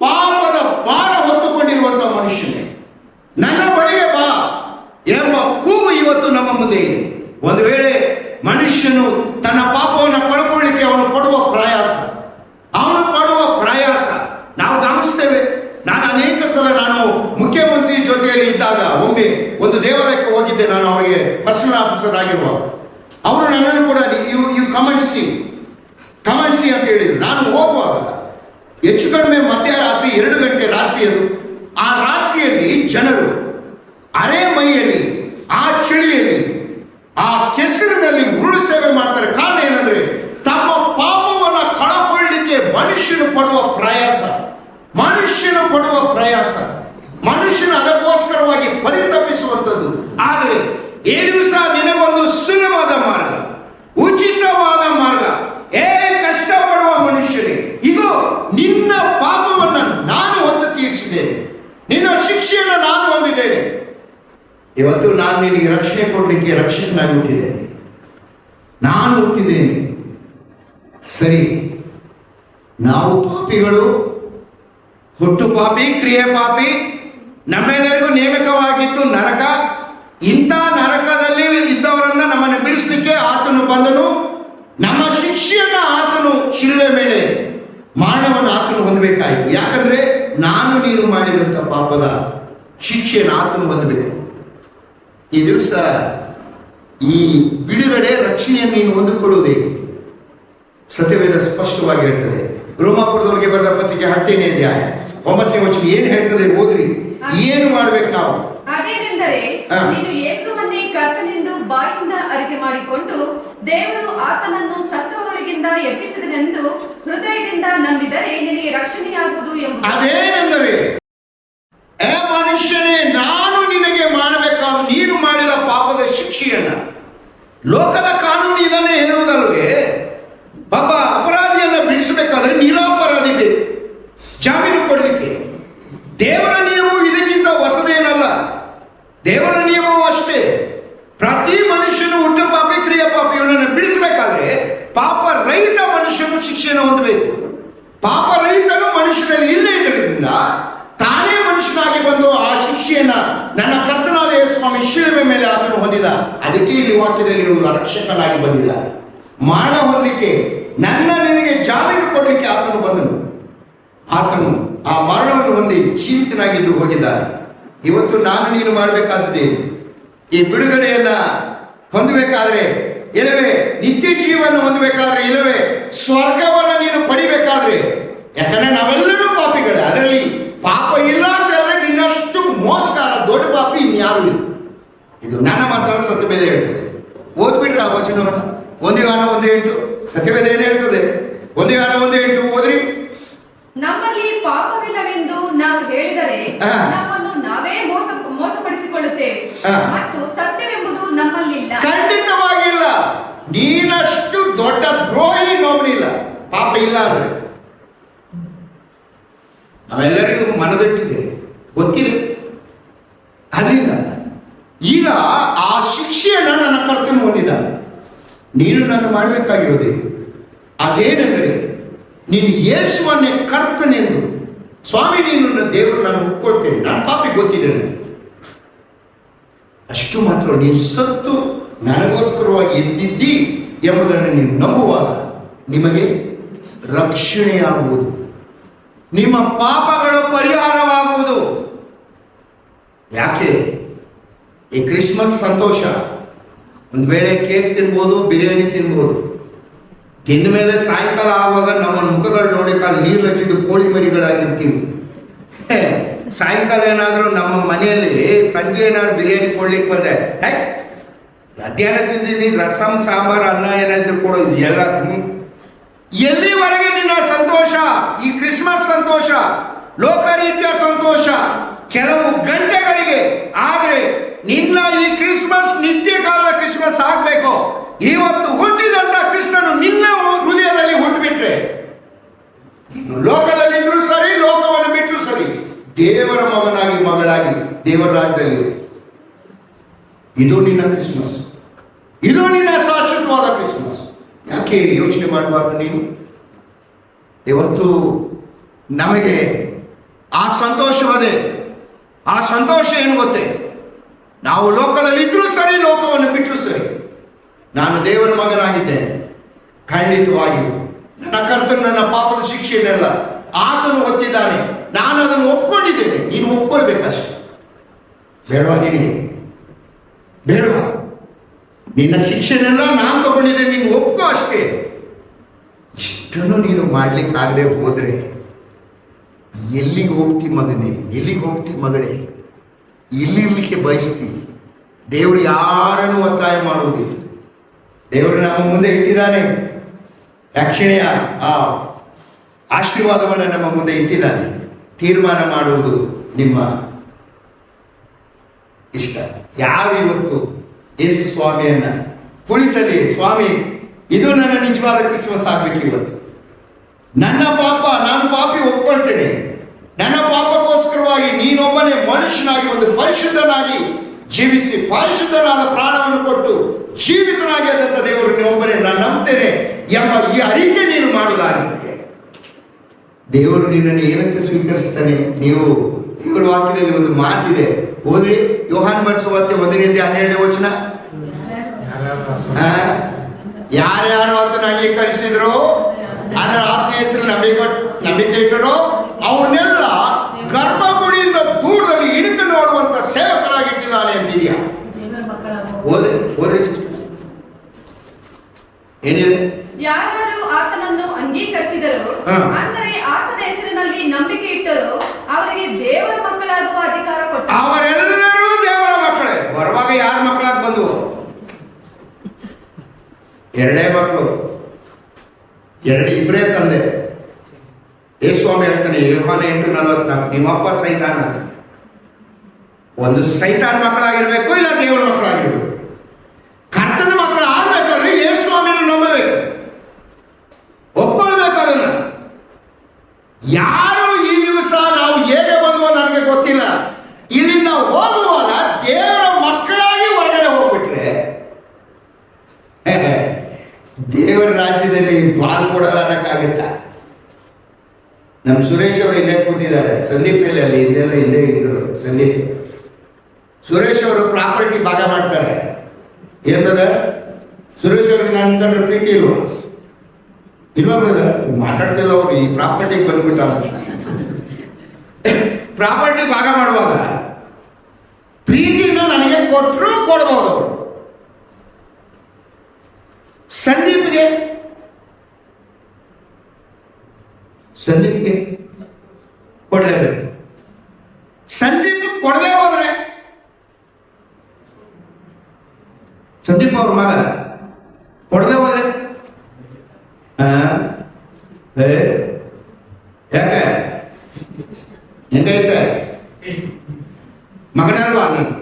ಪಾಪದ ಭಾರ ಹೊತ್ತುಕೊಂಡಿರುವಂತಹ ಮನುಷ್ಯನೇ, ನನ್ನ ಬಳಿಗೆ ಬಾ ಎಂಬ ಕೂಗು ಇವತ್ತು ನಮ್ಮ ಮುಂದೆ ಇದೆ. ಒಂದು ವೇಳೆ ಮನುಷ್ಯನು ತನ್ನ ಪಾಪವನ್ನು ಕಳ್ಕೊಳ್ಳಿಕ್ಕೆ ಅವನು ಪಡುವ ಪ್ರಯಾಸ ನಾವು ಗಮನಿಸ್ತೇವೆ. ನಾನು ಅನೇಕ ಸಲ ಮುಖ್ಯಮಂತ್ರಿ ಜೊತೆಯಲ್ಲಿ ಇದ್ದಾಗ ಒಮ್ಮೆ ಒಂದು ದೇವಾಲಯಕ್ಕೆ ಹೋಗಿದ್ದೆ. ನಾನು ಅವರಿಗೆ ಪರ್ಸನಲ್ ಆಫೀಸರ್ ಆಗಿರುವಾಗ ಅವರು ನನ್ನನ್ನು ಕೂಡ ಯು ಕಮೆಂಟ್ಸಿ ಅಂತ ಹೇಳಿದ್ರು. ನಾನು ಹೋಗುವಾಗ ಹೆಚ್ಚು ಕಡಿಮೆ ಮಧ್ಯರಾತ್ರಿ 2 ಗಂಟೆ ರಾತ್ರಿ ಅದು. ಆ ರಾತ್ರಿಯಲ್ಲಿ ಜನರು ಅರೆ ಮೈಯಲ್ಲಿ, ಆ ಚಳಿಯಲ್ಲಿ, ಆ ಕೆಸರಿನಲ್ಲಿ ಉರುಳು ಸೇವೆ ಮಾಡ್ತಾರೆ. ಕಾರಣ ಏನಂದ್ರೆ ತಮ್ಮ ಪಾಪವನ್ನ ಕಳಕೊಳ್ಳಿಕ್ಕೆ ಮನುಷ್ಯನು ಪಡುವ ಪ್ರಯಾಸ, ಮನುಷ್ಯನು ಅದಕ್ಕೋಸ್ಕರವಾಗಿ ಪರಿತಪಿಸುವಂಥದ್ದು. ಆದರೆ ಈ ದಿವಸ ನಿನಗೊಂದು ಸುಲಭವಾದ ಮಾರ್ಗ, ಉಚಿತವಾದ ಮಾರ್ಗ. ಕಷ್ಟಪಡುವ ಮನುಷ್ಯನೇ, ಇದು ನಿನ್ನ ಪಾಪವನ್ನ ನಾನು ಹೊತ್ತು ತೀರಿಸಿದ್ದೇನೆ, ನಿನ್ನ ಶಿಕ್ಷೆಯನ್ನು ನಾನು ಹೊಂದಿದ್ದೇನೆ. ಇವತ್ತು ನಾನು ನಿನಗೆ ರಕ್ಷಣೆ ಕೊಡಲಿಕ್ಕೆ ರಕ್ಷಕನಾಗಿ ಹುಟ್ಟಿದ್ದೇನೆ. ನಾನು ಹುಟ್ಟಿದ್ದೇನೆ. ಸರಿ, ನಾವು ಪಾಪಿಗಳು, ಹುಟ್ಟು ಪಾಪಿ, ಕ್ರಿಯೆ ಪಾಪಿ. ನಮ್ಮೆಲ್ಲರಿಗೂ ನೇಮಕವಾಗಿತ್ತು ನರಕ. ಇಂಥ ನರಕದಲ್ಲಿ ಇದ್ದವರನ್ನ ನಮ್ಮನ್ನು ಬಿಡಿಸಲಿಕ್ಕೆ ಆತನು ಬಂದನು. ನಮ್ಮ ಶಿಕ್ಷೆಯನ್ನ ಆತನು ಶಿಲುಬೆ ಮೇಲೆ ಮರಣವನ್ನು ಆತನು ಹೊಂದಬೇಕಾಯಿತು. ಯಾಕಂದ್ರೆ ನಾನು ನೀನು ಮಾಡಿದಂಥ ಪಾಪದ ಶಿಕ್ಷೆಯನ್ನು ಆತನು ಹೊಂದಬೇಕು. ಈ ದಿವಸ ಈ ಬಿಡುಗಡೆ, ರಕ್ಷಣೆಯನ್ನು ನೀನು ಹೊಂದಿಕೊಳ್ಳುವುದೇ ಸತ್ಯವೇದ ಸ್ಪಷ್ಟವಾಗಿ ಹೇಳ್ತದೆ. ರೋಮಾಪುರದವರಿಗೆ ಬರೆದ ಪತ್ರಿಕೆ 10ನೇ ಅಧ್ಯಾಯ 9ನೇ ವಚನ ಏನ್ ಹೇಳ್ತದೆ ಓದ್ರಿ. ಏನು ಮಾಡ್ಬೇಕು ನಾವು? ಅದೇನೆಂದರೆ, ನೀನು ಯೇಸುವನ್ನೇ ಕರ್ತನೆಂದು ಬಾಯಿಂದ ಅರಿಕೆ ಮಾಡಿಕೊಂಡು ದೇವರು ಆತನನ್ನು ಸತ್ತವರೊಳಗಿಂದ ಎಬ್ಬಿಸಿದನೆಂದು ಹೃದಯದಿಂದ ನಂಬಿದರೆ ನಿನಗೆ ರಕ್ಷಣೆಯಾಗುವುದು ಎಂಬುದು. ಅದೇನೆಂದರೆ, ಮನುಷ್ಯನೇ, ನಾನು ನಿನಗೆ ಮಾಡಬೇಕಾದ ನೀನು ಮಾಡಿದ ಪಾಪದ ಶಿಕ್ಷೆಯನ್ನ, ಲೋಕದ ಕಾನೂನು ಇದನ್ನೇ ಹೇಳುವುದಲ್ವೇ? ಪಾಪ ಅಪರಾಧಿಯನ್ನ ಬಿಡಿಸಬೇಕಾದ್ರೆ ನಿರಪರಾಧಿ ಬೇಕು ಜಾಮೀನು ಕೊಡಲಿಕ್ಕೆ. ದೇವರ ನಿಯಮವು ಇದಕ್ಕಿಂತ ಹೊಸದೇನಲ್ಲ. ದೇವರ ನಿಯಮವು ಅಷ್ಟೇ. ಪ್ರತಿ ಮನುಷ್ಯನು ಹುಟ್ಟು ಪಾಪಿ, ಕ್ರಿಯಾ ಪಾಪಿಯನ್ನು ಬಿಡಿಸಬೇಕಾದ್ರೆ ಪಾಪ ರಹಿತ ಮನುಷ್ಯನು ಶಿಕ್ಷೆಯನ್ನು ಹೊಂದಬೇಕು. ಪಾಪ ರಹಿತನು ಮನುಷ್ಯನಲ್ಲಿ ಇಲ್ಲೇ ಇರೋದ್ರಿಂದ ತಾನೇ ಮನುಷ್ಯನಾಗಿ ಬಂದು ಆ ಶಿಕ್ಷೆಯನ್ನ ನನ್ನ ಕರ್ತನಾದ ಯೇಸು ಸ್ವಾಮಿ ಶಿಲುಬೆ ಮೇಲೆ ಆತನು ಹೊಂದಿದ. ಅದಕ್ಕೆ ಇಲ್ಲಿ ವಾಕ್ಯದಲ್ಲಿ ಇರುವುದು ರಕ್ಷಕನಾಗಿ ಬಂದಿಲ್ಲ. ಮರಣ ಹೊಂದಲಿಕ್ಕೆ, ನನ್ನ ನಿನಗೆ ಜಾಮೀನು ಕೊಡಲಿಕ್ಕೆ ಆತನು ಬಂದನು. ಆತನು ಆ ಮರಣವನ್ನು ಹೊಂದಿ ಜೀವಿತನಾಗಿದ್ದು ಹೋಗಿದ್ದಾನೆ. ಇವತ್ತು ನಾನು ನೀನು ಮಾಡಬೇಕಾದದ್ದು ಈ ಬಿಡುಗಡೆಯನ್ನ ಹೊಂದಬೇಕಾದ್ರೆ, ಇಲ್ಲವೇ ನಿತ್ಯ ಜೀವನ ಹೊಂದಬೇಕಾದ್ರೆ, ಇಲ್ಲವೇ ಸ್ವರ್ಗವನ್ನ ನೀನು ಪಡಿಬೇಕಾದ್ರೆ, ಯಾಕಂದ್ರೆ ನಾವೆಲ್ಲರೂ ಪಾಪಿಗಳೇ. ಅದರಲ್ಲಿ ಪಾಪ ಇಲ್ಲ ಅಂತಂದ್ರೆ ನಿನ್ನಷ್ಟು ಮೋಸಗಾರ ದೊಡ್ಡ ಪಾಪಿ ಇನ್ಯಾರು ಇಲ್ಲ. ಇದು ನನ್ನ ಮಾತಾಡ ಸತ್ಯವೇದ ಹೇಳ್ತದೆ. ಓದ್ಬಿಟ್ರೆ ಆ ವಚನವನ್ನ 1 Yohana 1:8 ಸತ್ಯವೇದ ಏನ್ ಹೇಳ್ತದೆ? 1 Yohana 1:8 ಓದ್ರಿ. ನಮ್ಮಲ್ಲಿ ಪಾಪವಿಲ್ಲವೆಂದು ನಾವು ಹೇಳಿದರೆ ನಮ್ಮನ್ನು ನಾವೇ ಮೋಸಪಡಿಸಿಕೊಳ್ಳುತ್ತೇವೆ ಮತ್ತು ಸತ್ಯವೆಂಬುದು ನಮ್ಮಲ್ಲಿಲ್ಲ. ಖಂಡಿತವಾಗಿಲ್ಲ. ನೀನಷ್ಟು ದೊಡ್ಡ ದ್ರೋಹಿ ಇನ್ನೊಬ್ಬನಿಲ್ಲ. ಪಾಪ ಇಲ್ಲ ಅಂದ್ರೆ ನಾವೆಲ್ಲರಿಗೂ ಮನದಟ್ಟಿದೆ, ಗೊತ್ತಿದೆ. ಅದರಿಂದ ಈಗ ಆ ಶಿಕ್ಷೆಯನ್ನು ನನ್ನ ಕರ್ತನು ಹೊಂದಿದ್ದಾನೆ. ನೀನು ನಾನು ಮಾಡಬೇಕಾಗಿರೋದೇ ಅದೇನೆಂದರೆ, ನೀನು ಯೇಸುವನ್ನೇ ಕರ್ತನೆಂದು, ಸ್ವಾಮಿ ನೀನು ದೇವರು ನಾನು ಒಪ್ಕೊಳ್ತೇನೆ, ನಾನು ಪಾಪಿ ಗೊತ್ತಿದೆ ನನಗೆ, ಅಷ್ಟು ಮಾತ್ರ ನೀನು ಸತ್ತು ನನಗೋಸ್ಕರವಾಗಿ ಎದ್ದಿದ್ದಿ ಎಂಬುದನ್ನು ನೀನು ನಂಬುವಾಗ ನಿಮಗೆ ರಕ್ಷಣೆಯಾಗುವುದು, ನಿಮ್ಮ ಪಾಪಗಳ ಪರಿಹಾರವಾಗುವುದು. ಯಾಕೆ ಈ ಕ್ರಿಸ್ಮಸ್ ಸಂತೋಷ? ಒಂದು ವೇಳೆ ಕೇಕ್ ತಿನ್ಬೋದು, ಬಿರಿಯಾನಿ ತಿನ್ಬೋದು. ತಿಂದ ಮೇಲೆ ಸಾಯಂಕಾಲ ಆಗುವಾಗ ನಮ್ಮ ಮುಖಗಳು ನೋಡಿ ನೀರು ಹಚ್ಚಿದ್ದು ಕೋಳಿ ಮರಿಗಳಾಗಿರ್ತೀವಿ. ಸಾಯಂಕಾಲ ಏನಾದರೂ ನಮ್ಮ ಮನೆಯಲ್ಲಿ ಸಂಜೆ ಏನಾದ್ರು ಬಿರಿಯಾನಿ ಕೊಡ್ಲಿಕ್ಕೆ ಬಂದ್ರೆ, ಮಧ್ಯಾಹ್ನ ತಿಂದಿದ್ದೀನಿ ರಸಂ ಸಾಂಬಾರ್ ಅನ್ನ ಏನಾದ್ರು ಕೊಡೋದು ಎಲ್ಲ. ಎಲ್ಲಿವರೆಗೆ ನಿನ್ನ ಸಂತೋಷ? ಈ ಕ್ರಿಸ್ಮಸ್ ಸಂತೋಷ, ಲೋಕರೀತಿಯ ಸಂತೋಷ ಕೆಲವು ಗಂಟೆಗಳಿಗೆ. ಆದ್ರೆ ನಿನ್ನ ಈ ಕ್ರಿಸ್ಮಸ್ ನಿತ್ಯ ಕಾಲದ ಕ್ರಿಸ್ಮಸ್ ಆಗ್ಬೇಕು. ಇವತ್ತು ಹುಟ್ಟಿದಂತ ಕೃಷ್ಣನು ನಿನ್ನ ಹೃದಯದಲ್ಲಿ ಹುಟ್ಟುಬಿಟ್ರೆ, ಲೋಕದಲ್ಲಿದ್ರು ಸರಿ, ಲೋಕವನ್ನು ಬಿಟ್ಟರು ಸರಿ, ದೇವರ ಮಗನಾಗಿ ಮಗಳಾಗಿ ದೇವರ ರಾಜ್ಯದಲ್ಲಿ ಇದು ನಿನ್ನ ಕ್ರಿಸ್ಮಸ್, ಇದು ನಿನ್ನ ಶಾಶ್ವತವಾದ ಕ್ರಿಸ್ಮಸ್. ಯಾಕೆ ಯೋಚನೆ ಮಾಡಬಾರ್ದು ನೀನು? ಇವತ್ತು ನಮಗೆ ಆ ಸಂತೋಷವದೇ. ಆ ಸಂತೋಷ ಏನು ಗೊತ್ತೇ? ನಾವು ಲೋಕದಲ್ಲಿ ಇದ್ರೂ ಸರಿ, ಲೋಕವನ್ನು ಬಿಟ್ಟರು ಸರಿ, ನಾನು ದೇವರ ಮಗನಾಗಿದ್ದೇನೆ. ಖಂಡಿತವಾಗಿಯೂ ನನ್ನ ಕರ್ತನು ನನ್ನ ಪಾಪದ ಶಿಕ್ಷೆಯನ್ನೆಲ್ಲ ಆತನು ಹೊತ್ತಿದ್ದಾನೆ. ನಾನು ಅದನ್ನು ಒಪ್ಕೊಂಡಿದ್ದೇನೆ. ನೀನು ಒಪ್ಕೊಳ್ಬೇಕಷ್ಟೆ. ಬೇಡವಾ ನಿನಗೆ? ಬೇಡವಾ? ನಿನ್ನ ಶಿಕ್ಷೆನೆಲ್ಲ ನಾನು ತಗೊಂಡಿದ್ದೇನೆ, ನೀನು ಒಪ್ಕೋ ಅಷ್ಟೇ. ಇಷ್ಟನ್ನು ನೀನು ಮಾಡ್ಲಿಕ್ಕಾಗದೆ ಹೋದ್ರೆ ಎಲ್ಲಿಗೆ ಹೋಗ್ತಿ ಮಗನೇ? ಎಲ್ಲಿಗೆ ಹೋಗ್ತಿ ಮಗಳೇ? ಇಲ್ಲಿರ್ಲಿಕ್ಕೆ ಬಯಸ್ತಿ. ದೇವರು ಯಾರನ್ನು ಒತ್ತಾಯ ಮಾಡುವುದಿಲ್ಲ. ದೇವರು ನಮ್ಮ ಮುಂದೆ ಇಟ್ಟಿದ್ದಾನೆ. ರಕ್ಷಣೆಯ ಆ ಆಶೀರ್ವಾದವನ್ನು ನಮ್ಮ ಮುಂದೆ ಇಟ್ಟಿದ್ದಾನೆ. ತೀರ್ಮಾನ ಮಾಡುವುದು ನಿಮ್ಮ ಇಷ್ಟ. ಯಾರು ಇವತ್ತು ಯೇಸು ಸ್ವಾಮಿಯನ್ನ ಕುಳಿತಲ್ಲಿ, ಸ್ವಾಮಿ ಇದು ನನ್ನ ನಿಜವಾದ ಕ್ರಿಸ್ಮಸ್ ಆಗ್ಬೇಕು ಇವತ್ತು. ನನ್ನ ಪಾಪ, ನಾನು ಪಾಪಿ ಒಪ್ಕೊಳ್ತೇನೆ. ನನ್ನ ಪಾಪಕ್ಕೋಸ್ಕರವಾಗಿ ನೀನೊಬ್ಬನೇ ಮನುಷ್ಯನಾಗಿ ಒಂದು ಪರಿಶುದ್ಧನಾಗಿ ಜೀವಿಸಿ ಪರಿಶುದ್ಧನಾದ ಪ್ರಾಣವನ್ನು ಕೊಟ್ಟು ಜೀವಿತನಾಗಿ ಆದಂತ ದೇವರು ನೀನೊಬ್ಬನೇ ನಾನು ನಂಬ್ತೇನೆ ಎಂಬ ಈ ಅರಿಕೆ ನೀನು ಮಾಡುವುದಾಗಿದೆ. ದೇವರು ನಿನ್ನನ್ನು ಏನಂತ ಸ್ವೀಕರಿಸ್ತಾನೆ? ನೀವು ದೇವರ ವಾಕ್ಯದಲ್ಲಿ ಒಂದು ಮಾತಿದೆ, ಹೋದ್ರಿ ಯೋಹಾನ್ ಬರೆಸುವಂತೆ 1:12 ವಚನ. ಯಾರ್ಯಾರು ಆತನ ಅಂಗೀಕರಿಸಿದ್ರು, ಅದರ ಆತ್ಮ ಹೆಸರು ನಂಬಿಕೆ ಇಟ್ಟರು, ಅವನ್ನೆಲ್ಲ ಗರ್ಭಗುಡಿಯಿಂದ ದೂರದಲ್ಲಿ ಇಣುಕು ನೋಡುವಂತ ಸೇವಕರಾಗಿಟ್ಟಿದ್ದಾನೆ ಅಂತಿದ್ಯಾ? ಹೋದ್ರೆ ಏನಿದೆ? ಯಾರು ಆತನನ್ನು ಅಂಗೀಕರಿಸಿದರು, ಅಂದರೆ ಆತನ ಹೆಸರಿನಲ್ಲಿ ನಂಬಿಕೆ ಇಟ್ಟರು, ಅವರಿಗೆ ದೇವರ ಮಕ್ಕಳಾಗುವ ಅಧಿಕಾರ ಕೊಟ್ಟರು. ಅವರೆಲ್ಲರೂ ದೇವರ ಮಕ್ಕಳೇ. ಬರುವಾಗ ಯಾರ ಮಕ್ಕಳಾಗಿ ಬಂದು? ಎರಡೇ ಮಕ್ಕಳು, ಇಬ್ಬರೇ ತಂದೆ. ಯೇಸುಸ್ವಾಮಿ ಹೇಳ್ತಾನೆ ಯೋಹಾನ 8:44, ನಿಮ್ಮಪ್ಪ ಸೈತಾನ ಅಂತ. ಒಂದು ಸೈತಾನ್ ಮಕ್ಕಳಾಗಿರ್ಬೇಕು, ಇಲ್ಲ ದೇವರ ಮಕ್ಕಳಾಗಿರ್ಬೇಕು. ಕರ್ತನ ಮಕ್ಕಳು ಆಗ್ಬೇಕಾದ್ರೆ ಯೇಸುಸ್ವಾಮಿಯನ್ನು ನಂಬಬೇಕು, ಒಪ್ಕೊಳ್ಬೇಕು. ಅದನ್ನ ಯಾರು ಈ ದಿವಸ ನಾವು ಹೇಗೆ ಬಂದ್ವೋ ನನಗೆ ಗೊತ್ತಿಲ್ಲ, ಇಲ್ಲಿಂದ ಹೋಗುವಾಗ ದೇವರ ಮಕ್ಕಳಾಗಿ ಹೊರಗಡೆ ಹೋಗ್ಬಿಟ್ರೆ ದೇವರ ರಾಜ್ಯದಲ್ಲಿ ಪಾಲ್ ಕೊಡಲ್ಲ ಅನ್ನಕ್ಕಾಗುತ್ತಾ? ನಮ್ಮ ಸುರೇಶ್ ಅವರು ಇಲ್ಲೇ ಕೂತಿದ್ದಾರೆ, ಸಂದೀಪ್ ಅಲ್ಲಿ ಹಿಂದೆ ಇದ್ರು. ಸಂದೀಪ್ ಸುರೇಶ್ ಅವರು ಪ್ರಾಪರ್ಟಿ ಭಾಗ ಮಾಡ್ತಾರೆ. ಏನದ ಸುರೇಶ್ ಅವ್ರಿಗೆ ನಾನು ಕಂಡ್ರೆ ಪ್ರೀತಿ ಇಲ್ವಾ? ಬ್ರದರ್ ಮಾತಾಡ್ತಿಲ್ಲ. ಅವರು ಈ ಪ್ರಾಪರ್ಟಿಗೆ ಬಂದ್ಬಿಟ್ಟ. ಪ್ರಾಪರ್ಟಿ ಭಾಗ ಮಾಡುವಾಗ ಪ್ರೀತಿಯಿಂದ ನನಗೆ ಕೊಟ್ಟರು ಕೊಡ್ಬೋದು ಅವರು. ಸಂದೀಪ್ಗೆ ಕೊಡಲೇಬೇಕು. ಸಂದೀಪ್ ಕೊಡಲೇ ಹೋದ್ರೆ ಸಂದೀಪ್ ಅವ್ರ ಮಗ ಕೊಡದೆ ಹೋದ್ರೆ ಯಾಕೆ ಹೆಂಗೈತೆ? ಮಗನಲ್ವಾ ನೀನು?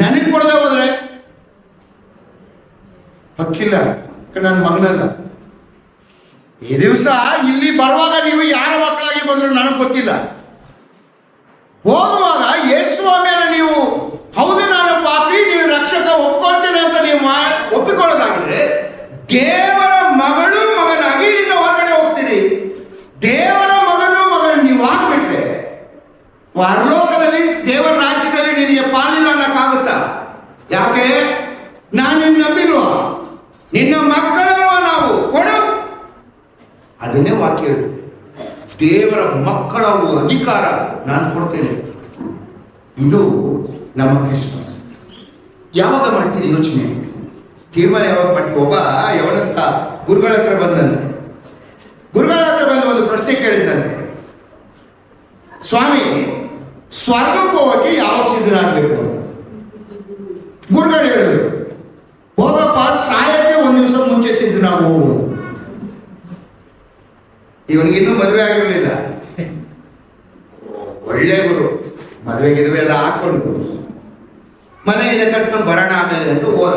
ನನಗೆ ಕೊಡದೆ ಹೋದ್ರೆ ಹಕ್ಕಿಲ್ಲ, ನನ್ನ ಮಗನಲ್ಲ. ಈ ದಿವಸ ಇಲ್ಲಿ ಬರುವಾಗ ನೀವು ಯಾರ ಮಕ್ಕಳಾಗಿ ಬಂದ್ರು ನನಗೆ ಗೊತ್ತಿಲ್ಲ. ಹೋಗುವಾಗ ಯೇಸುಸ್ವಾಮಿಯನ್ನು ನೀವು ಹೌದು ನಾನು ಪಾಪಿ, ನೀವು ರಕ್ಷಕ ಒಪ್ಕೊಳ್ತೇನೆ ಅಂತ ನೀವು ಒಪ್ಪಿಕೊಳ್ಳೋದಾಗಿದ್ರೆ ದೇವರ ಮಗಳು ಮಗನಾಗಿ ಇಲ್ಲಿಂದ ಹೊರಗಡೆ ಹೋಗ್ತೀರಿ. ದೇವರ ಮಗನು ನೀವು ಆಗ್ಬಿಟ್ರೆ ಪರಲೋಕದಲ್ಲಿ ದೇವರ ರಾಜ್ಯದಲ್ಲಿ ನಿನಗೆ ಪಾಲಿಲ್ಲ ಅನ್ನಕ್ಕಾಗುತ್ತಾ? ಯಾಕೆ? ನಾನು ನಿನ್ನ ನಂಬಿಲ್ವಾ? ನಿನ್ನ ಮಕ್ಕಳಲ್ವ ನಾವು? ಕೊಡು. ಅದನ್ನೇ ವಾಕ್ಯ ಹೇಳ್ತೇನೆ. ದೇವರ ಮಕ್ಕಳ ಅಧಿಕಾರ ನಾನು ಕೊಡ್ತೇನೆ. ಇದು ನಮ್ಮ ಕ್ರಿಸ್ಮಸ್. ಯಾವಾಗ ಮಾಡ್ತೀರಿ ಯೋಚನೆ? ತೀರ್ಮಾನ ಯಾವಾಗ ಮಾಡ್ತೀವಿ? ಒಬ್ಬ ಯವನಸ್ಥ ಗುರುಗಳ ಹತ್ರ ಬಂದಂತೆ. ಗುರುಗಳ ಹತ್ರ ಬಂದು ಒಂದು ಪ್ರಶ್ನೆ ಕೇಳಿದಂತೆ, ಸ್ವಾಮಿ ಸ್ವರ್ಗಕ್ಕೆ ಹೋಗಕ್ಕೆ ಯಾವಾಗ ಸಿದ್ಧನಾಗಬೇಕು? ಗುರುಗಳು ಹೇಳಿದ್ರು, ಹೋಗಪ್ಪ ಸಾಯಕ್ಕೆ ಒಂದು ದಿವಸ ಮುಂಚೆ ಸಿದ್ಧನಾಗು. ಇವನಿಗಿನ್ನೂ ಮದುವೆ ಆಗಿರಲಿಲ್ಲ. ಒಳ್ಳೆ ಗುರು, ಮದುವೆಗೆ ಇದುವೆಲ್ಲ ಹಾಕೊಂಡು ಮನೆಯಿಂದ ಕಟ್ಕೊಂಡು ಬರೋಣ ಆಮೇಲೆ ಅಂತ ಹೋದ.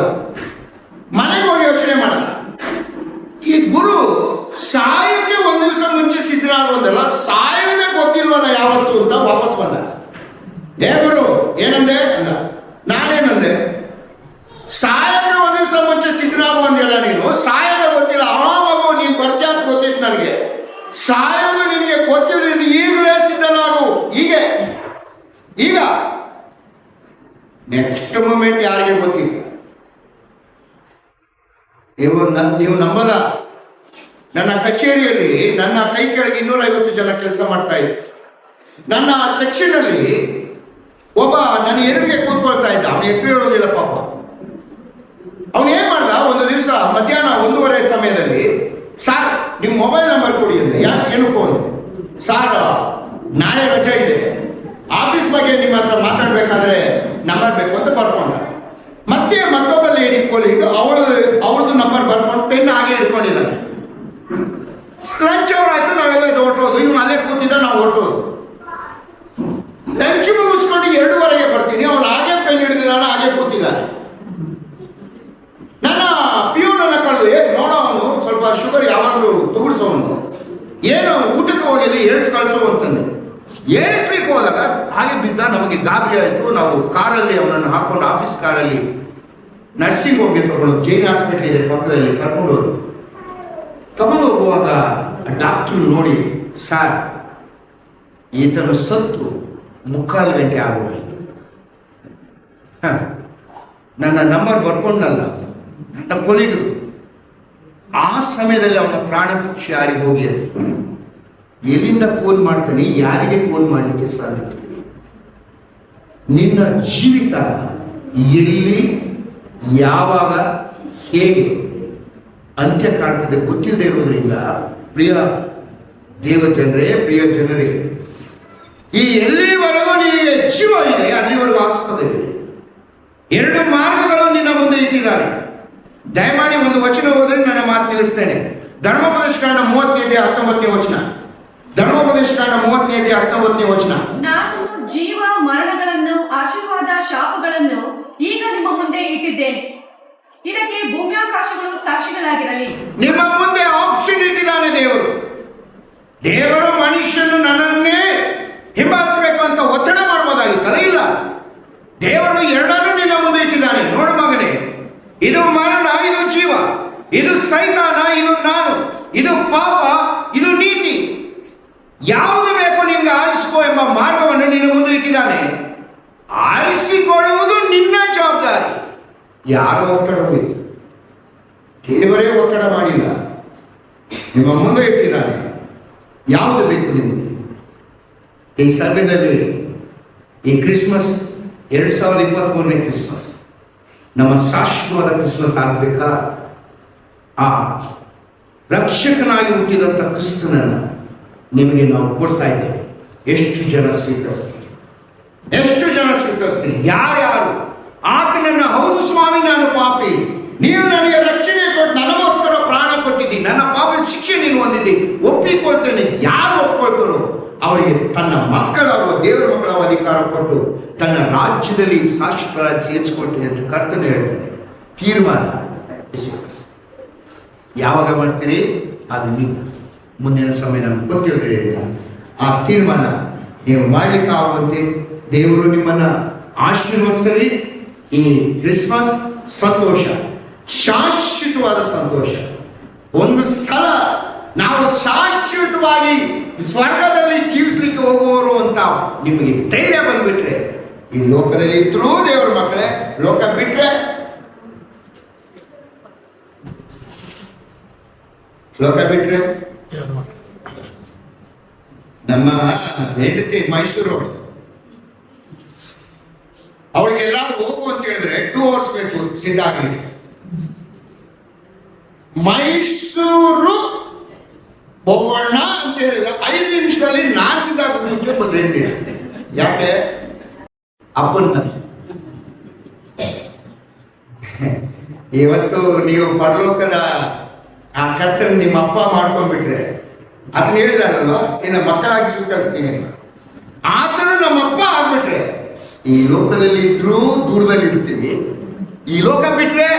ಮನೆಗೆ ಹೋಗಿ ಯೋಚನೆ ಮಾಡಲ್ಲ. ಈ ಗುರು ಸಾಯಕ್ಕೆ ಒಂದು ದಿವಸ ಮುಂಚೆ ಸಿದ್ಧರಾಗುವುದಲ್ಲ, ಸಾಯೋದೇ ಗೊತ್ತಿಲ್ವಲ್ಲ ಯಾವತ್ತು ಅಂತ ವಾಪಸ್ ಬಂದ. ಏ ಗುರು ಏನಂದೆ ಅಂದ. ನಾನೇನು ಸಾಯದ ಒಂದು ದಿವಸ ಮುಂಚೆ ಸಿದ್ಧನಾಗುವಂದಿಲ್ಲ ನೀನು. ಸಾಯದ ಗೊತ್ತಿಲ್ಲ, ಆ ಮಗು ನೀನು ಬರ್ತೀಯ ಅಂತ ಗೊತ್ತಿತ್ತು ನನಗೆ. ಸಾಯೋದು ನಿನಗೆ ಗೊತ್ತಿಲ್ಲ, ನೀನು ಈಗಲೇ ಸಿದ್ಧನಾಗು. ಈಗ ನೆಕ್ಸ್ಟ್ ಮೂಮೆಂಟ್ ಯಾರಿಗೆ ಗೊತ್ತಿಲ್ಲ. ನೀವು ನಂಬಲ್ಲ, ನನ್ನ ಕಚೇರಿಯಲ್ಲಿ ನನ್ನ ಕೈ ಕೆಳಗೆ 250 ಜನ ಕೆಲಸ ಮಾಡ್ತಾ ಇದ್ರು. ನನ್ನ ಸೆಕ್ಷನ್ ಅಲ್ಲಿ ಒಬ್ಬ ನನ್ನ ಎದುರಿಗೆ ಕೂತ್ಕೊಳ್ತಾ ಇದ್ದ. ಅವನ ಹೆಸರು ಹೇಳೋದಿಲ್ಲ ಪಾಪ. ಅವನು ಏನ್ ಮಾಡ್ದ, ಒಂದು ದಿವಸ ಮಧ್ಯಾಹ್ನ 1:30 ಸಮಯದಲ್ಲಿ, ಸಾರ್ ನಿಮ್ಮ ಮೊಬೈಲ್ ನಂಬರ್ ಕೊಡಿ ಅಂದ್ರೆ. ಯಾಕೆ ಏನಕ್ಕೋ ಒಂದು, ಸಾರ್ ನಾಳೆ ರಜೆ ಇದೆ, ಆಫೀಸ್ ಬಗ್ಗೆ ನಿಮ್ಮ ಹತ್ರ ಮಾತಾಡ್ಬೇಕಾದ್ರೆ ನಂಬರ್ ಬೇಕು ಅಂತ ಬರ್ಕೊಂಡ. ಮತ್ತೆ ಮತ್ತೊಬ್ಬ ಲೇಡಿ ಕೊಲೀಗ್ ಅವಳದು ನಂಬರ್ ಬರ್ಕೊಂಡು ಪೆನ್ ಹಾಗೆ ಹಿಡ್ಕೊಂಡಿದ್ದಾನೆ. ಲಂಚ್ ಅವರ್ ಆಯ್ತು, ನಾವೆಲ್ಲ ಇದು ಹೊರಟೋದು. ಇವನು ಅಲ್ಲೇ ಕೂತಿದ್ದ, ನಾವು ಹೊರಟೋದು. ಲಂಚ್ ಮುಗಿಸ್ಕೊಂಡು 2:30ಗೆ ಬರ್ತೀನಿ, ಅವನು ಹಾಗೆ ಪೆನ್ ಹಿಡಿದಿದ್ದಾನೆ, ಹಾಗೆ ಕೂತಿದ್ದಾನೆ. ನನ್ನ ಪಿಯೂನ್ ನನ್ನ ಕಳೆದು ನೋಡೋ, ಅವನು ಸ್ವಲ್ಪ ಶುಗರ್ ಯಾವಾಗಲೂ ತುಗುಡ್ಸೋನು, ಏನು ಊಟಕ್ಕೆ ಹೋಗಿಲ್ಲ ಏಳ್ಸ್ ಕಳ್ಸೋ ಅಂತಂದೆ. ಏಳಿಸ್ಲಿಕ್ಕೆ ಹೋದಾಗ ಹಾಗೆ ಬಿದ್ದ. ನಮಗೆ ಗಾಬರಿ ಆಯಿತು. ನಾವು ಕಾರಲ್ಲಿ ಅವನನ್ನು ಹಾಕೊಂಡು ಆಫೀಸ್ ಕಾರಲ್ಲಿ ನರ್ಸಿಂಗ್ ಹೋಗಿ ತಗೊಂಡು, ಜೈನ್ ಹಾಸ್ಪಿಟಲ್ ಇದೆ ಪಕ್ಕದಲ್ಲಿ, ಕರ್ಕೊಂಡು ಹೋದ್ರು. ತಗೊಂಡು ಹೋಗುವಾಗ ಡಾಕ್ಟ್ರು ನೋಡಿ, ಸಾರ್ ಈತನು ಸತ್ತು 3/4 ಗಂಟೆ ಆಗೋಗಿದೆ. ನನ್ನ ನಂಬರ್ ಬರ್ಕೊಂಡಲ್ಲ, ನನ್ನ ಕೊಲಿಗರು. ಆ ಸಮಯದಲ್ಲಿ ಅವನ ಪ್ರಾಣ ಪಕ್ಷಿ ಯಾರಿಗೆ ಹೋಗಿ ಅದು ಎಲ್ಲಿಂದ ಫೋನ್ ಮಾಡ್ತಾನೆ, ಯಾರಿಗೆ ಫೋನ್ ಮಾಡಲಿಕ್ಕೆ ಸಾಧ್ಯತೆ? ನಿನ್ನ ಜೀವಿತ ಎಲ್ಲಿ, ಯಾವಾಗ, ಹೇಗೆ ಅಂತ್ಯ ಕಾಣ್ತದೆ ಗೊತ್ತಿಲ್ಲದೆ ಇರೋದ್ರಿಂದ, ಪ್ರಿಯ ದೇವಜನರೇ, ಪ್ರಿಯ ಜನರೇ, ಈ ಎಲ್ಲಿವರೆಗೂ ನಿನಗೆ ಜೀವ ಇದೆ ಅಲ್ಲಿವರೆಗೂ ಆಸ್ಪದವಿದೆ. 2 ಮಾರ್ಗಗಳು ನಿನ್ನ ಮುಂದೆ ಇಟ್ಟಿದ್ದಾರೆ. ದಯಮಾಡಿ ಒಂದು ವಚನ ಹೋದ್ರೆ ನನ್ನ ಮಾತು ನಿಲ್ಲಿಸ್ತೇನೆ. ಧರ್ಮೋಪದೇಶಕಾಂಡ 30:19 ವಚನ. ಧರ್ಮೋಪದೇಶಕಾಂಡ 30:19 ವಚನ. ನಾನು ಜೀವ ಮರಣಗಳನ್ನು, ಆಶೀರ್ವಾದ ಶಾಪಗಳನ್ನು ಈಗ ನಿಮ್ಮ ಮುಂದೆ ಇಟ್ಟಿದ್ದೇನೆ. ಇದಕ್ಕೆ ಭೂಮ್ಯಾಕಾಶಗಳು ಸಾಕ್ಷಿಗಳಾಗಿರಲಿ. ನಿಮ್ಮ ಮುಂದೆ ಆಪ್ಷನ್ ಇಟ್ಟಿದ್ದಾನೆ ದೇವರು. ದೇವರು ಮನುಷ್ಯನು ನನ್ನನ್ನೇ ಹಿಂಬಾಲಿಸಬೇಕು ಅಂತ ಒತ್ತಡ ಮಾಡಬಹುದಾಗಿತ್ತಲ್ಲ, ಇಲ್ಲ. ದೇವರು 2 ನಿನ್ನ ಮುಂದೆ ಇಟ್ಟಿದ್ದಾನೆ. ನೋಡು ಮಗನೇ, ಇದು ಮರಣ, ಇದು ಜೀವ, ಇದು ಸೈತಾನ, ಇದು ನಾನು, ಇದು ಪಾಪ, ಇದು ನೀತಿ. ಯಾವುದು ಬೇಕು ನಿನ್ಗೆ ಆರಿಸಿಕೋ ಎಂಬ ಮಾರ್ಗವನ್ನು ನಿನ್ನ ಮುಂದೆ ಇಟ್ಟಿದ್ದಾನೆ. ಆರಿಸಿಕೊಳ್ಳುವುದು ನಿನ್ನ ಜವಾಬ್ದಾರಿ. ಯಾರ ಒತ್ತಡವೂ ಇಲ್ಲ, ದೇವರೇ ಒತ್ತಡ ಮಾಡಿಲ್ಲ, ನಿಮ್ಮ ಮುಂದೆ ಇಟ್ಟಿದ್ದಾನೆ. ಯಾವುದು ಬೇಕು ನಿಮಗೆ? ಈ ಸಮಯದಲ್ಲಿ ಈ ಕ್ರಿಸ್ಮಸ್ 2023ನೇ ಕ್ರಿಸ್ಮಸ್ ನಮ್ಮ ಶಾಶ್ವತವಾದ ಕ್ರಿಸ್ಮಸ್ ಆಗ್ಬೇಕಾ? ಆ ರಕ್ಷಕನಾಗಿ ಹುಟ್ಟಿದಂಥ ಕ್ರಿಸ್ತನನ್ನು ನಿಮಗೆ ನಾವು ಕೊಡ್ತಾ ಇದ್ದೇವೆ. ಎಷ್ಟು ಜನ ಸ್ವೀಕರಿಸ್ತೀರಿ? ಯಾರ್ಯಾರು ಆತನನ್ನ, ಹೌದು ಸ್ವಾಮಿ ನಾನು ಪಾಪಿ, ನೀವು ನನಗೆ ರಕ್ಷಣೆ ಕೊಟ್ಟು ನನಗೋಸ್ಕರ ಪ್ರಾಣ ಕೊಟ್ಟಿದ್ದೀನಿ, ನನ್ನ ಪಾಪದ ಶಿಕ್ಷೆ ನೀನು ಹೊಂದಿದ್ದಿ, ಒಪ್ಪಿಕೊಳ್ತೇನೆ. ಯಾರು ಒಪ್ಕೊಳ್ತಾರೋ ಅವರಿಗೆ ತನ್ನ ಮಕ್ಕಳಾಗುವ, ದೇವರ ಮಕ್ಕಳಾಗುವ ಅಧಿಕಾರ ಕೊಟ್ಟು ತನ್ನ ರಾಜ್ಯದಲ್ಲಿ ಶಾಶ್ವತ ಸೇರಿಸಿಕೊಳ್ತೇನೆ ಅಂತ ಕರ್ತನೆ ಹೇಳ್ತಾನೆ. ತೀರ್ಮಾನ ಯಾವಾಗ ಮಾಡ್ತೀರಿ ಅದು ನೀವು. ಮುಂದಿನ ಸಮಯ ನಮ್ಗೆ ಗೊತ್ತಿರಲಿಲ್ಲ. ಆ ತೀರ್ಮಾನ ನೀವು ಮಾಡಲಿಕ್ಕೆ ಆಗುವಂತೆ ದೇವರು ನಿಮ್ಮನ್ನ ಆಶೀರ್ವದಿಸಲಿ. ಈ ಕ್ರಿಸ್ಮಸ್ ಸಂತೋಷ, ಶಾಶ್ವತವಾದ ಸಂತೋಷ. ಒಂದು ಸಲ ನಾವು ಶಾಶ್ವತವಾಗಿ ಸ್ವರ್ಗದಲ್ಲಿ ಜೀವಿಸ್ಲಿಕ್ಕೆ ಹೋಗುವವರು ಅಂತ ನಿಮಗೆ ಧೈರ್ಯ ಬಂದ್ಬಿಟ್ರೆ, ಈ ಲೋಕದಲ್ಲಿ ಇದ್ರೂ ದೇವರ ಮಕ್ಕಳೇ, ಲೋಕ ಬಿಟ್ರೆ ನಮ್ಮ ಹೆಂಡತಿ ಮೈಸೂರು ಅವಳಿಗೆಲ್ಲಾರು ಹೋಗು ಅಂತ ಹೇಳಿದ್ರೆ 2 hours ಬೇಕು ಸಿದ್ಧ ಆಗಲಿಕ್ಕೆ. ಮೈಸೂರು ಹೋಗೋಣ ಅಂತ ಹೇಳಿದ್ರೆ 5 ನಿಮಿಷದಲ್ಲಿ ನಾನು ಸಿದ್ಧ ಆಗ ಮುಂಚೆ ಬಂದ್ರಿ. ಯಾಕೆ? ಅಪ್ಪನ ಮನೆ. ಇವತ್ತು ನೀವು ಪರಲೋಕದ ಆ ಕರ್ತನ ನಿಮ್ಮ ಅಪ್ಪ ಮಾಡ್ಕೊಂಡ್ಬಿಟ್ರೆ, ಅದನ್ನ ಹೇಳಿದಾರಲ್ವಾ, ನಿನ್ನ ಮಕ್ಕಳಾಗಿ ಸ್ವೀಕರಿಸ್ತೀನಿ ಅಂತ. ಆತನು ನಮ್ಮಪ್ಪ ಆಗ್ಬಿಟ್ರೆ ಈ ಲೋಕದಲ್ಲಿ ಇದ್ರೂ ದೂರದಲ್ಲಿ ಇರ್ತೀವಿ, ಈ ಲೋಕ ಬಿಟ್ರೆ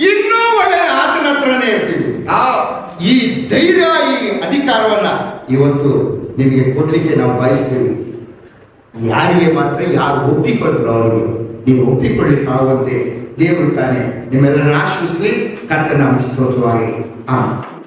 ಇನ್ನೂ ಒಳ್ಳೆ ಆತನ ಹತ್ರನೇ ಇರ್ತೀವಿ. ಈ ಧೈರ್ಯ, ಈ ಅಧಿಕಾರವನ್ನ ಇವತ್ತು ನಿಮಗೆ ಕೊಡ್ಲಿಕ್ಕೆ ನಾವು ಬಯಸ್ತೀವಿ. ಯಾರಿಗೆ ಮಾತ್ರ ಯಾರು ಒಪ್ಪಿಕೊಂಡ್ರು ಅವರಿಗೆ ನೀವು ಒಪ್ಪಿಕೊಳ್ಳಿಕ್ಕೆ ಆಗುವಂತೆ ದೇವರು ತಾನೆ ನಿಮ್ಮೆಲ್ಲರನ್ನ ಆಶ್ರಯಿಸಲಿ. ಕರ್ತನ ಸ್ತೋತ್ರವಾಗಿ ಆಮೆನ್.